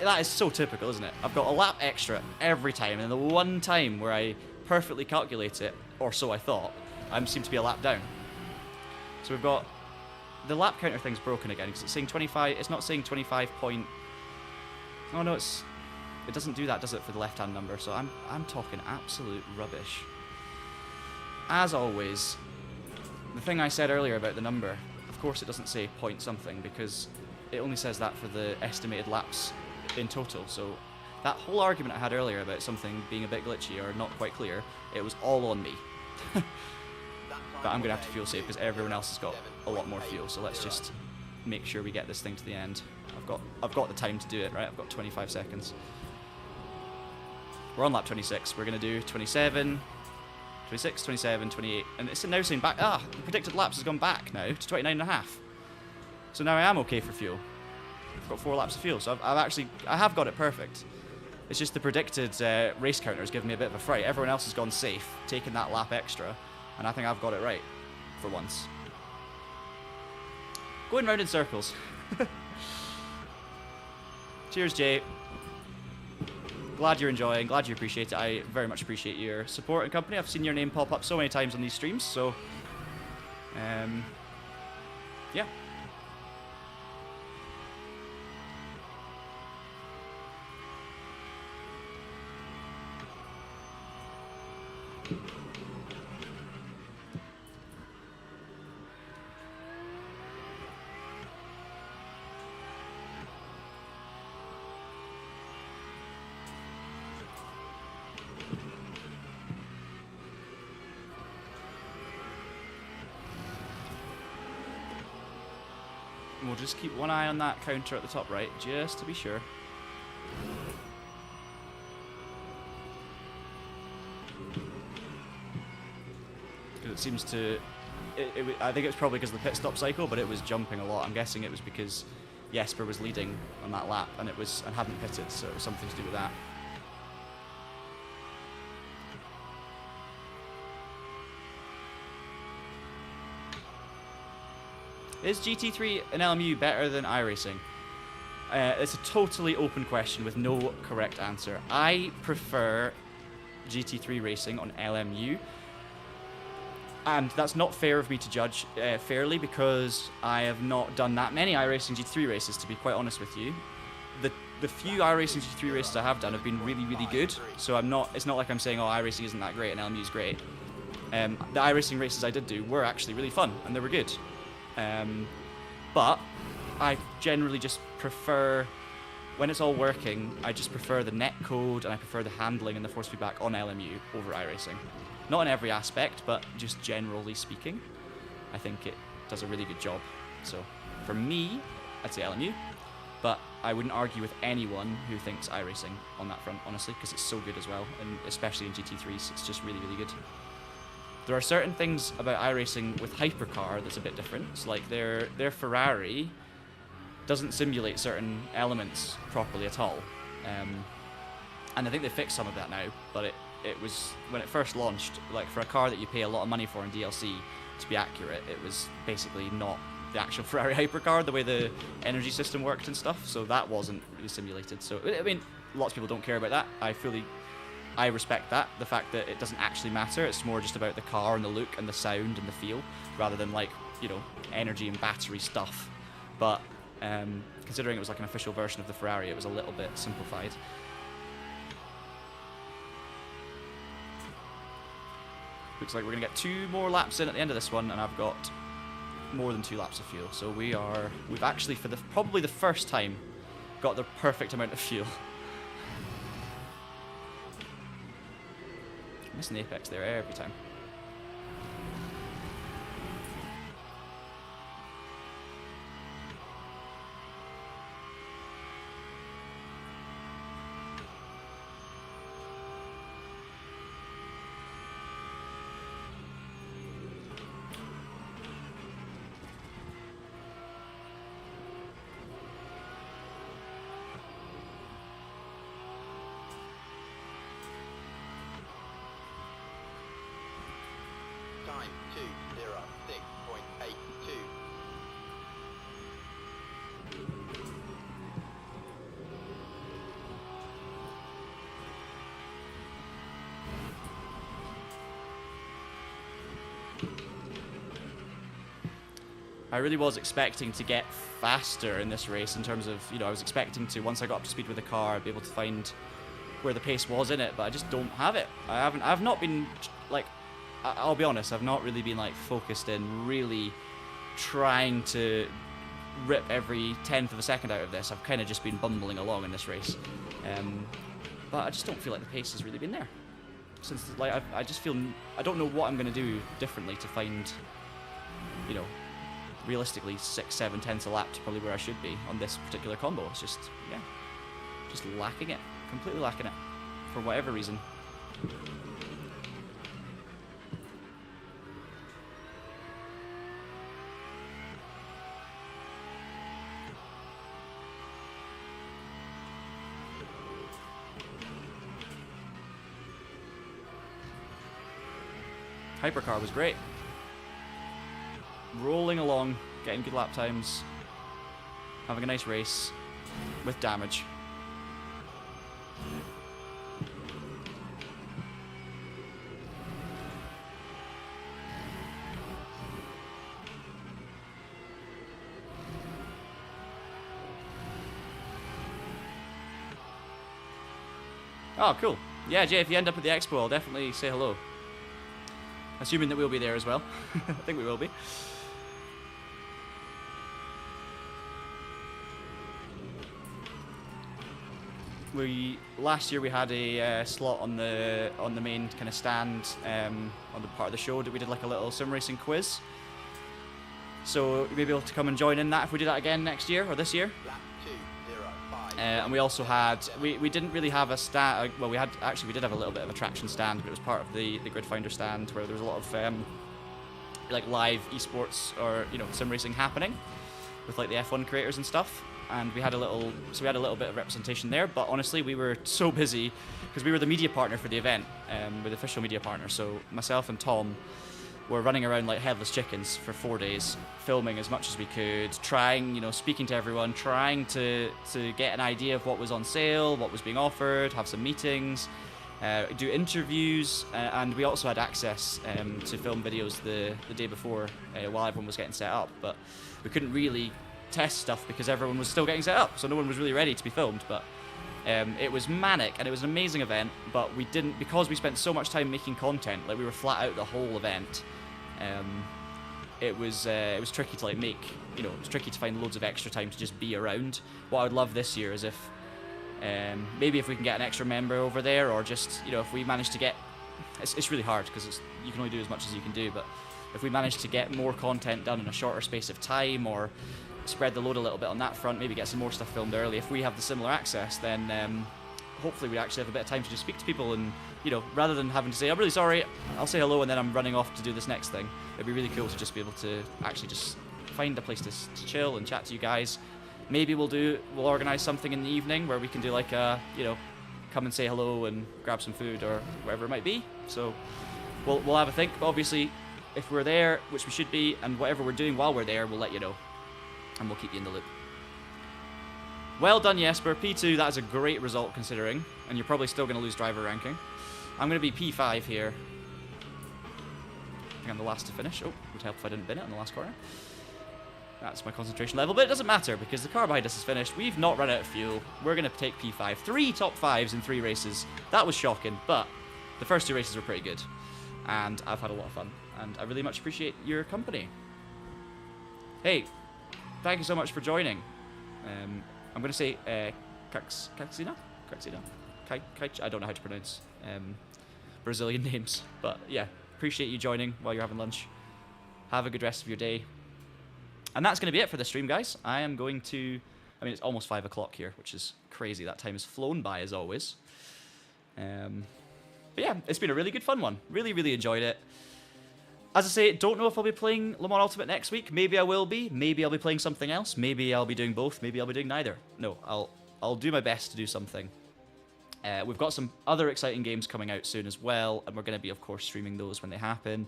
that is so typical, isn't it? I've got a lap extra every time, and the one time where I perfectly calculate it, or so I thought, I seem to be a lap down. So we've got... The lap counter thing's broken again, because it's saying 25, it's not saying 25 point... Oh no, it doesn't do that, does it, for the left-hand number, so I'm talking absolute rubbish. As always, the thing I said earlier about the number, of course it doesn't say point something, because it only says that for the estimated laps in total, so that whole argument I had earlier about something being a bit glitchy or not quite clear, it was all on me. But I'm going to have to fuel save because everyone else has got a lot more fuel, so let's just make sure we get this thing to the end. I've got the time to do it, right? I've got 25 seconds. We're on lap 26. We're going to do 27, 26, 27, 28, and it's now saying back. The predicted laps has gone back now to 29.5. So now I am okay for fuel. I've got 4 laps of fuel, so I have got it perfect. It's just the predicted race counter has given me a bit of a fright. Everyone else has gone safe, taking that lap extra. And I think I've got it right, for once. Going round in circles. Cheers, Jay. Glad you're enjoying, glad you appreciate it. I very much appreciate your support and company. I've seen your name pop up so many times on these streams, so... yeah. We'll just keep one eye on that counter at the top right, just to be sure. Because it seems to... I think it was probably because of the pit stop cycle, but it was jumping a lot. I'm guessing it was because Jesper was leading on that lap and hadn't pitted, so it was something to do with that. Is GT3 and LMU better than iRacing? It's a totally open question with no correct answer. I prefer GT3 racing on LMU. And that's not fair of me to judge fairly, because I have not done that many iRacing GT3 races, to be quite honest with you. The few iRacing GT3 races I have done have been really, really good. So it's not like I'm saying, oh, iRacing isn't that great and LMU is great. The iRacing races I did do were actually really fun and they were good. But I generally just prefer, when it's all working, I just prefer the net code and I prefer the handling and the force feedback on LMU over iRacing. Not in every aspect, but just generally speaking, I think it does a really good job. So for me, I'd say LMU, but I wouldn't argue with anyone who thinks iRacing on that front, honestly, because it's so good as well, and especially in GT3s, it's just really, really good. There are certain things about iRacing with Hypercar that's a bit different. So like their Ferrari doesn't simulate certain elements properly at all. And I think they fixed some of that now, but it was, when it first launched, like for a car that you pay a lot of money for in DLC to be accurate, it was basically not the actual Ferrari Hypercar, the way the energy system worked and stuff, so that wasn't really simulated. So, I mean, lots of people don't care about that. I respect that, the fact that it doesn't actually matter. It's more just about the car and the look and the sound and the feel, rather than like, you know, energy and battery stuff. But considering it was like an official version of the Ferrari, it was a little bit simplified. Looks like we're gonna get 2 more laps in at the end of this one, and I've got more than 2 laps of fuel. So we've actually, for probably the first time, got the perfect amount of fuel. Missing the apex there every time. Time 2:06.82. I really was expecting to get faster in this race in terms of, you know, I was expecting to, once I got up to speed with the car, be able to find where the pace was in it, but I just don't have it. I've not been, like, I'll be honest, I've not really been like focused in really trying to rip every 1/10 of a second out of this. I've kind of just been bumbling along in this race, but I just don't feel like the pace has really been there. Since like I just feel, I don't know what I'm going to do differently to find, you know, realistically 6-7 a lap to probably where I should be on this particular combo. It's just, yeah, just lacking it, completely lacking it for whatever reason. Hypercar was great. Rolling along, getting good lap times, having a nice race with damage. Oh, cool. Yeah, Jay, if you end up at the expo, I'll definitely say hello. Assuming that we'll be there as well. I think we will be. Last year we had a slot on the main kind of stand on the part of the show that we did like a little sim racing quiz. So you may be able to come and join in that if we do that again next year or this year. Lap 2:05. And we also had, we didn't really have a stand, well we did have a little bit of a traction stand, but it was part of the Grid Finder stand where there was a lot of like live esports or, you know, sim racing happening with like the F1 creators and stuff. And we had a little bit of representation there, but honestly we were so busy because we were the media partner for the event, we're the official media partner. So myself and Tom were running around like headless chickens for 4 days, filming as much as we could, trying, you know, speaking to everyone, trying to get an idea of what was on sale, what was being offered, have some meetings, do interviews, and we also had access to film videos the day before while everyone was getting set up, but we couldn't really test stuff because everyone was still getting set up, so no one was really ready to be filmed. But it was manic and it was an amazing event, but we didn't, because we spent so much time making content, like we were flat out the whole event. It was tricky to like make, you know, it was tricky to find loads of extra time to just be around. What I would love this year is if maybe if we can get an extra member over there, or just, you know, if we manage to get, it's really hard because you can only do as much as you can do, but if we manage to get more content done in a shorter space of time, or spread the load a little bit on that front, maybe get some more stuff filmed early. If we have the similar access, then hopefully we actually have a bit of time to just speak to people, and, you know, rather than having to say, I'm really sorry, I'll say hello and then I'm running off to do this next thing. It'd be really cool to just be able to actually just find a place to chill and chat to you guys. Maybe we'll organise something in the evening where we can do like a, you know, come and say hello and grab some food or whatever it might be. So we'll have a think, but obviously if we're there, which we should be, and whatever we're doing while we're there, we'll let you know. And we'll keep you in the loop. Well done, Jesper. P2, that is a great result considering. And you're probably still going to lose driver ranking. I'm going to be P5 here. I think I'm the last to finish. Oh, it would help if I didn't bin it on the last corner. That's my concentration level, but it doesn't matter because the car behind us is finished. We've not run out of fuel. We're going to take P5. 3 top 5s in 3 races. That was shocking, but the first 2 races were pretty good. And I've had a lot of fun. And I really much appreciate your company. Hey, thank you so much for joining. I'm going to say Kaxina? I don't know how to pronounce Brazilian names. But yeah, appreciate you joining while you're having lunch. Have a good rest of your day. And that's going to be it for this stream, guys. I am going to... I mean, it's almost 5 o'clock here, which is crazy. That time has flown by, as always. But yeah, it's been a really good fun one. Really, really enjoyed it. As I say, don't know if I'll be playing Le Mans Ultimate next week. Maybe I will be. Maybe I'll be playing something else. Maybe I'll be doing both. Maybe I'll be doing neither. No, I'll do my best to do something. We've got some other exciting games coming out soon as well, and we're going to be, of course, streaming those when they happen.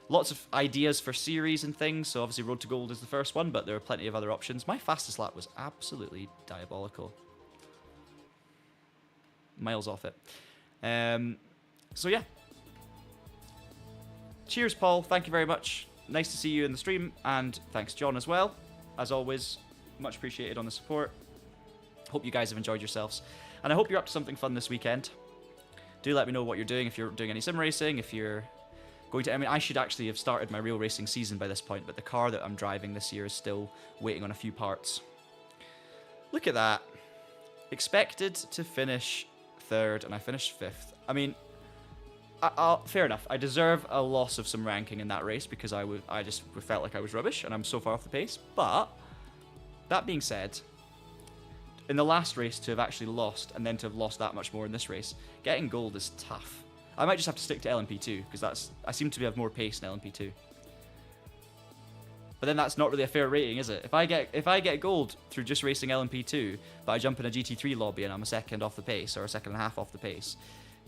Lots of ideas for series and things, so obviously Road to Gold is the first one, but there are plenty of other options. My fastest lap was absolutely diabolical. Miles off it. So yeah. Cheers, Paul. Thank you very much. Nice to see you in the stream, and thanks, John, as well. As always, much appreciated on the support. Hope you guys have enjoyed yourselves, and I hope you're up to something fun this weekend. Do let me know what you're doing, if you're doing any sim racing, if you're going to... I mean, I should actually have started my real racing season by this point, but the car that I'm driving this year is still waiting on a few parts. Look at that. Expected to finish 3rd, and I finished 5th. I mean... fair enough. I deserve a loss of some ranking in that race because I just felt like I was rubbish and I'm so far off the pace. But that being said, in the last race to have actually lost and then to have lost that much more in this race, getting gold is tough. I might just have to stick to LMP2 because I seem to have more pace in LMP2. But then that's not really a fair rating, is it? If I get gold through just racing LMP2, but I jump in a GT3 lobby and I'm a second off the pace or a second and a half off the pace,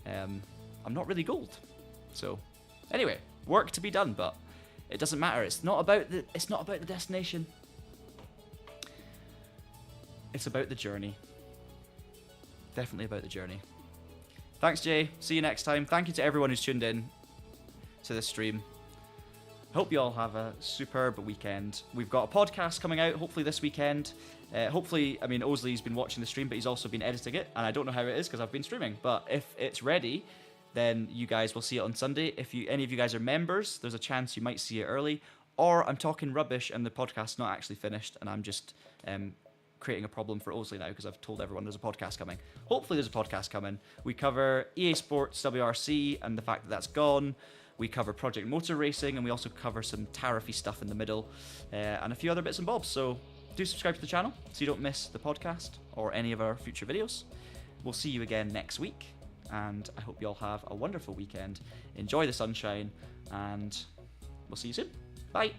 I'm not really gold. So, anyway, work to be done, but it doesn't matter. It's not about the destination. It's about the journey. Definitely about the journey. Thanks, Jay. See you next time. Thank you to everyone who's tuned in to this stream. Hope you all have a superb weekend. We've got a podcast coming out, hopefully this weekend. Hopefully, I mean, Osley's been watching the stream, but he's also been editing it, and I don't know how it is because I've been streaming. But if it's ready, then you guys will see it on Sunday. If any of you guys are members, there's a chance you might see it early. Or I'm talking rubbish and the podcast's not actually finished, and I'm just creating a problem for Osley now because I've told everyone there's a podcast coming. Hopefully there's a podcast coming. We cover EA Sports WRC and the fact that that's gone. We cover Project Motor Racing, and we also cover some tariffy stuff in the middle, and a few other bits and bobs. So do subscribe to the channel so you don't miss the podcast or any of our future videos. We'll see you again next week, and I hope you all have a wonderful weekend. Enjoy the sunshine, and we'll see you soon. Bye.